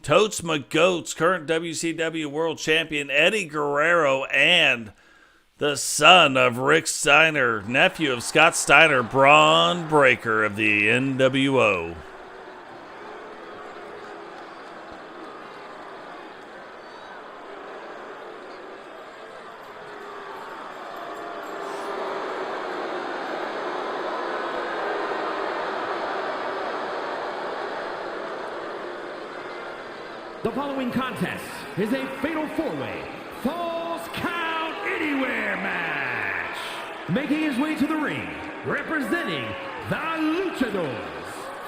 Totes McGoats, current WCW World Champion Eddie Guerrero, and the son of Rick Steiner, nephew of Scott Steiner, Braun Breaker of the NWO.
The following contest is a fatal 4-way Falls Count Anywhere match. Making his way to the ring, representing the Luchadors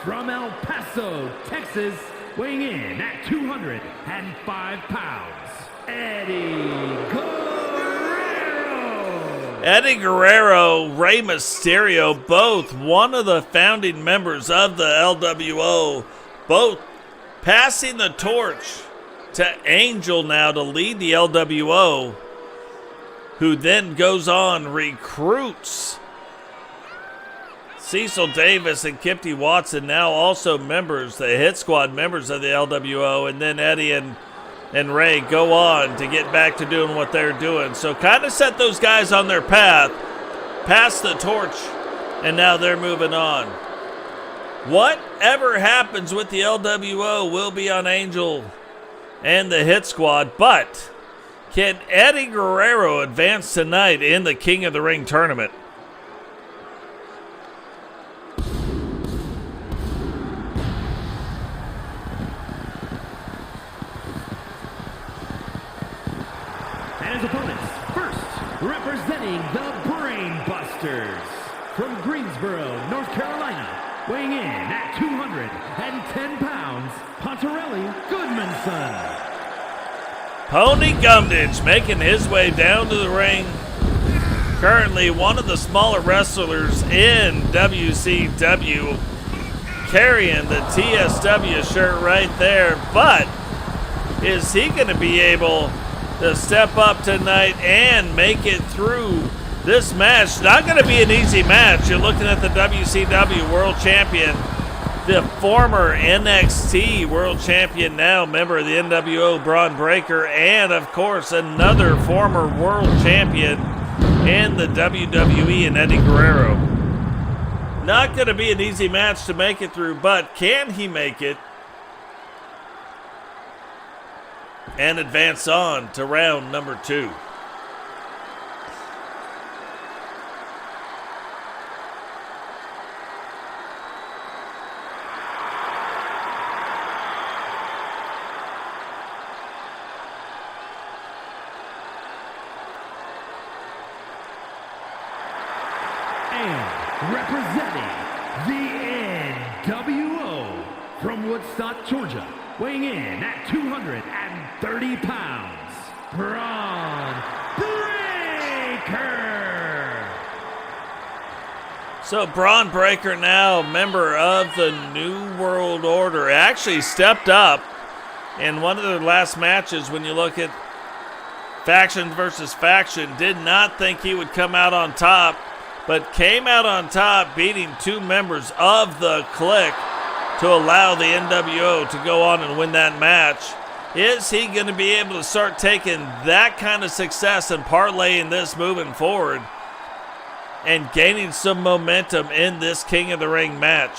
from El Paso, Texas, weighing in at 205 pounds, Eddie Guerrero.
Eddie Guerrero, Rey Mysterio, both one of the founding members of the LWO, both passing the torch to Angel now to lead the LWO, who then goes on, recruits Cecil Davis and Kempty Watson, now also members, the Hit Squad members of the LWO, and then Eddie and Ray go on to get back to doing what they're doing. So kind of set those guys on their path, pass the torch, and now they're moving on. Whatever happens with the LWO will be on Angel and the Hit Squad, but can Eddie Guerrero advance tonight in the King of the Ring tournament?
And his opponents, first, representing the Brain Busters from Greensboro, North Carolina, weighing in at 210 pounds, Pontarelli Goodmanson.
Pony Gumdage making his way down to the ring. Currently one of the smaller wrestlers in WCW, carrying the TSW shirt right there. But is he going to be able to step up tonight and make it through this match? Not going to be an easy match. You're looking at the WCW World Champion, the former NXT World Champion, now member of the NWO, Braun Breaker, and of course another former World Champion in the WWE and Eddie Guerrero. Not going to be an easy match to make it through, but can he make it and advance on to round number 2?
Representing the NWO from Woodstock, Georgia, weighing in at 230 pounds, Braun Breaker.
So Braun Breaker, now member of the New World Order, actually stepped up in one of their last matches. When you look at faction versus faction, did not think he would come out on top, but came out on top, beating 2 members of the Clique to allow the NWO to go on and win that match. Is he going to be able to start taking that kind of success and parlaying this moving forward and gaining some momentum in this King of the Ring match?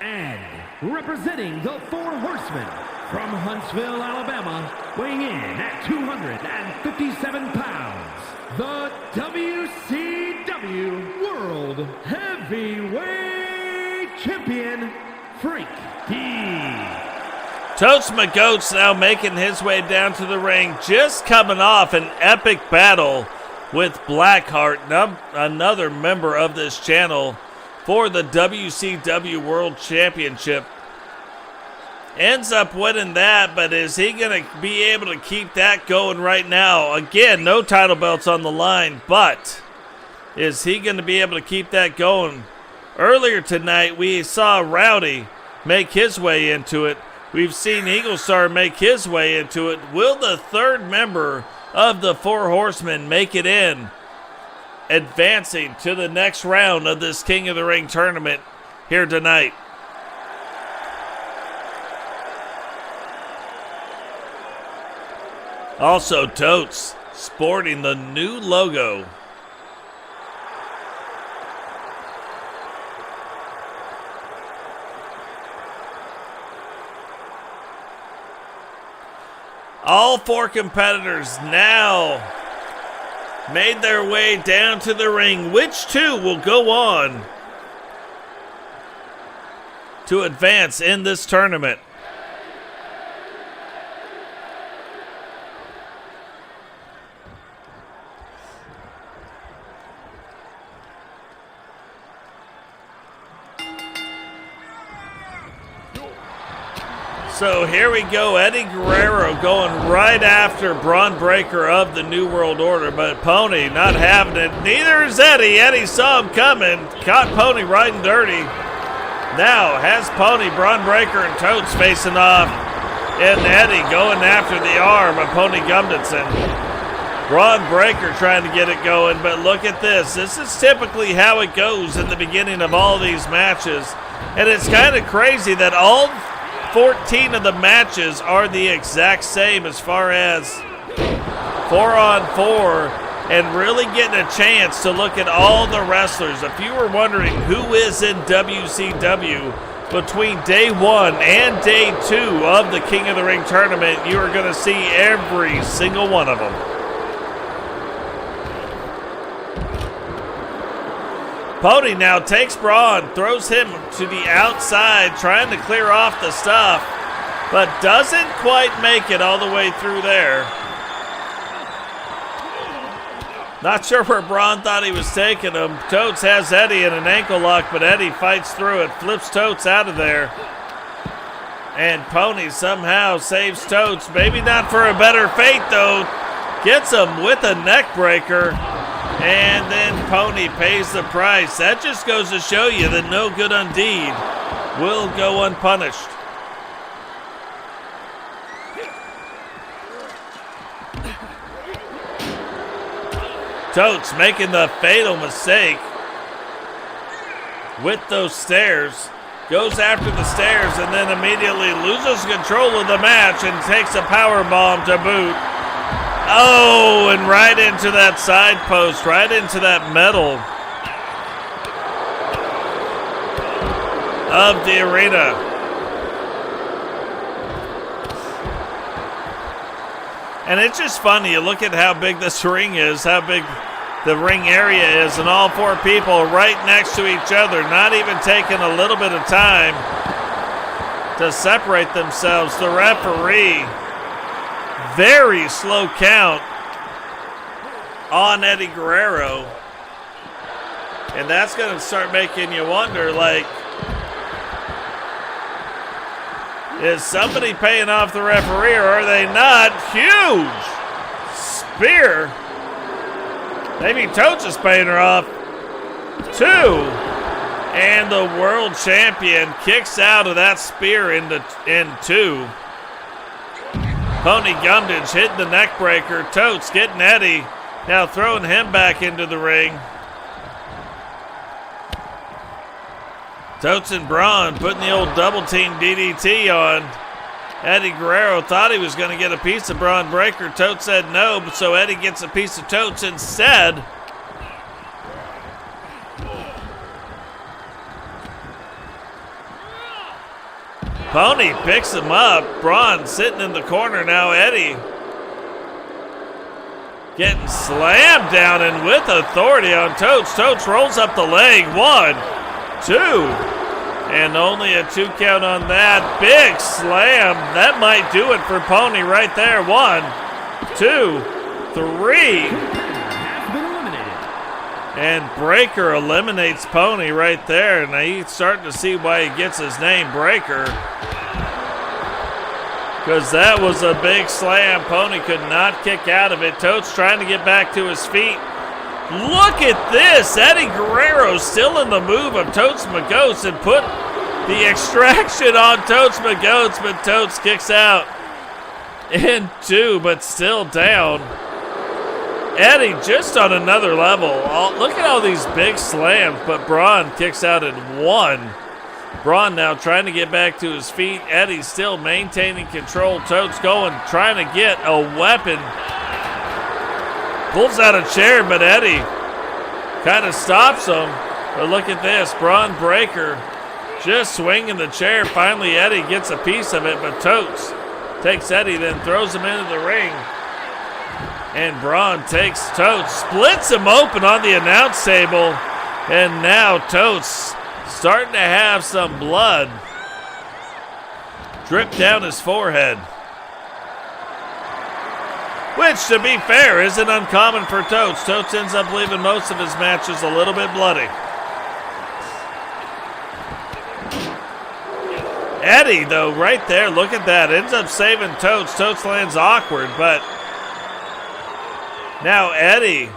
And representing the 4 Horsemen From Huntsville, Alabama, weighing in at 257 pounds, the WCW World Heavyweight Champion, Frank D.
Totes McGoats now making his way down to the ring, just coming off an epic battle with Blackheart, another member of this channel, for the WCW World Championship. Ends up winning that, but is he going to be able to keep that going right now? Again, no title belts on the line, but is he going to be able to keep that going? Earlier tonight, we saw Rowdy make his way into it. We've seen Eagle Star make his way into it. Will the third member of the Four Horsemen make it in, advancing to the next round of this King of the Ring tournament here tonight? Also, Totes sporting the new logo. All four competitors now made their way down to the ring. Which two will go on to advance in this tournament? So here we go, Eddie Guerrero going right after Braun Breaker of the New World Order, but Pony not having it. Neither is Eddie. Eddie saw him coming, caught Pony right and dirty. Now has Pony, Braun Breaker, and Totes facing off, and Eddie going after the arm of Pony Gumditson. Braun Breaker trying to get it going, but look at this. This is typically how it goes in the beginning of all these matches, and it's kind of crazy that all 14 of the matches are the exact same as far as 4-on-4, and really getting a chance to look at all the wrestlers. If you were wondering who is in WCW between day 1 and day 2 of the King of the Ring tournament, you are going to see every single one of them. Pony now takes Braun, throws him to the outside, trying to clear off the stuff, but doesn't quite make it all the way through there. Not sure where Braun thought he was taking him. Totes has Eddie in an ankle lock, but Eddie fights through it, flips Totes out of there. And Pony somehow saves Totes. Maybe not for a better fate, though. Gets him with a neck breaker. And then Pony pays the price. That just goes to show you that no good undeed will go unpunished. Totes making the fatal mistake with those stairs. Goes after the stairs and then immediately loses control of the match and takes a power bomb to boot. Oh, and right into that side post, right into that metal of the arena. And it's just funny, you look at how big this ring is, how big the ring area is, and all four people right next to each other, not even taking a little bit of time to separate themselves. The referee, very slow count on Eddie Guerrero. And that's going to start making you wonder, like, is somebody paying off the referee or are they not? Huge spear. Maybe Totes is paying her off. 2. And the world champion kicks out of that spear in 2. Pony Gumditch hitting the neck breaker. Totes getting Eddie. Now throwing him back into the ring. Totes and Braun putting the old double team DDT on. Eddie Guerrero thought he was going to get a piece of Braun Breaker. Totes said no, but so Eddie gets a piece of Totes instead. Pony picks him up. Braun sitting in the corner now. Eddie getting slammed down and with authority on Totes. Totes rolls up the leg. 1, 2. And only a 2 count on that. Big slam. That might do it for Pony right there. 1, 2, 3. And Breaker eliminates Pony right there. Now he's starting to see why he gets his name, Breaker. Because that was a big slam. Pony could not kick out of it. Totes trying to get back to his feet. Look at this. Eddie Guerrero still in the move of Totes McGoats and put the extraction on Totes McGoats, but Totes kicks out in 2, but still down. Eddie just on another level. Look at all these big slams, but Braun kicks out in 1. Braun now trying to get back to his feet. Eddie still maintaining control. Totes going, trying to get a weapon. Pulls out a chair, but Eddie kind of stops him. But look at this, Braun Breaker just swinging the chair. Finally, Eddie gets a piece of it, but Totes takes Eddie, then throws him into the ring. And Braun takes Totes, splits him open on the announce table. And now Totes starting to have some blood drip down his forehead. Which, to be fair, isn't uncommon for Totes. Totes ends up leaving most of his matches a little bit bloody. Eddie, though, right there, look at that. Ends up saving Totes. Totes lands awkward, but now Eddie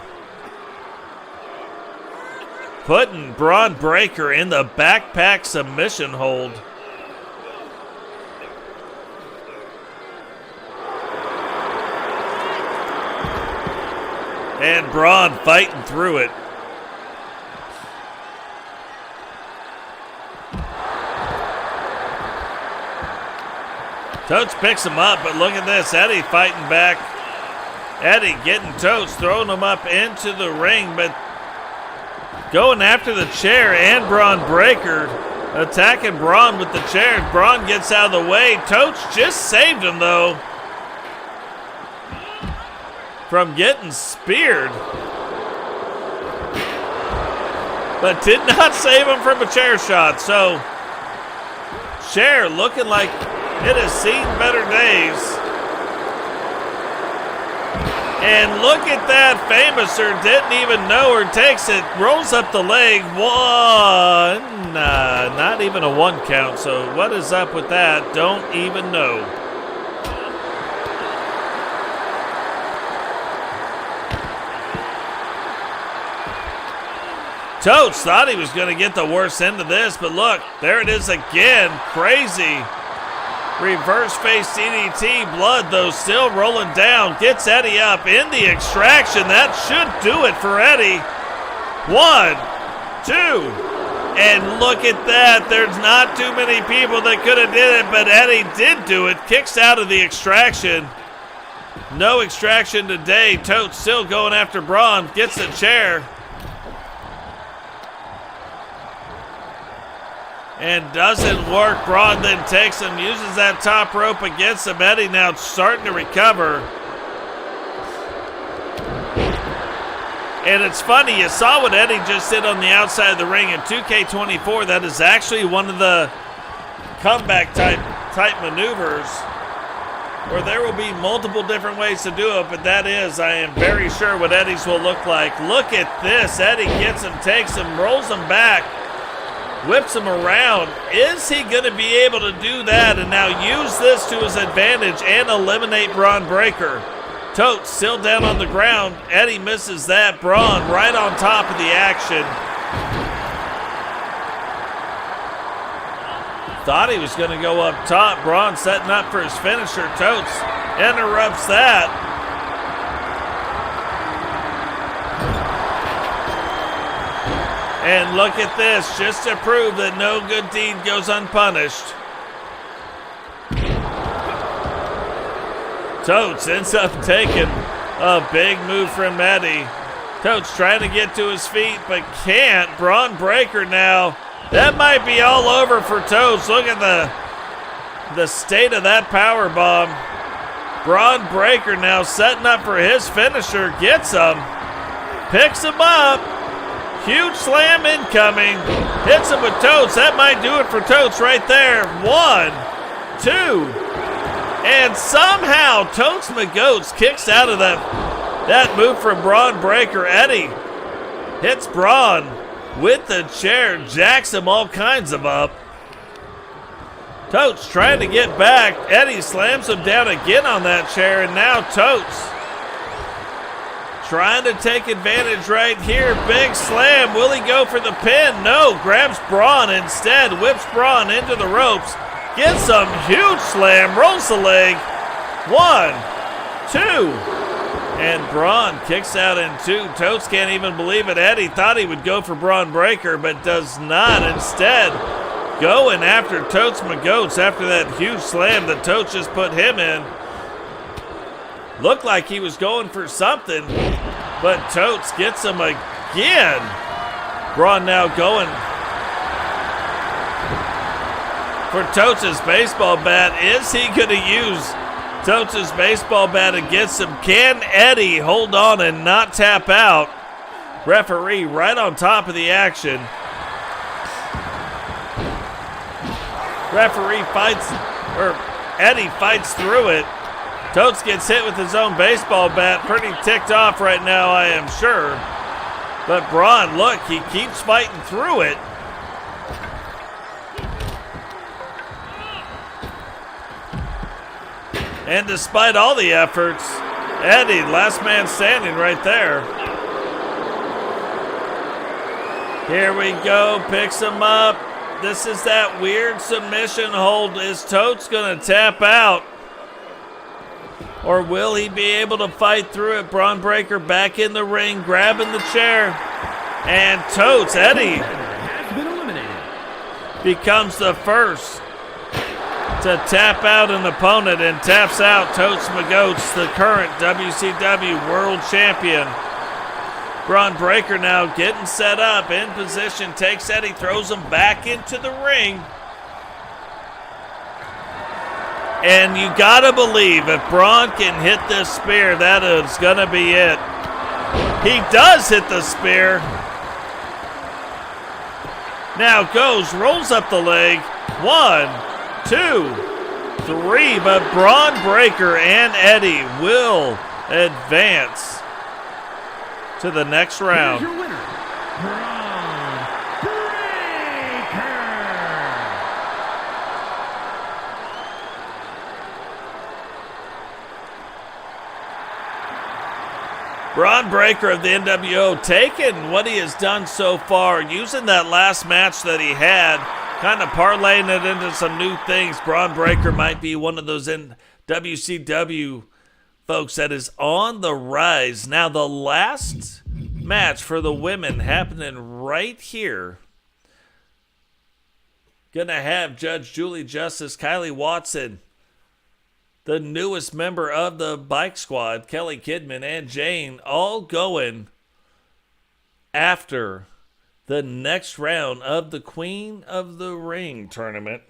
putting Braun Breaker in the backpack submission hold. And Braun fighting through it. Totes picks him up, but look at this. Eddie fighting back. Eddie getting Totes, throwing him up into the ring, but going after the chair and Braun Breaker. Attacking Braun with the chair. Braun gets out of the way. Totes just saved him, though, from getting speared, but did not save him from a chair shot. So chair looking like it has seen better days. And look at that, Famouser didn't even know her, takes it, rolls up the leg. 1, not even a 1 count. So what is up with that? Don't even know. Totes thought he was going to get the worst end of this, but look, there it is again. Crazy. Reverse face DDT. Blood, though, still rolling down. Gets Eddie up in the extraction. That should do it for Eddie. 1, 2. And look at that. There's not too many people that could have did it, but Eddie did do it. Kicks out of the extraction. No extraction today. Totes still going after Braun. Gets the chair. And doesn't work. Braun then takes him, uses that top rope against him. Eddie now starting to recover. And it's funny, you saw what Eddie just did on the outside of the ring in 2K24. That is actually one of the comeback type maneuvers where there will be multiple different ways to do it, but that is, I am very sure, what Eddie's will look like. Look at this. Eddie gets him, takes him, rolls him back. Whips him around. Is he going to be able to do that and now use this to his advantage and eliminate Braun Breaker? Totes still down on the ground. Eddie misses that. Braun right on top of the action. Thought he was going to go up top. Braun setting up for his finisher. Totes interrupts that. And look at this, just to prove that no good deed goes unpunished. Totes ends up taking a big move from Eddie. Totes trying to get to his feet, but can't. Braun Breaker now. That might be all over for Totes. Look at the The state of that power bomb. Braun Breaker now setting up for his finisher. Gets him. Picks him up. Huge slam incoming. Hits him with Totes. That might do it for Totes right there. 1, 2. And somehow Totes McGoats kicks out of that move from Braun Breaker. Eddie hits Braun with the chair. Jacks him all kinds of up. Totes trying to get back. Eddie slams him down again on that chair. And now Totes trying to take advantage right here. Big slam. Will he go for the pin? No. Grabs Braun instead. Whips Braun into the ropes. Gets some huge slam. Rolls the leg. 1, 2. And Braun kicks out in 2. Totes can't even believe it. Eddie thought he would go for Braun Breaker, but does not. Instead, going after Totes McGoats after that huge slam that Totes just put him in. Looked like he was going for something, but Totes gets him again. Braun now going for Totes' baseball bat. Is he going to use Totes' baseball bat against him? Can Eddie hold on and not tap out? Referee right on top of the action. Referee fights, or Eddie fights through it. Totes gets hit with his own baseball bat. Pretty ticked off right now, I am sure. But Braun, look, he keeps fighting through it. And despite all the efforts, Eddie, last man standing right there. Here we go, picks him up. This is that weird submission hold. Is Totes going to tap out? Or will he be able to fight through it? Braun Breaker back in the ring, grabbing the chair. And Totes, Eddie, becomes the first to tap out an opponent and taps out Totes McGoats, the current WCW World Champion. Braun Breaker now getting set up, in position, takes Eddie, throws him back into the ring. And you gotta believe if Braun can hit this spear, that is gonna be it. He does hit the spear. Now goes, rolls up the leg. 1, 2, 3, but Braun Breaker and Eddie will advance to the next round.
Here's your winner, Braun Breaker.
Braun Breaker of the NWO taking what he has done so far, using that last match that he had, kind of parlaying it into some new things. Braun Breaker might be one of those in WCW folks that is on the rise. Now the last match for the women happening right here. Gonna have Judge Julie Justice, Kylie Watson, the newest member of the Bike Squad, Kelly Kidman, and Jane, all going after the next round of the Queen of the Ring tournament.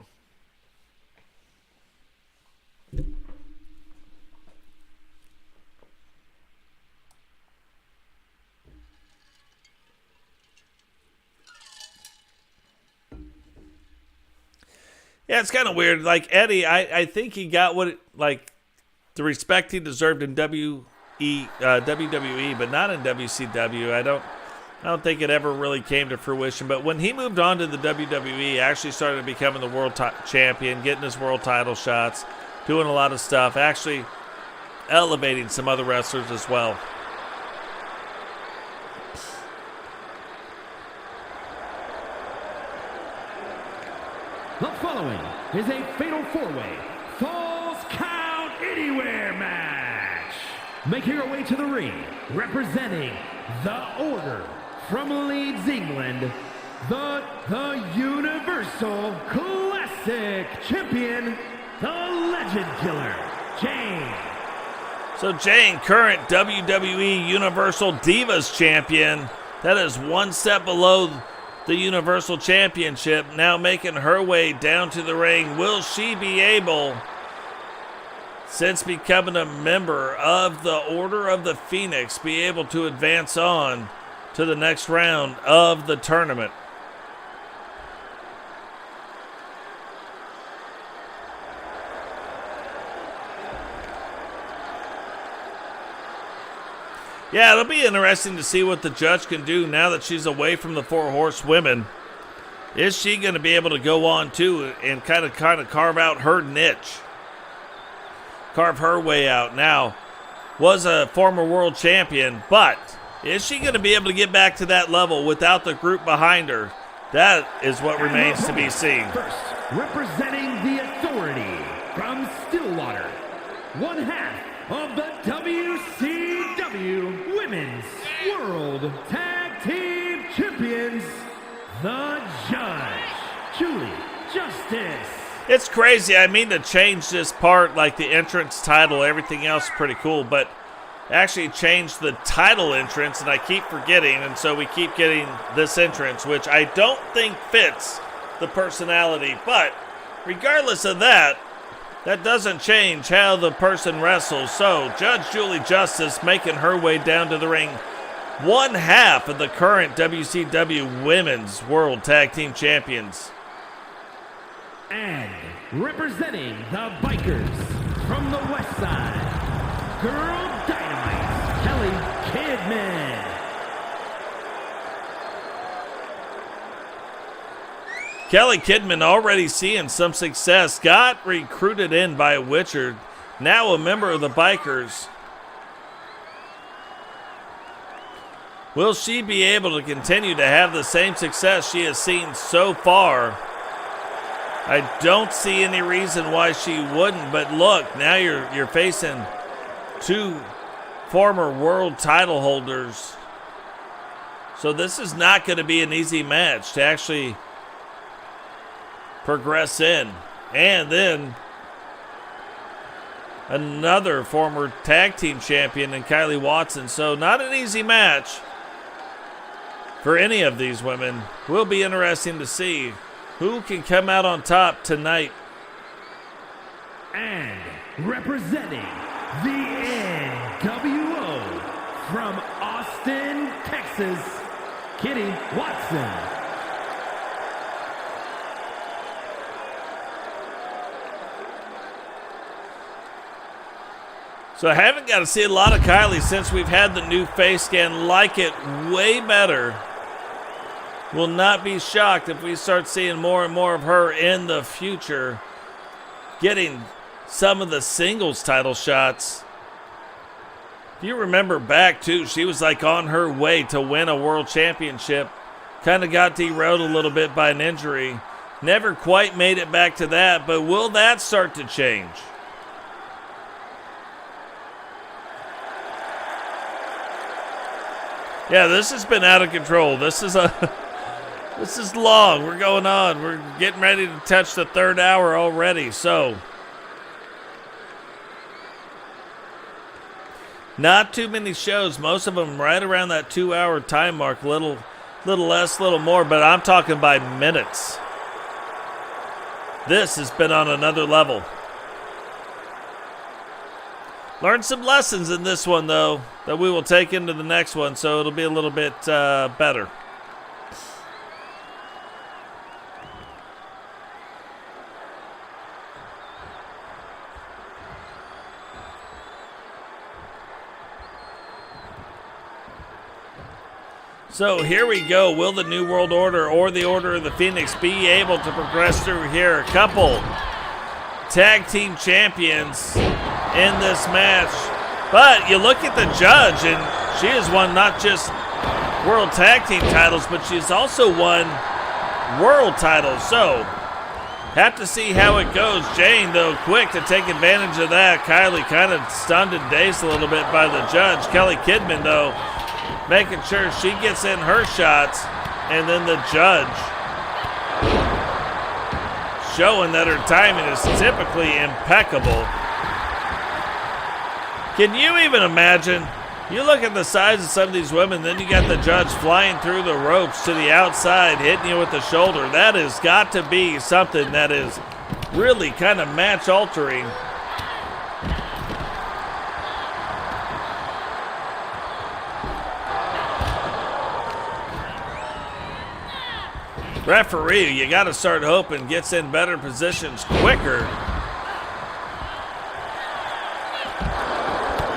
Yeah, it's kind of weird. Like Eddie, I think he got the respect he deserved in WWE, but not in WCW. I don't think it ever really came to fruition. But when he moved on to the WWE, actually started becoming the world champion, getting his world title shots, doing a lot of stuff, actually elevating some other wrestlers as well.
The following is a fatal four-way Falls Count Anywhere match. Making her way to the ring, representing the Order from Leeds, England, the Universal Classic Champion, the Legend Killer, Jane.
So Jane, current WWE Universal Divas Champion, that is one step below the Universal Championship, now making her way down to the ring. Will she be able, since becoming a member of the Order of the Phoenix, be able to advance on to the next round of the tournament? Yeah, it'll be interesting to see what the judge can do now that she's away from the Four Horsewomen. Is she going to be able to go on too and kind of carve out her niche? Carve her way out. Now, was a former world champion, but is she going to be able to get back to that level without the group behind her? That is what remains to be seen.
First, representing the Authority from Stillwater, one half of the WCW Women's World Tag Team Champions, the Judge, Julie Justice.
It's crazy. I mean to change this part, like the entrance title, everything else is pretty cool, but actually change the title entrance, and I keep forgetting, and so we keep getting this entrance, which I don't think fits the personality, but regardless of that, that doesn't change how the person wrestles. So, Judge Julie Justice making her way down to the ring, one half of the current WCW Women's World Tag Team Champions.
And representing the Bikers from the West Side, Girl Dynamite, Kelly Kidman.
Kelly Kidman already seeing some success, got recruited in by Witcher, now a member of the Bikers. Will she be able to continue to have the same success she has seen so far? I don't see any reason why she wouldn't, but look, now you're facing two former world title holders. So this is not going to be an easy match to actually progress in. And then another former tag team champion in Kylie Watson. So not an easy match for any of these women. Will be interesting to see who can come out on top tonight.
And representing the NWO from Austin, Texas, Kitty Watson.
So I haven't got to see a lot of Kylie since we've had the new face scan. Like it way better. Will not be shocked if we start seeing more and more of her in the future, getting some of the singles title shots. If you remember back too, she was like on her way to win a world championship. Kind of got derailed a little bit by an injury. Never quite made it back to that, but will that start to change? Yeah, this has been out of control. This is long. We're going on. We're getting ready to touch the third hour already. So, not too many shows. Most of them right around that 2-hour time mark. Little less, little more. But I'm talking by minutes. This has been on another level. Learned some lessons in this one, though, that we will take into the next one. So it'll be a little bit better. So here we go. Will the New World Order or the Order of the Phoenix be able to progress through here? A couple tag team champions in this match. But you look at the judge, and she has won not just world tag team titles, but she's also won world titles. So have to see how it goes. Jane, though, quick to take advantage of that. Kylie kind of stunned and dazed a little bit by the judge. Kelly Kidman, though, making sure she gets in her shots, and then the judge showing that her timing is typically impeccable. Can you even imagine You look at the size of some of these women, then you got the judge flying through the ropes to the outside, hitting you with the shoulder. That has got to be something that is really kind of match altering. Referee, you got to start hoping, gets in better positions quicker.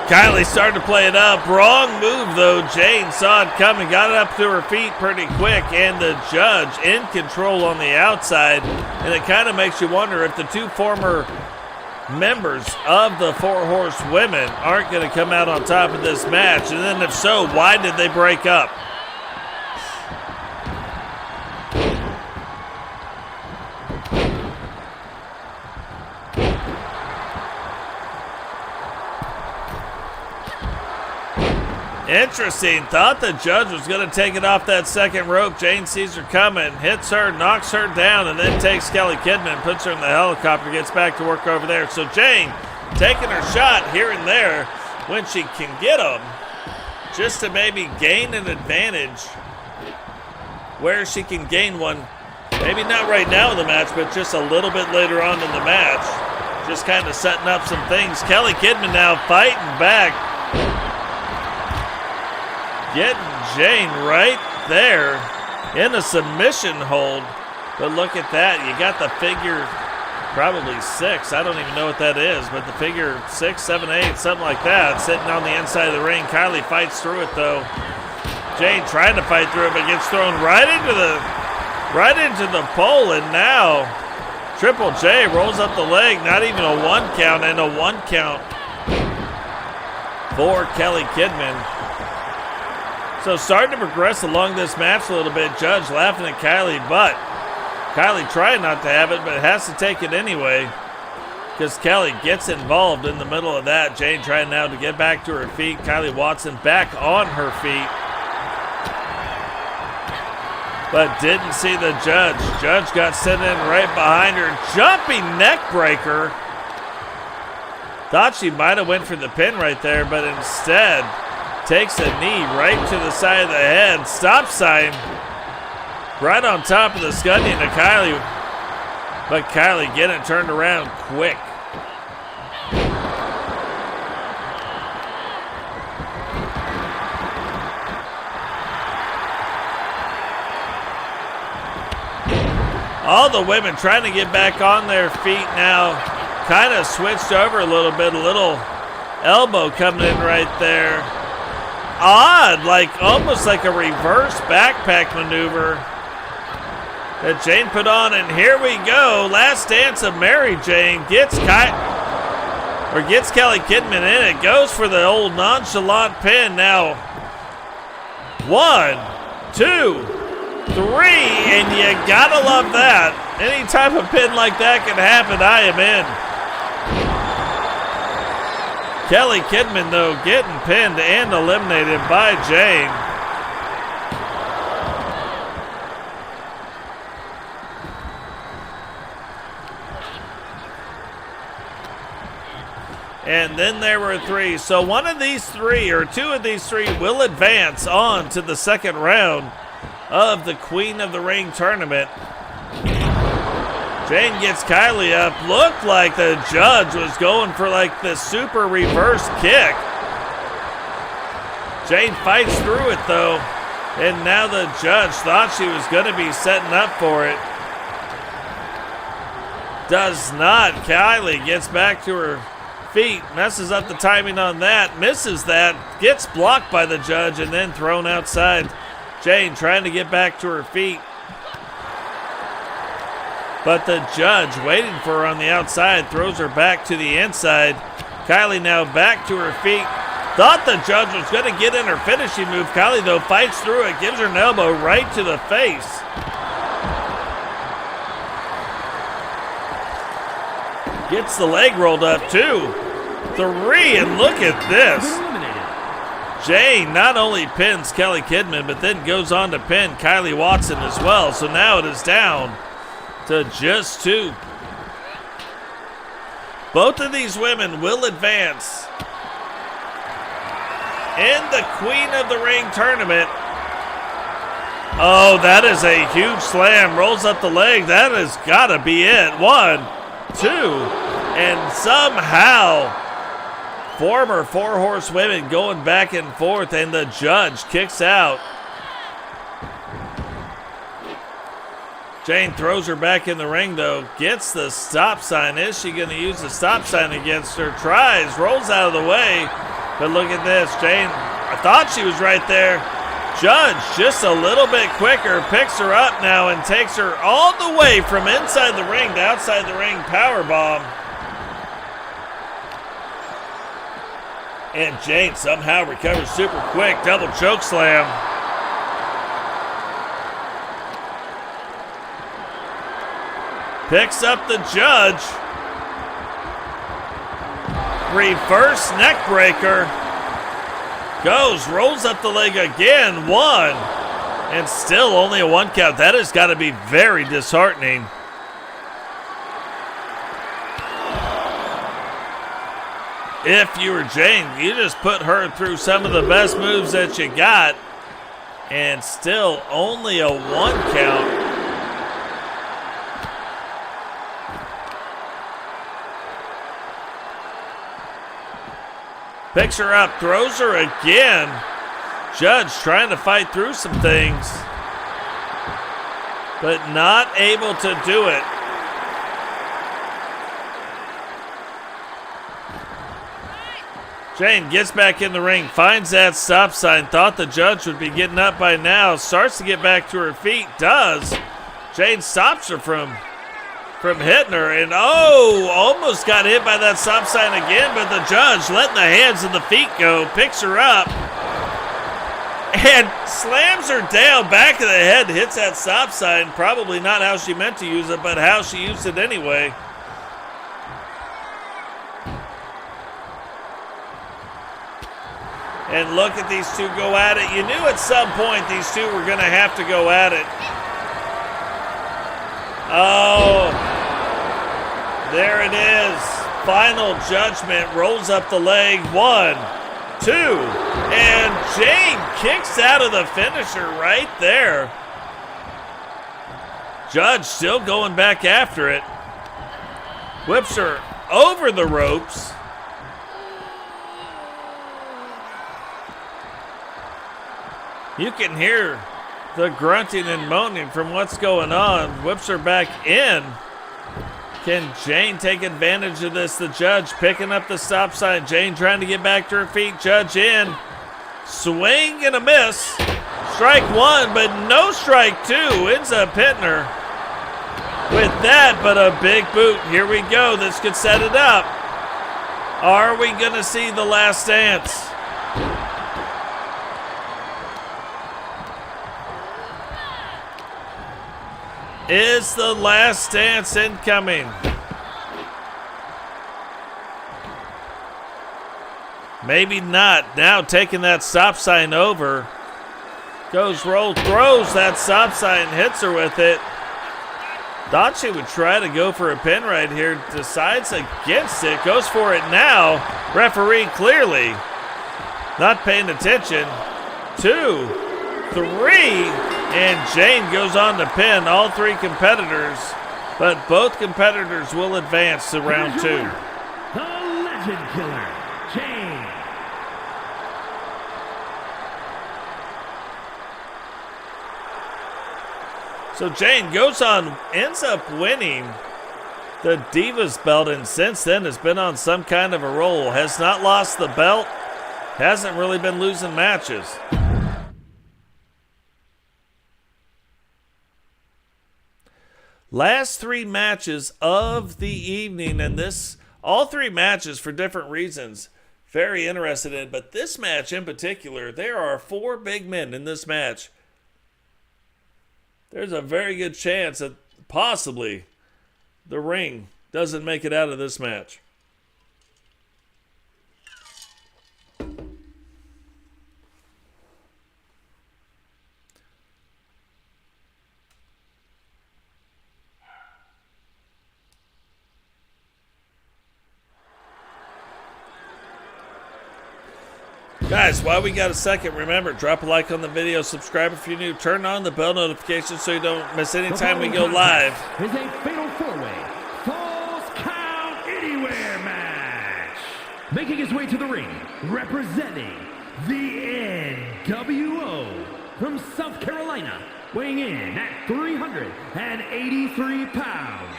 Kylie started to play it up. Wrong move, though. Jane saw it coming, got it up to her feet pretty quick, and the judge in control on the outside. And it kind of makes you wonder if the two former members of the Four Horsewomen aren't going to come out on top of this match. And then if so, why did they break up? Interesting. Thought the judge was going to take it off that second rope. Jane sees her coming, hits her, knocks her down, and then takes Kelly Kidman, puts her in the helicopter, gets back to work over there. So Jane taking her shot here and there when she can get them, just to maybe gain an advantage where she can gain one. Maybe not right now in the match, but just a little bit later on in the match. Just kind of setting up some things. Kelly Kidman now fighting back. Getting Jane right there in a submission hold. But look at that. You got the figure probably 6. I don't even know what that is, but the figure 6, 7, 8, something like that, sitting on the inside of the ring. Kylie fights through it, though. Jane trying to fight through it, but gets thrown right into the pole. And now Triple J rolls up the leg. Not even a 1 count, and a 1 count for Kelly Kidman. So starting to progress along this match a little bit. Judge laughing at Kylie, but Kylie trying not to have it, but has to take it anyway because Kelly gets involved in the middle of that. Jane trying now to get back to her feet. Kylie Watson back on her feet, but didn't see the judge. Judge got sent in right behind her. Jumping neck breaker. Thought she might have went for the pin right there, but instead takes a knee right to the side of the head. Stop sign right on top of the Scunny to Kylie. But Kylie getting it turned around quick. All the women trying to get back on their feet now. Kind of switched over a little bit. A little elbow coming in right there. Odd, like almost like a reverse backpack maneuver that Jane put on, and here we go. Last dance of Mary Jane gets Kelly Kidman in. It goes for the old nonchalant pin. Now 1, 2, 3, and you gotta love that. Any type of pin like that can happen, I am in. Kelly Kidman, though, getting pinned and eliminated by Jane. And then there were 3. So one of these 3, or 2 of these 3, will advance on to the second round of the Queen of the Ring tournament. Jane gets Kylie up. Looked like the judge was going for like the super reverse kick. Jane fights through it though. And now the judge thought she was going to be setting up for it. Does not. Kylie gets back to her feet. Messes up the timing on that. Misses that. Gets blocked by the judge and then thrown outside. Jane trying to get back to her feet. But the judge waiting for her on the outside, throws her back to the inside. Kylie now back to her feet. Thought the judge was going to get in her finishing move. Kylie, though, fights through it, gives her an elbow right to the face. Gets the leg rolled up, too. 3, and look at this. Jane not only pins Kelly Kidman, but then goes on to pin Kylie Watson as well. So now it is down to just 2. Both of these women will advance in the Queen of the Ring tournament. Oh, that is a huge slam. Rolls up the leg. That has got to be it. 1, 2, and somehow former Four Horsewomen going back and forth, and the judge kicks out. Jane throws her back in the ring, though. Gets the stop sign. Is she going to use the stop sign against her? Tries. Rolls out of the way. But look at this. Jane, I thought she was right there. Judge, just a little bit quicker, picks her up now and takes her all the way from inside the ring to outside the ring. Powerbomb. And Jane somehow recovers super quick. Double choke slam. Picks up the judge. Reverse neck breaker. Goes, rolls up the leg again. 1. And still only a 1 count. That has got to be very disheartening. If you were Jane, you just put her through some of the best moves that you got. And still only a 1 count. Picks her up, throws her again. Judge trying to fight through some things, but not able to do it. Jane gets back in the ring, finds that stop sign, thought the judge would be getting up by now, starts to get back to her feet, does. Jane stops her from hitting her, and almost got hit by that stop sign again, but the judge letting the hands and the feet go, picks her up, and slams her down, back of the head, hits that stop sign. Probably not how she meant to use it, but how she used it anyway. And look at these two go at it. You knew at some point these two were going to have to go at it. Oh, there it is. Final judgment. Rolls up the leg. 1, 2. And Jane kicks out of the finisher right there. Judge still going back after it. Whips her over the ropes. You can hear the grunting and moaning from what's going on. Whips her back in. Can Jane take advantage of this? The judge picking up the stop sign. Jane trying to get back to her feet. Judge in. Swing and a miss. Strike 1, but no strike 2. Ends up hitting her with that, but a big boot. Here we go. This could set it up. Are we going to see the last dance? Is the last dance incoming? Maybe not. Now taking that stop sign over. Goes roll, throws that stop sign, hits her with it. Thought she would try to go for a pin right here. Decides against it. Goes for it now. Referee clearly not paying attention. 2, 3. And Jane goes on to pin all 3 competitors, but both competitors will advance to round 2.
The Legend Killer, Jane.
So Jane goes on, ends up winning the Divas belt, and since then has been on some kind of a roll. Has not lost the belt, hasn't really been losing matches. Last 3 matches of the evening, and all 3 matches for different reasons. Very interested in, but this match in particular, there are 4 big men in this match. There's a very good chance that possibly the ring doesn't make it out of this match. Guys, while we got a second, remember, drop a like on the video, subscribe if you're new, turn on the bell notification so you don't miss any time we go live.
Is a fatal four-way Falls Count Anywhere match. Making his way to the ring, representing the NWO from South Carolina, weighing in at 383 pounds,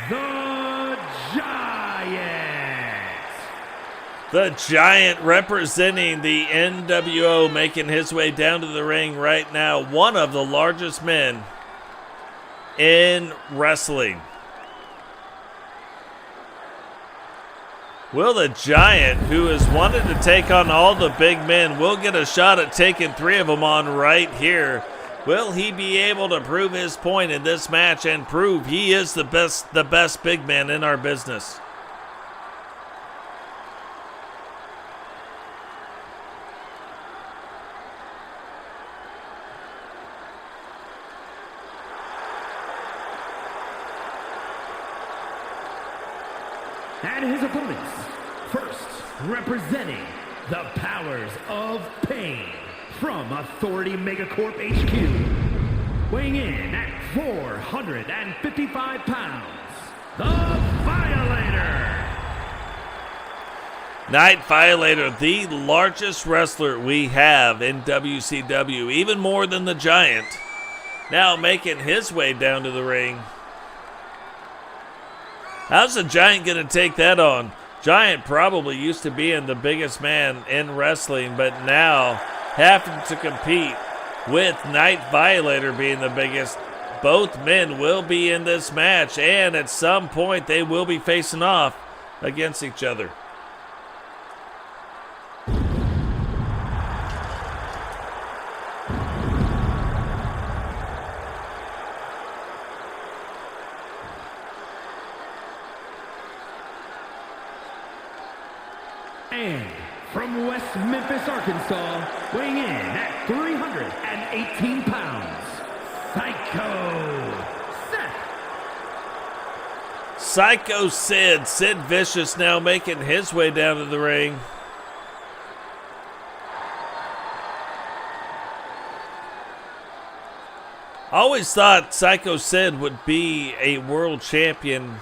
the Giant.
The Giant representing the NWO, making his way down to the ring right now. One of the largest men in wrestling. Will the Giant, who has wanted to take on all the big men, will get a shot at taking 3 of them on right here. Will he be able to prove his point in this match and prove he is the best big man in our business?
And his opponents, first representing the Powers of Pain from Authority Megacorp HQ, weighing in at 455 pounds, the Violator.
Night Violator, the largest wrestler we have in WCW, even more than the Giant, now making his way down to the ring. How's the Giant going to take that on? Giant probably used to being the biggest man in wrestling, but now having to compete with Night Violator being the biggest. Both men will be in this match, and at some point they will be facing off against each other.
And from West Memphis, Arkansas, weighing in at 318 pounds, Psycho Seth.
Psycho Sid Vicious now making his way down to the ring. Always thought Psycho Sid would be a world champion,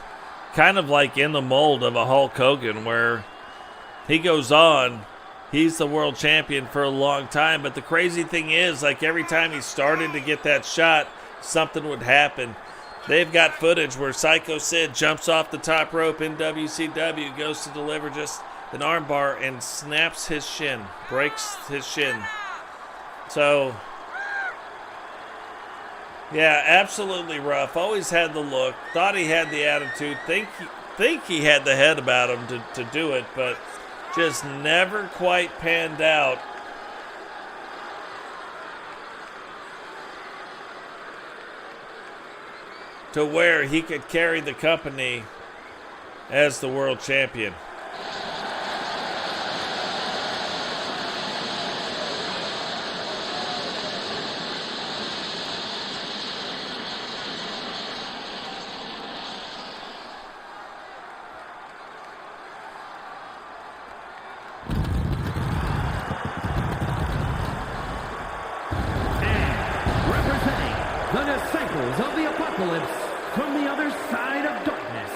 kind of like in the mold of a Hulk Hogan, where he goes on, he's the world champion for a long time. But the crazy thing is, like every time he started to get that shot, something would happen. They've got footage where Psycho Sid jumps off the top rope in WCW, goes to deliver just an armbar and snaps his shin, breaks his shin. So, yeah, absolutely rough. Always had the look, thought he had the attitude, think he had the head about him to do it, but just never quite panned out. To where he could carry the company as the world champion.
The Disciples of the Apocalypse from the other side of darkness,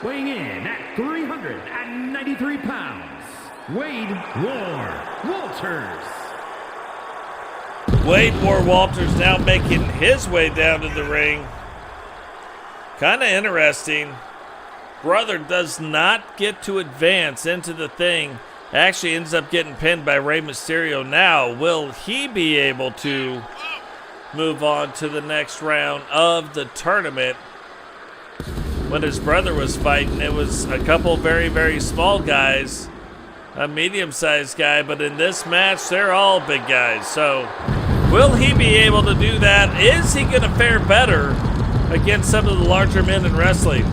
weighing in at 393 pounds, Wade War Walters.
Wade War Walters now making his way down to the ring. Kind of interesting. Brother does not get to advance into the thing. Actually ends up getting pinned by Rey Mysterio. Now, will he be able to move on to the next round of the tournament? When his brother was fighting, it was a couple very, very small guys, a medium-sized guy, but in this match, they're all big guys. So, will he be able to do that? Is he going to fare better against some of the larger men in wrestling?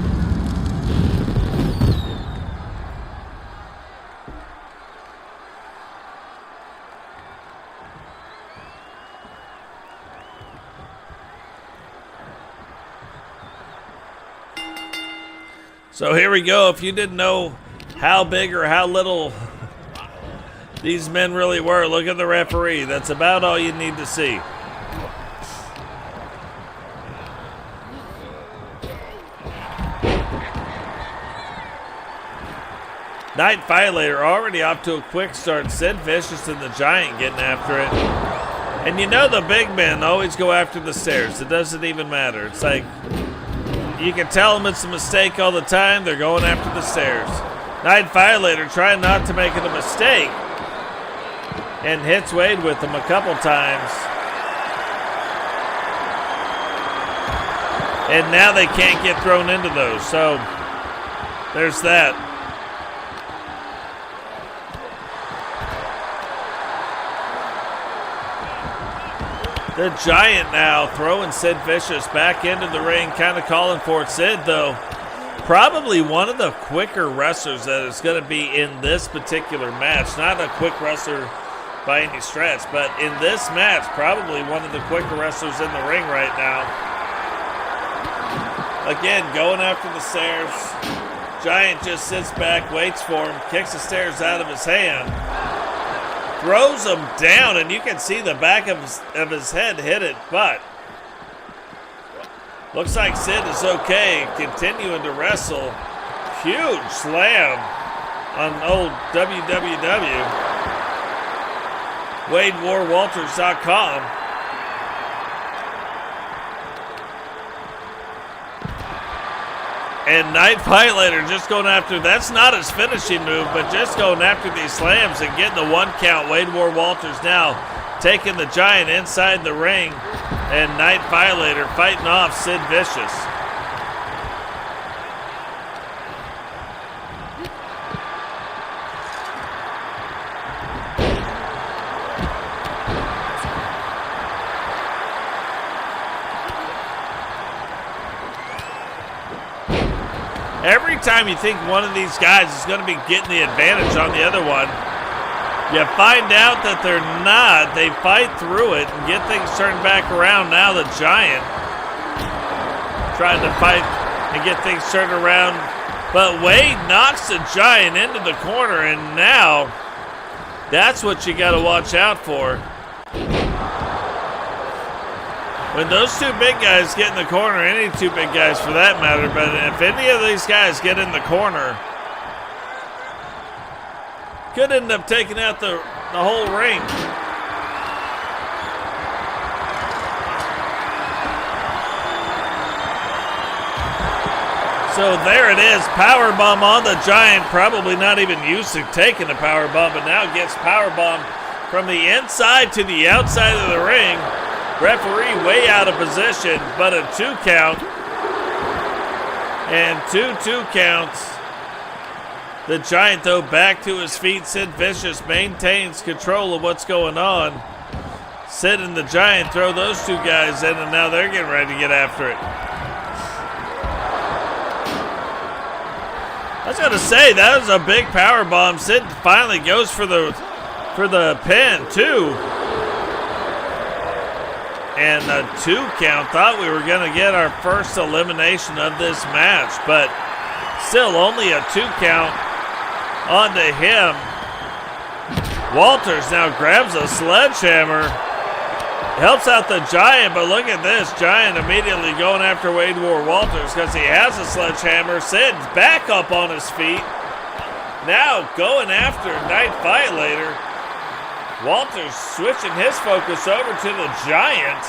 So here we go. If you didn't know how big or how little These men really were. Look at the referee. That's about all you need to see. Night Violator already off to a quick start. Sid Vicious and the Giant getting after it. And you know the big men always go after the stairs. It doesn't even matter. It's like, you can tell them it's a mistake all the time. They're going after the stairs. Night Violator trying not to make it a mistake. And hits Wade with them a couple times. And now they can't get thrown into those. So, there's that. The Giant now throwing Sid Vicious back into the ring, kind of calling for it. Sid, though, probably one of the quicker wrestlers that is going to be in this particular match. Not a quick wrestler by any stretch, but in this match, probably one of the quicker wrestlers in the ring right now. Again, going after the stairs. Giant just sits back, waits for him, kicks the stairs out of his hand. Throws him down, and you can see the back of his head hit it, but looks like Sid is okay, continuing to wrestle. Huge slam on old WWW. WadeWarWalters.com. And Night Violator just going after, that's not his finishing move, but just going after these slams and getting the 1 count. Wade War Walters now taking the Giant inside the ring, and Night Violator fighting off Sid Vicious. Every time you think one of these guys is going to be getting the advantage on the other one, you find out that they're not. They fight through it and get things turned back around. Now the Giant trying to fight and get things turned around. But Wade knocks the Giant into the corner, and now that's what you got to watch out for. When those two big guys get in the corner, any two big guys for that matter, but if any of these guys get in the corner, could end up taking out the whole ring. So there it is, powerbomb on the Giant, probably not even used to taking the powerbomb, but now gets powerbomb from the inside to the outside of the ring. Referee way out of position, but a 2 count. And 2 counts. The Giant, though, back to his feet. Sid Vicious maintains control of what's going on. Sid and the Giant throw those two guys in, and now they're getting ready to get after it. I was going to say, that was a big power bomb. Sid finally goes for the pin, too. And a 2 count. Thought we were going to get our first elimination of this match, but still only a 2 count onto him. Walters now grabs a sledgehammer. Helps out the Giant, but look at this. Giant immediately going after Wade War Walters because he has a sledgehammer. Sid's back up on his feet. Now going after Night Violator. Walters switching his focus over to the Giant.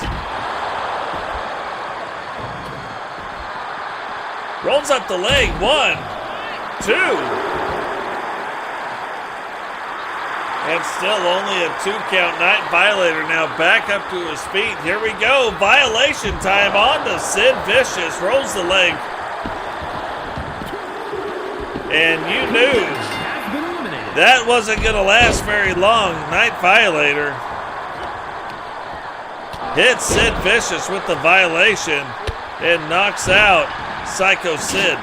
Rolls up the leg. 1, 2. And still only a 2 count. Night Violator now back up to his feet. Here we go. Violation time on to Sid Vicious. Rolls the leg. And you knew that wasn't going to last very long. Night Violator hits Sid Vicious with the violation and knocks out Psycho Sid.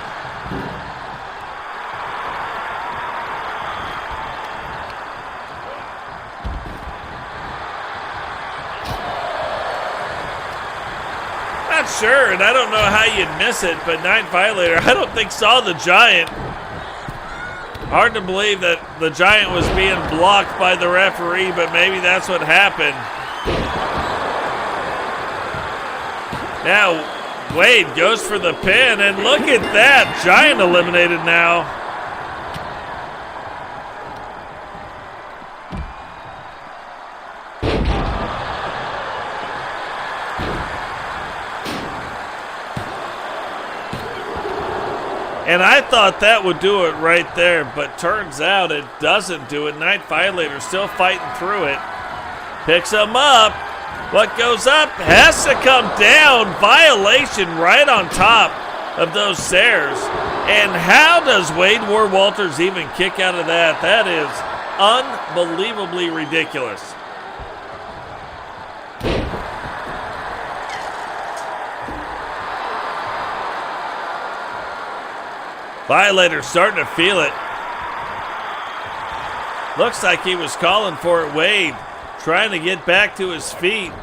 Not sure, and I don't know how you'd miss it, but Night Violator, I don't think saw the Giant. Hard to believe that the Giant was being blocked by the referee, but maybe that's what happened. Now, Wade goes for the pin, and look at that. Giant eliminated now. And I thought that would do it right there, but turns out it doesn't do it. Night Violator still fighting through it. Picks him up. What goes up has to come down. Violation right on top of those stairs. And how does Wade War Walters even kick out of that? That is unbelievably ridiculous. Violator starting to feel it. Looks like he was calling for it. Wade trying to get back to his feet.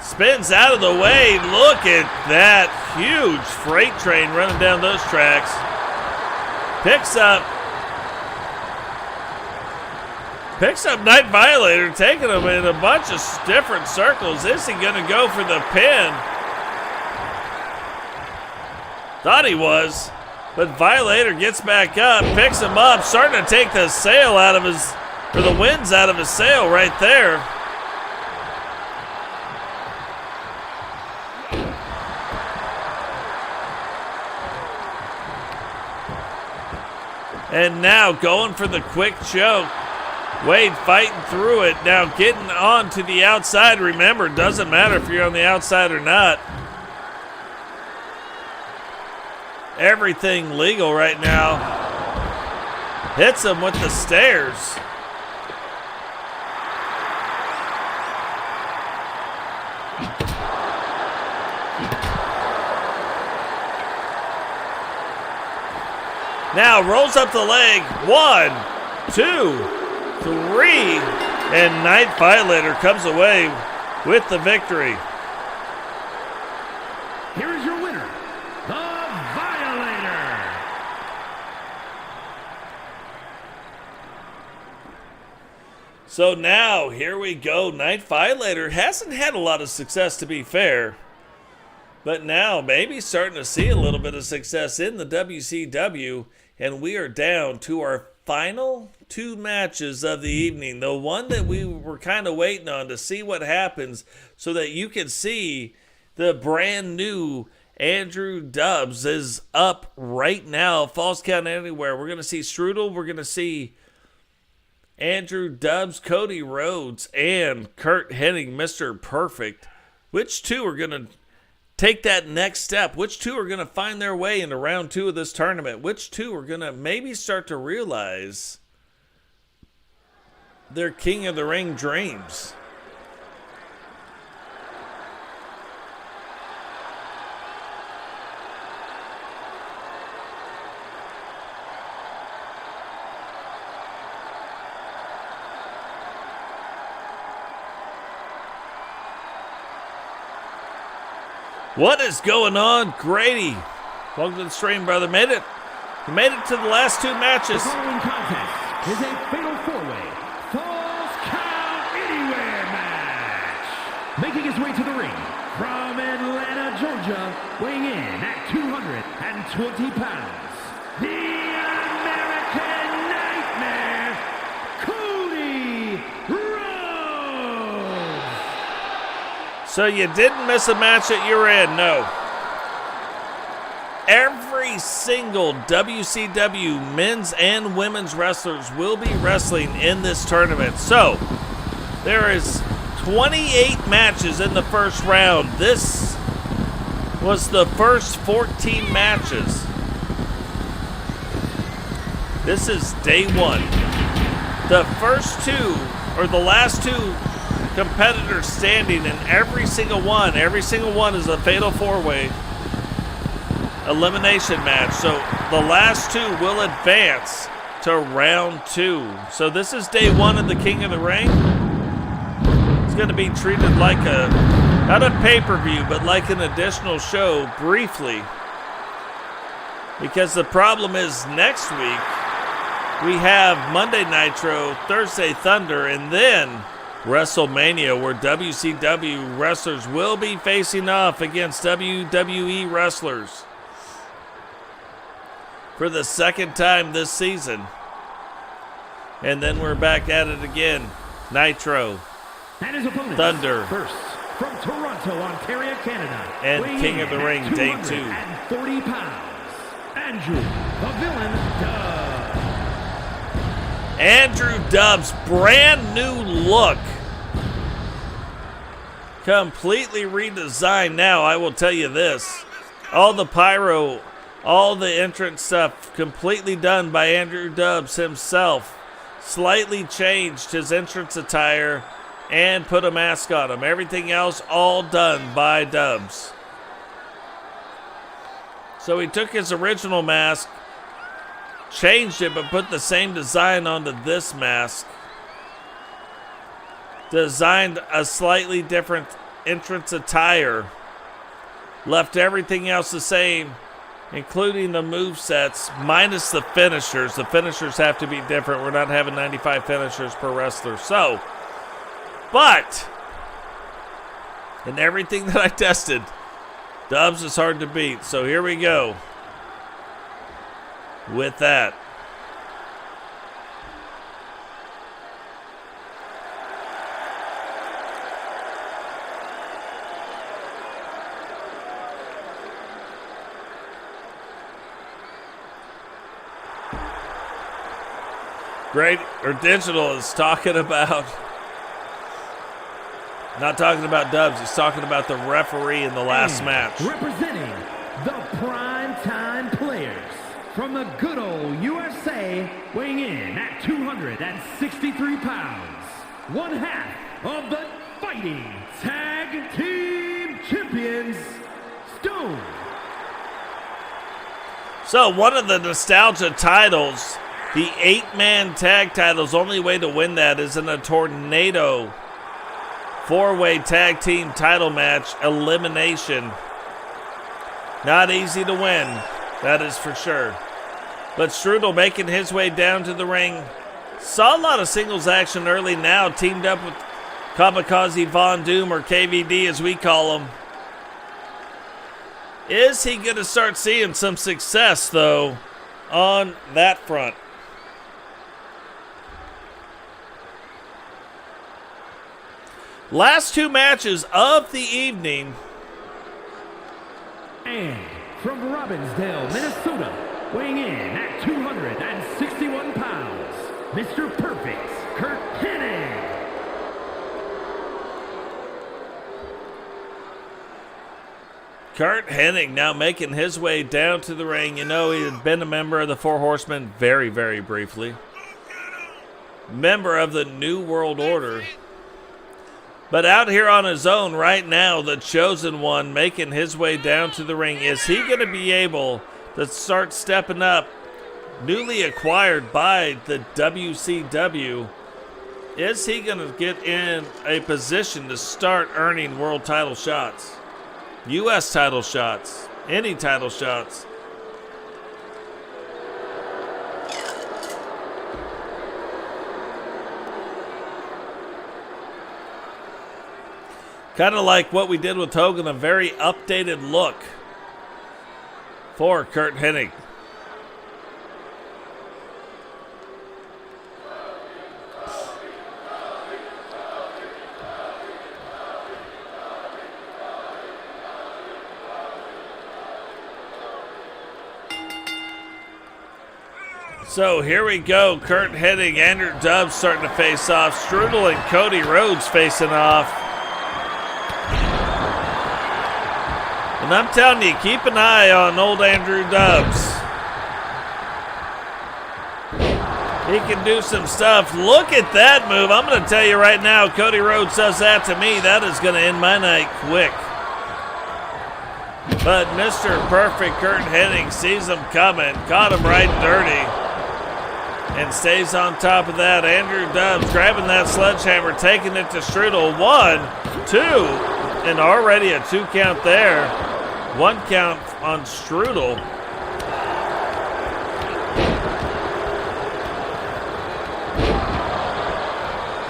Spins out of the way. Look at that huge freight train running down those tracks. Picks up Night Violator, taking him in a bunch of different circles. Is he going to go for the pin? Thought he was. But Violator gets back up, picks him up, starting to take the sail out of his, or the winds out of his sail right there. And now going for the quick choke. Wade fighting through it, now getting on to the outside. Remember, it doesn't matter if you're on the outside or not. Everything legal right now. Hits him with the stairs. Now rolls up the leg. 1, 2, 3. And Night Violator comes away with the victory.
Here is your winner, the Violator.
So now, here we go. Night Violator hasn't had a lot of success, to be fair. But now, maybe starting to see a little bit of success in the WCW. And we are down to our final 2 matches of the evening. The one that we were kind of waiting on to see what happens so that you can see the brand new Andrew Dubs is up right now. Falls Count Anywhere. We're going to see Strudel. We're going to see Andrew Dubs, Cody Rhodes, and Kurt Hennig, Mr. Perfect. Which 2 are going to take that next step? Which 2 are going to find their way into round 2 of this tournament? Which 2 are going to maybe start to realize their King of the Ring dreams? What is going on, Grady? Welcome to the stream, brother. Made it. You made it to the last 2 matches.
The following contest is a fatal 4-way Falls Count Anywhere match. Making his way to the ring from Atlanta, Georgia, weighing in at 220 pounds, the American Nightmare, Cody Rhodes.
So you didn't miss a match that you were in, no. Every single WCW men's and women's wrestlers will be wrestling in this tournament. So there is 28 matches in the first round. This was the first 14 matches. This is day 1. The first 2, or the last 2 competitors standing in every single one is a fatal 4-way elimination match. So the last 2 will advance to round 2. So this is day 1 of the King of the Ring. It's going to be treated like not a pay-per-view, but like an additional show briefly. Because the problem is next week, we have Monday Nitro, Thursday Thunder, and then WrestleMania, where WCW wrestlers will be facing off against WWE wrestlers for the second time this season. And then we're back at it again. Nitro,
And his opponent,
Thunder,
first from Toronto, Ontario, Canada,
and King of the Ring, Day 2.
240 pounds, Andrew, the Villain, Dub.
Andrew Dub's brand new look. Completely redesigned now, I will tell you this. All the pyro, all the entrance stuff, completely done by Andrew Dubs himself. Slightly changed his entrance attire and put a mask on him. Everything else all done by Dubs. So he took his original mask, changed it, but put the same design onto this mask. Designed a slightly different entrance attire. Left everything else the same, including the movesets, minus the finishers. The finishers have to be different. We're not having 95 finishers per wrestler. So, but, in everything that I tested, Dubs is hard to beat. So here we go with that. Great, or Digital is talking about, not talking about Dubs, he's talking about the referee in the last match.
Representing the Prime Time Players from the good old USA, weighing in at 263 pounds, one half of the Fighting Tag Team Champions, Stone.
So one of the nostalgia titles, the 8-man tag titles, only way to win that is in a tornado 4-way tag team title match, elimination. Not easy to win, that is for sure. But Strudel making his way down to the ring. Saw a lot of singles action early now, teamed up with Kamikaze Von Doom, or KVD as we call him. Is he going to start seeing some success, though, on that front? Last two matches of the evening.
And from Robbinsdale, Minnesota, weighing in at 261 pounds, Mr. Perfect, Curt Hennig.
Curt Hennig now making his way down to the ring. You know, he had been a member of the Four Horsemen very, very briefly. Member of the New World Order. But out here on his own right now, the Chosen One making his way down to the ring. Is he going to be able to start stepping up? Newly acquired by the WCW. Is he going to get in a position to start earning world title shots? U.S. title shots? Any title shots? Kind of like what we did with Hogan, a very updated look for Curt Hennig. So here we go. Curt Hennig, Andrew Dubs starting to face off. Strudel and Cody Rhodes facing off. And I'm telling you, keep an eye on old Andrew Dubs. He can do some stuff. Look at that move. I'm going to tell you right now, Cody Rhodes does that to me, that is going to end my night quick. But Mr. Perfect Curt Hennig sees him coming, caught him right dirty, and stays on top of that. Andrew Dubs grabbing that sledgehammer, taking it to Strudel. 1, 2, and already a 2 count there. 1 count on Strudel.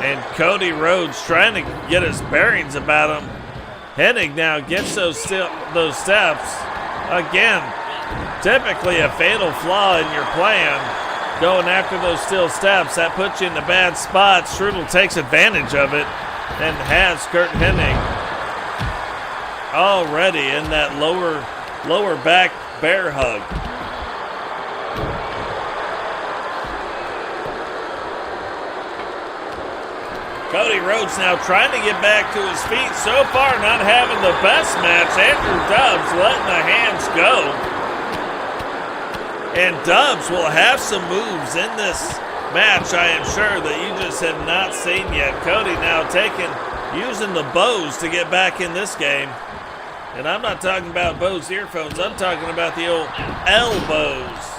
And Cody Rhodes trying to get his bearings about him. Hennig now gets those steps. Again, typically a fatal flaw in your plan. Going after those steel steps, that puts you in a bad spot. Strudel takes advantage of it and has Curt Hennig already in that lower back bear hug. Cody Rhodes now trying to get back to his feet. So far, not having the best match. Andrew Dubs letting the hands go. And Dubs will have some moves in this match, I am sure, that you just have not seen yet. Cody now using the Bose to get back in this game. And I'm not talking about Bose earphones. I'm talking about the old elbows.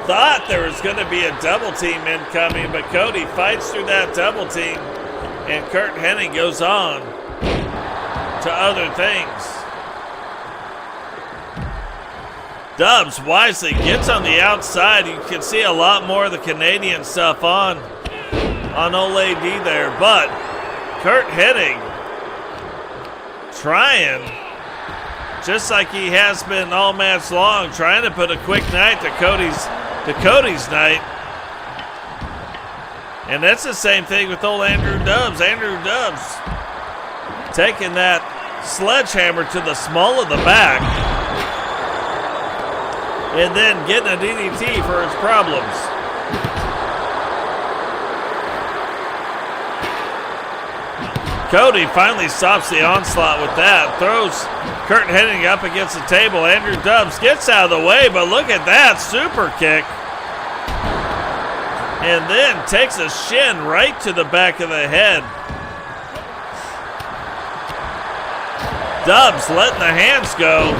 Thought there was going to be a double team incoming, but Cody fights through that double team, and Curt Hennig goes on to other things. Dubs wisely gets on the outside. You can see a lot more of the Canadian stuff on Old AD there, but Curt Hennig trying, just like he has been all match long, trying to put a quick night to Cody's night. And that's the same thing with old Andrew Dubs. Andrew Dubs taking that sledgehammer to the small of the back and then getting a DDT for his problems. Cody finally stops the onslaught with that. Throws Curt Hennig up against the table. Andrew Dubs gets out of the way, but look at that super kick. And then takes a shin right to the back of the head. Dubs letting the hands go.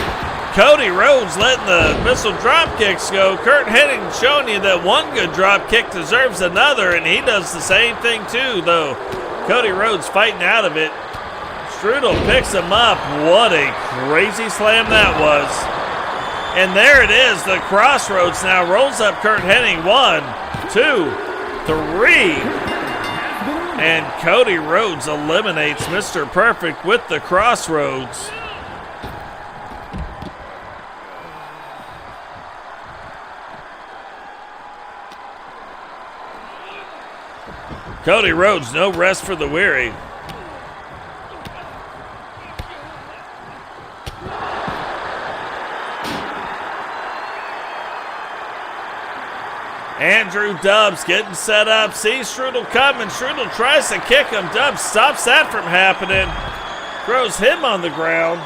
Cody Rhodes letting the missile drop kicks go. Curt Hennig showing you that one good drop kick deserves another, and he does the same thing too, though. Cody Rhodes fighting out of it. Strudel picks him up. What a crazy slam that was. And there it is. The Crossroads now rolls up Curt Hennig. 1, 2, 3. And Cody Rhodes eliminates Mr. Perfect with the Crossroads. Cody Rhodes, no rest for the weary. Andrew Dubs getting set up. Sees Strudel coming. Strudel tries to kick him. Dubs stops that from happening. Throws him on the ground.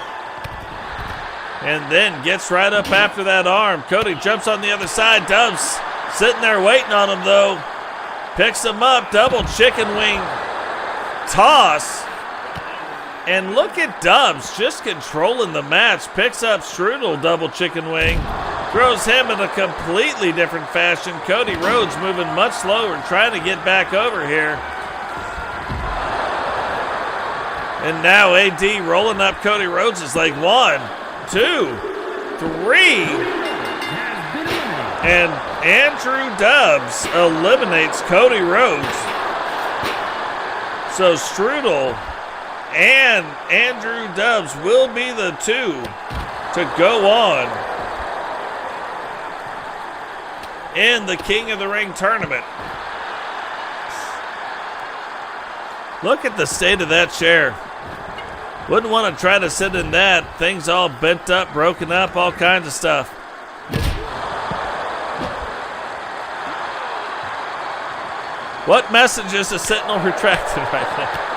And then gets right up after that arm. Cody jumps on the other side. Dubs sitting there waiting on him though. Picks him up. Double chicken wing toss. And look at Dubs just controlling the match. Picks up Strudel, double chicken wing. Throws him in a completely different fashion. Cody Rhodes moving much slower, trying to get back over here. And now AD rolling up Cody Rhodes' leg. 1, 2, 3. And Andrew Dubs eliminates Cody Rhodes. So Strudel and Andrew Dubs will be the two to go on in the King of the Ring tournament. Look at the state of that chair. Wouldn't want to try to sit in that. Things all bent up, broken up, all kinds of stuff. What message is the Sentinel retracting right now?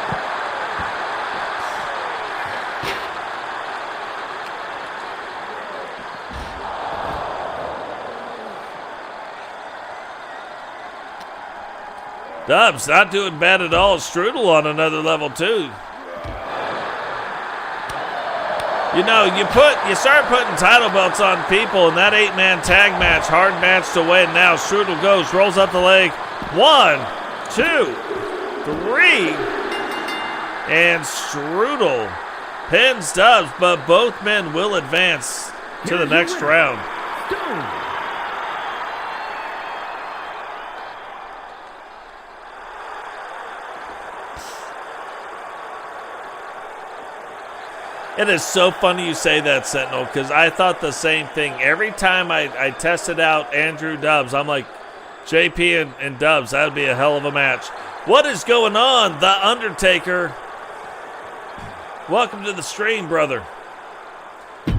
Dubs not doing bad at all. Strudel on another level too. You know, you start putting title belts on people, and that 8-man tag match, hard match to win. Now Strudel goes, rolls up the leg. 1, 2, 3. And Strudel pins Dubs, but both men will advance to the next round.
Stone.
It is so funny you say that, Sentinel, because I thought the same thing. Every time I tested out Andrew Dubs, I'm like, JP and Dubs, that would be a hell of a match. What is going on, The Undertaker? Welcome to the stream, brother.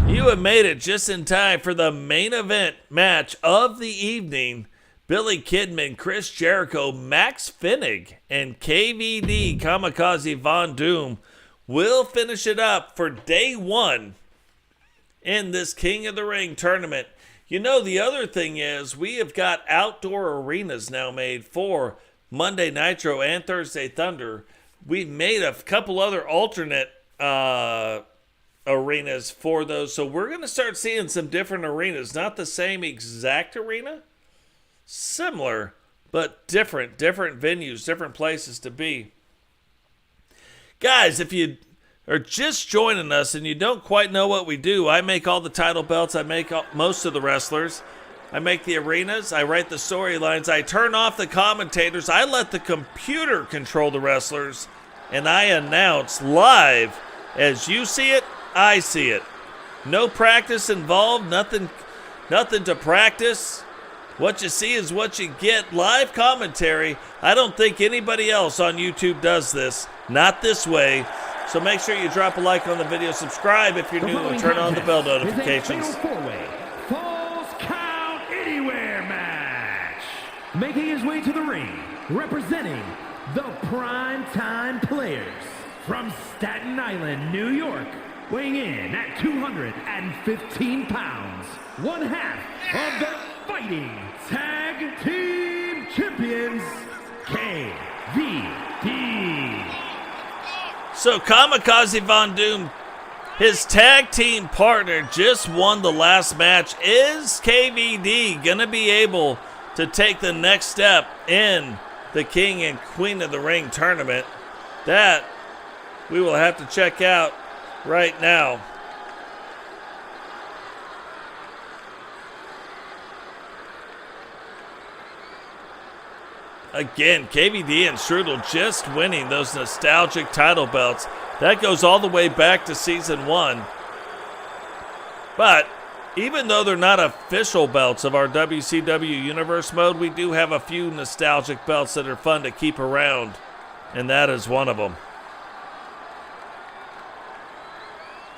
You have made it just in time for the main event match of the evening. Billy Kidman, Chris Jericho, Max Finnig, and KVD, Kamikaze Von Doom, will finish it up for day one in this King of the Ring tournament. You know, the other thing is we have got outdoor arenas now made for Monday Nitro and Thursday Thunder. We've made a couple other alternate arenas for those. So we're going to start seeing some different arenas. Not the same exact arena. Similar, but different venues, different places to be. Guys, if you are just joining us and you don't quite know what we do, I make all the title belts. I make most of the wrestlers. I make the arenas. I write the storylines. I turn off the commentators. I let the computer control the wrestlers. And I announce live as you see it, I see it. No practice involved. Nothing to practice. What you see is what you get. Live commentary. I don't think anybody else on YouTube does this. Not this way. So make sure you drop a like on the video, subscribe if you're new, and turn on the bell notifications.
Four-way Falls Count Anywhere match. Making his way to the ring, representing the Primetime Players from Staten Island, New York, weighing in at 215 pounds, one half of the Fighting Tag Team Champions, KVD.
So Kamikaze Von Doom, his tag team partner, just won the last match. Is KVD going to be able to take the next step in the King and Queen of the Ring tournament? That we will have to check out right now. Again, KVD and Strudel just winning those nostalgic title belts. That goes all the way back to season 1. But even though they're not official belts of our WCW Universe mode, we do have a few nostalgic belts that are fun to keep around, and that is one of them.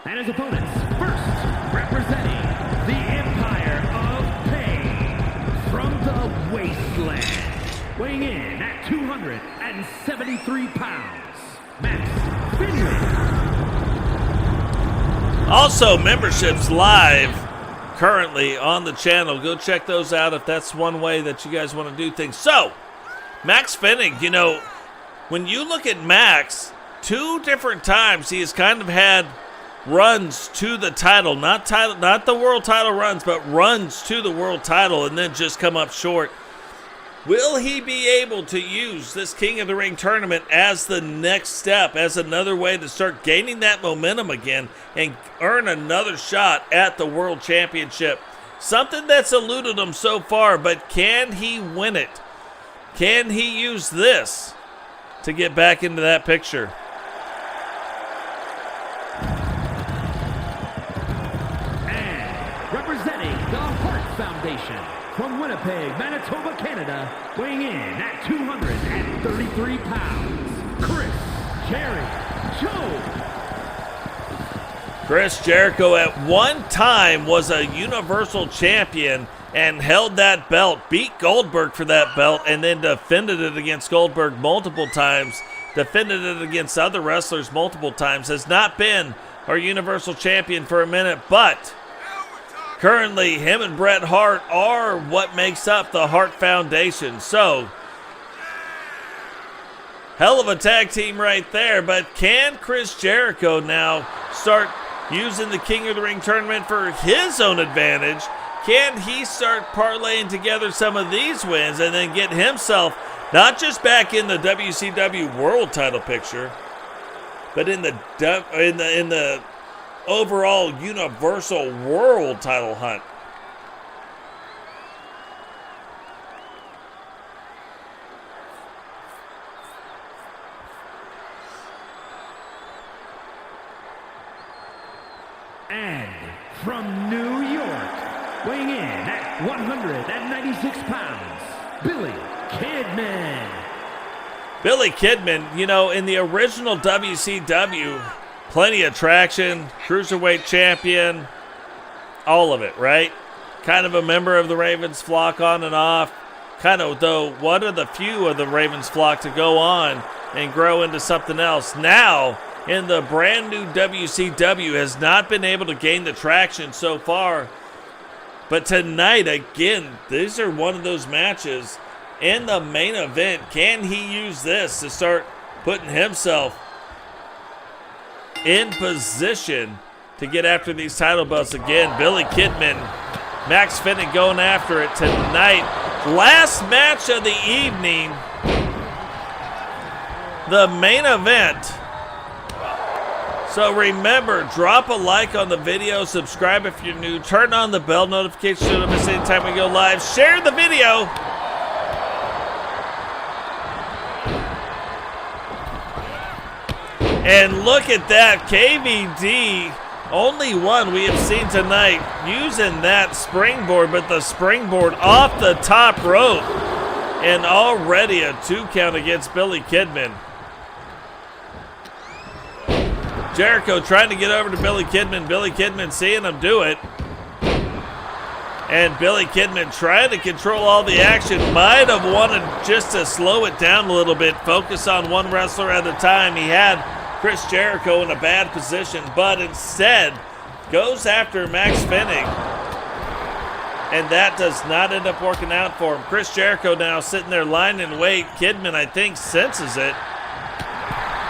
And his opponents, first representing the Empire of Pain from the Wasteland, weighing in at 273 pounds, Max Finley.
Also, memberships live currently on the channel. Go check those out if that's one way that you guys want to do things. So, Max Finnig, you know, when you look at Max, 2 different times he has kind of had runs to the title, not the world title runs, but runs to the world title and then just come up short. Will he be able to use this King of the Ring tournament as the next step, as another way to start gaining that momentum again and earn another shot at the World Championship? Something that's eluded him so far, but can he win it? Can he use this to get back into that picture?
And representing the Hart Foundation, from Winnipeg, Manitoba, Canada, weighing in at 233 pounds, Chris Jericho.
Chris Jericho at one time was a Universal Champion and held that belt, beat Goldberg for that belt, and then defended it against Goldberg multiple times, defended it against other wrestlers multiple times, has not been our Universal Champion for a minute, but currently, him and Bret Hart are what makes up the Hart Foundation. So, hell of a tag team right there. But can Chris Jericho now start using the King of the Ring tournament for his own advantage? Can he start parlaying together some of these wins and then get himself not just back in the WCW World title picture, but in the overall Universal World title hunt.
And from New York, weighing in at 196 pounds, Billy Kidman.
Billy Kidman, you know, in the original WCW, plenty of traction, cruiserweight champion, all of it, right? Kind of a member of the Ravens flock on and off. Kind of, though, one of the few of the Ravens flock to go on and grow into something else. Now, in the brand new WCW, has not been able to gain the traction so far. But tonight, again, these are one of those matches in the main event. Can he use this to start putting himself in position to get after these title belts again? Billy Kidman, Max Fennig going after it tonight. Last match of the evening, the main event. So remember, drop a like on the video, subscribe if you're new, turn on the bell notification so you don't miss any time we go live, share the video. And look at that, KVD, only one we have seen tonight using that springboard, but the springboard off the top rope. And already a 2 count against Billy Kidman. Jericho trying to get over to Billy Kidman. Billy Kidman seeing him do it. And Billy Kidman trying to control all the action. Might have wanted just to slow it down a little bit. Focus on one wrestler at a time. He had Chris Jericho in a bad position, but instead goes after Max Fennig. And that does not end up working out for him. Chris Jericho now sitting there lying in wait. Kidman, I think, senses it.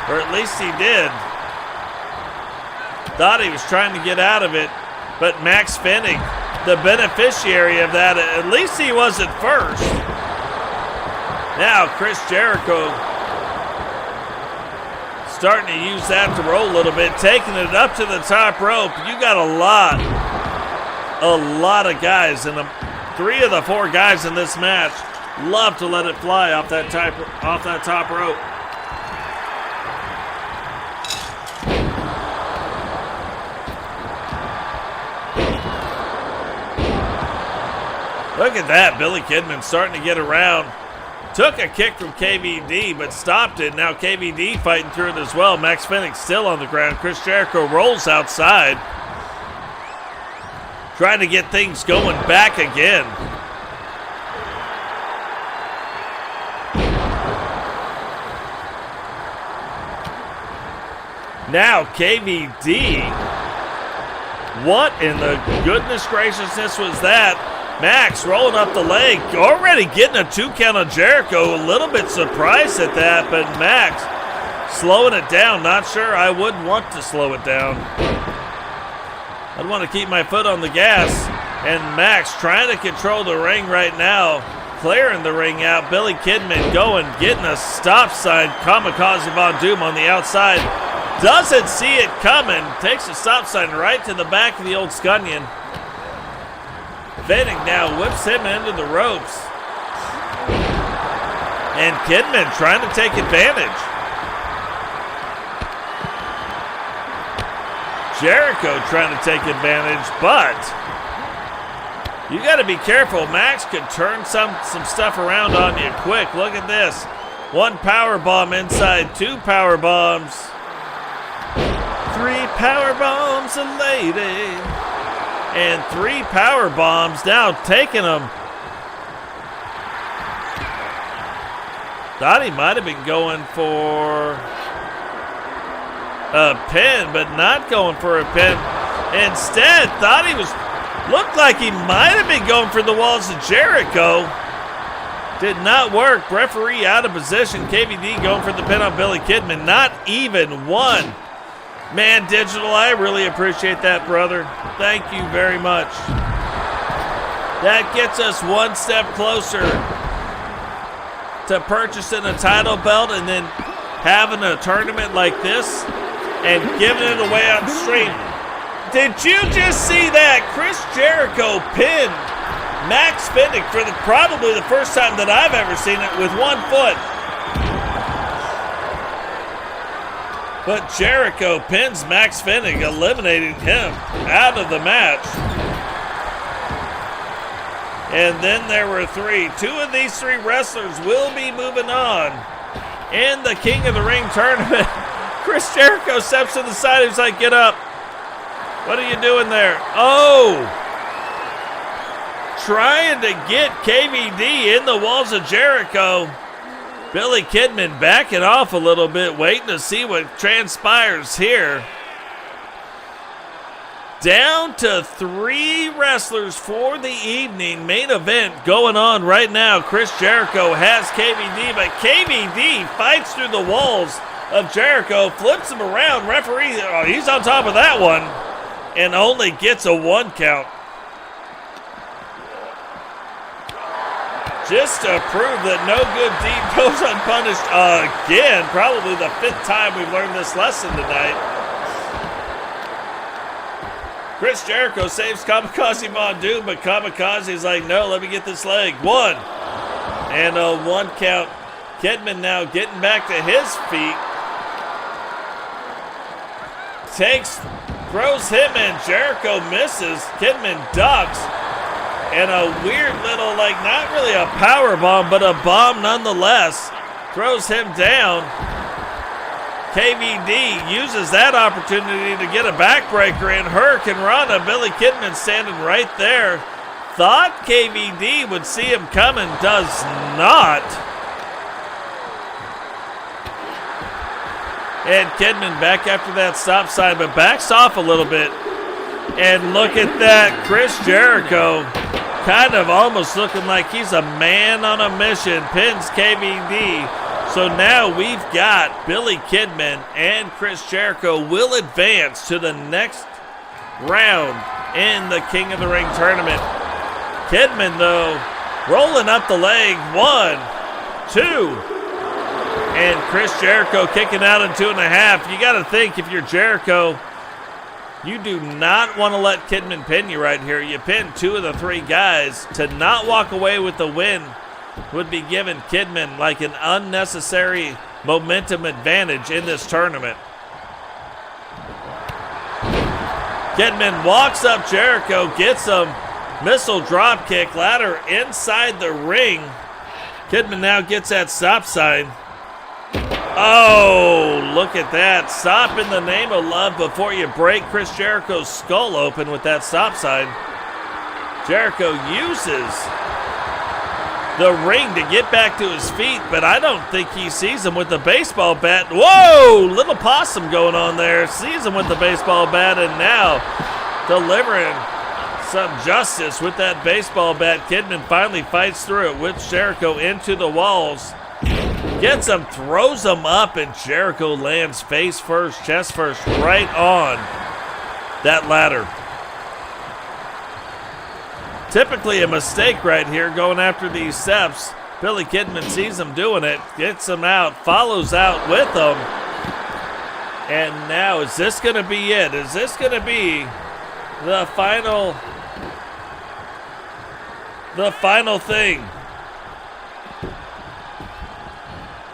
Or at least he did. Thought he was trying to get out of it, but Max Fennig, the beneficiary of that, at least he was at first. Now Chris Jericho starting to use that to roll a little bit, taking it up to the top rope. You got a lot of guys, and 3 of the 4 guys in this match love to let it fly off that top rope. Look at that, Billy Kidman starting to get around. Took a kick from KVD, but stopped it. Now KVD fighting through it as well. Max Fennig still on the ground. Chris Jericho rolls outside. Trying to get things going back again. Now KVD. What in the goodness graciousness was that? Max rolling up the leg, already getting a 2 count on Jericho. A little bit surprised at that, but Max slowing it down. Not sure I would want to slow it down. I'd want to keep my foot on the gas. And Max trying to control the ring right now, clearing the ring out. Billy Kidman going, getting a stop sign. Kamikaze Von Doom on the outside. Doesn't see it coming. Takes a stop sign right to the back of the old Scunion. Fennig now whips him into the ropes. And Kidman trying to take advantage. Jericho trying to take advantage, but you got to be careful. Max could turn some stuff around on you quick. Look at this. 1 power bomb inside, 2 power bombs. 3 power bombs a lady. And 3 power bombs now taking him. Thought he might have been going for a pin, but not going for a pin. Instead, thought he looked like he might have been going for the walls of Jericho. Did not work. Referee out of position. KVD going for the pin on Billy Kidman. Not even one. Man, Digital, I really appreciate that, brother. Thank you very much. That gets us one step closer to purchasing a title belt and then having a tournament like this and giving it away on the stream. Did you just see that? Chris Jericho pinned Max Fennick for probably the first time that I've ever seen it with 1 foot. But Jericho pins Max Fennick, eliminating him out of the match. And then there were 3. 2 of these 3 wrestlers will be moving on in the King of the Ring tournament. Chris Jericho steps to the side. He's like, get up. What are you doing there? Oh! Trying to get KVD in the walls of Jericho. Billy Kidman backing off a little bit, waiting to see what transpires here. Down to 3 wrestlers for the evening. Main event going on right now. Chris Jericho has KVD, but KVD fights through the walls of Jericho, flips him around. Referee, he's on top of that one, and only gets a 1 count. Just to prove that no good deed goes unpunished again. Probably the 5th time we've learned this lesson tonight. Chris Jericho saves Kamikaze Mondoon, but Kamikaze's like, no, let me get this leg. 1. And a 1 count. Kidman now getting back to his feet. Throws him in. Jericho misses. Kidman ducks. And a weird little, not really a power bomb, but a bomb nonetheless. Throws him down. KVD uses that opportunity to get a backbreaker in. Hurricane Rana. Billy Kidman standing right there. Thought KVD would see him coming. Does not. And Kidman back after that stop sign, but backs off a little bit. And look at that. Chris Jericho kind of almost looking like he's a man on a mission. Pins KVD. So now we've got Billy Kidman and Chris Jericho will advance to the next round in the King of the Ring tournament. Kidman, though, rolling up the leg. 1, 2. And Chris Jericho kicking out in 2.5. You got to think, if you're Jericho, you do not want to let Kidman pin you right here. You pin 2 of the 3 guys. To not walk away with the win would be giving Kidman like an unnecessary momentum advantage in this tournament. Kidman walks up Jericho, gets him. Missile drop kick, ladder inside the ring. Kidman now gets that stop sign. Oh, look at that. Stop in the name of love before you break Chris Jericho's skull open with that stop sign. Jericho uses the ring to get back to his feet, but I don't think he sees him with the baseball bat. Whoa, little possum going on there. Sees him with the baseball bat, and now delivering some justice with that baseball bat. Kidman finally fights through it with Jericho into the walls. Gets him, throws him up, and Jericho lands face first, chest first, right on that ladder. Typically a mistake right here going after these steps. Billy Kidman sees him doing it, gets him out, follows out with him. And now, is this going to be it? Is this going to be the final thing?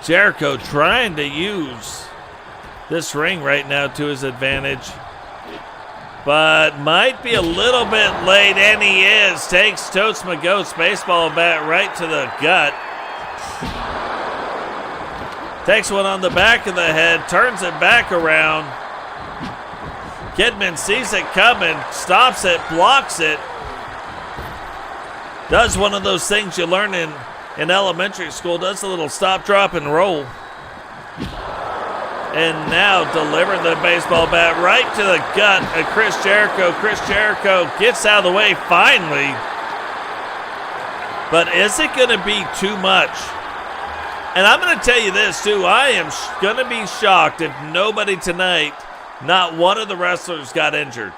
Jericho trying to use this ring right now to his advantage, but might be a little bit late, and he is. Takes Totes McGoat's baseball bat right to the gut. Takes one on the back of the head, turns it back around. Kidman sees it coming, stops it, blocks it. Does one of those things you learn in elementary school, does a little stop, drop, and roll. And now delivering the baseball bat right to the gut of Chris Jericho. Chris Jericho gets out of the way finally. But is it going to be too much? And I'm going to tell you this too, I am going to be shocked if nobody tonight, not one of the wrestlers got injured.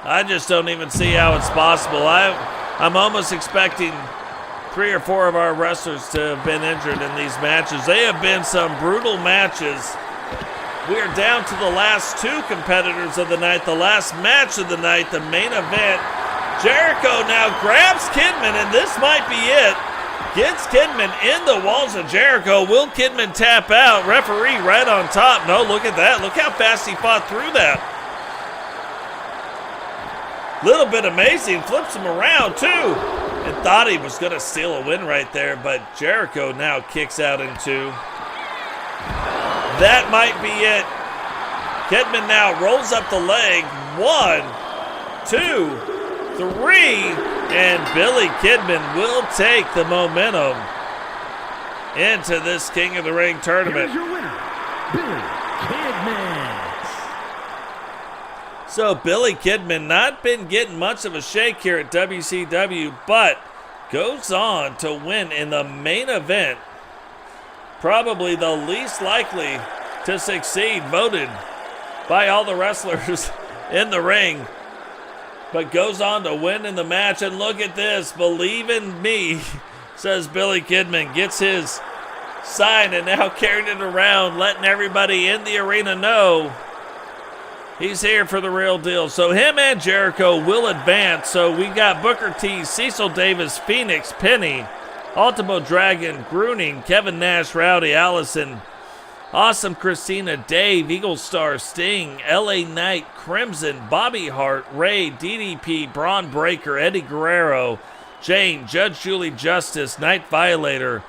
I just don't even see how it's possible. I'm almost expecting 3 or 4 of our wrestlers to have been injured in these matches. They have been some brutal matches We are down to the last two competitors of the night, the last match of the night, the main event. Jericho now grabs Kidman, and this might be it. Gets Kidman in the walls of Jericho. Will Kidman tap out? Referee right on top. No, look at that. Look how fast he fought through that. Little bit amazing. Flips him around, too. And thought he was going to steal a win right there, but Jericho now kicks out in two. That might be it. Kidman now rolls up the leg. 1, 2, 3. And Billy Kidman will take the momentum into this King of the Ring tournament.
Here's your winner, Billy Kidman.
So Billy Kidman not been getting much of a shake here at WCW, but goes on to win in the main event. Probably the least likely to succeed, voted by all the wrestlers in the ring. But goes on to win in the match. And look at this. Believe in me, says Billy Kidman. Gets his sign and now carrying it around, letting everybody in the arena know he's here for the real deal. So him and Jericho will advance. So we got Booker T, Cecil Davis, Phoenix, Penny, Ultimo Dragon, Grunning, Kevin Nash, Rowdy, Allison, Awesome Christina, Dave, Eagle Star, Sting, LA Knight, Crimson, Bobbi Hart, Ray, DDP, Braun Breaker, Eddie Guerrero, Jane, Judge Julie Justice, Night Violator,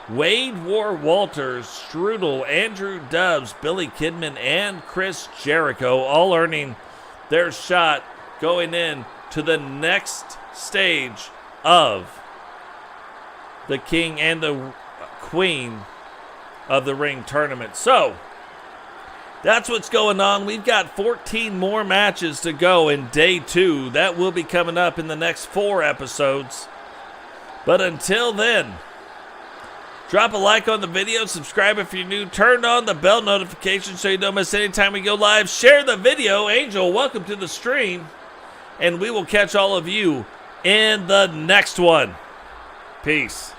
Wade War Walters, Strudel, Andrew Dubbs, Billy Kidman, and Chris Jericho, all earning their shot going in to the next stage of the King and the Queen of the Ring tournament. So that's what's going on. We've got 14 more matches to go in day 2. That will be coming up in the next 4 episodes. But until then, drop a like on the video, subscribe if you're new, turn on the bell notification so you don't miss any time we go live, share the video. Angel, welcome to the stream, and we will catch all of you in the next one. Peace.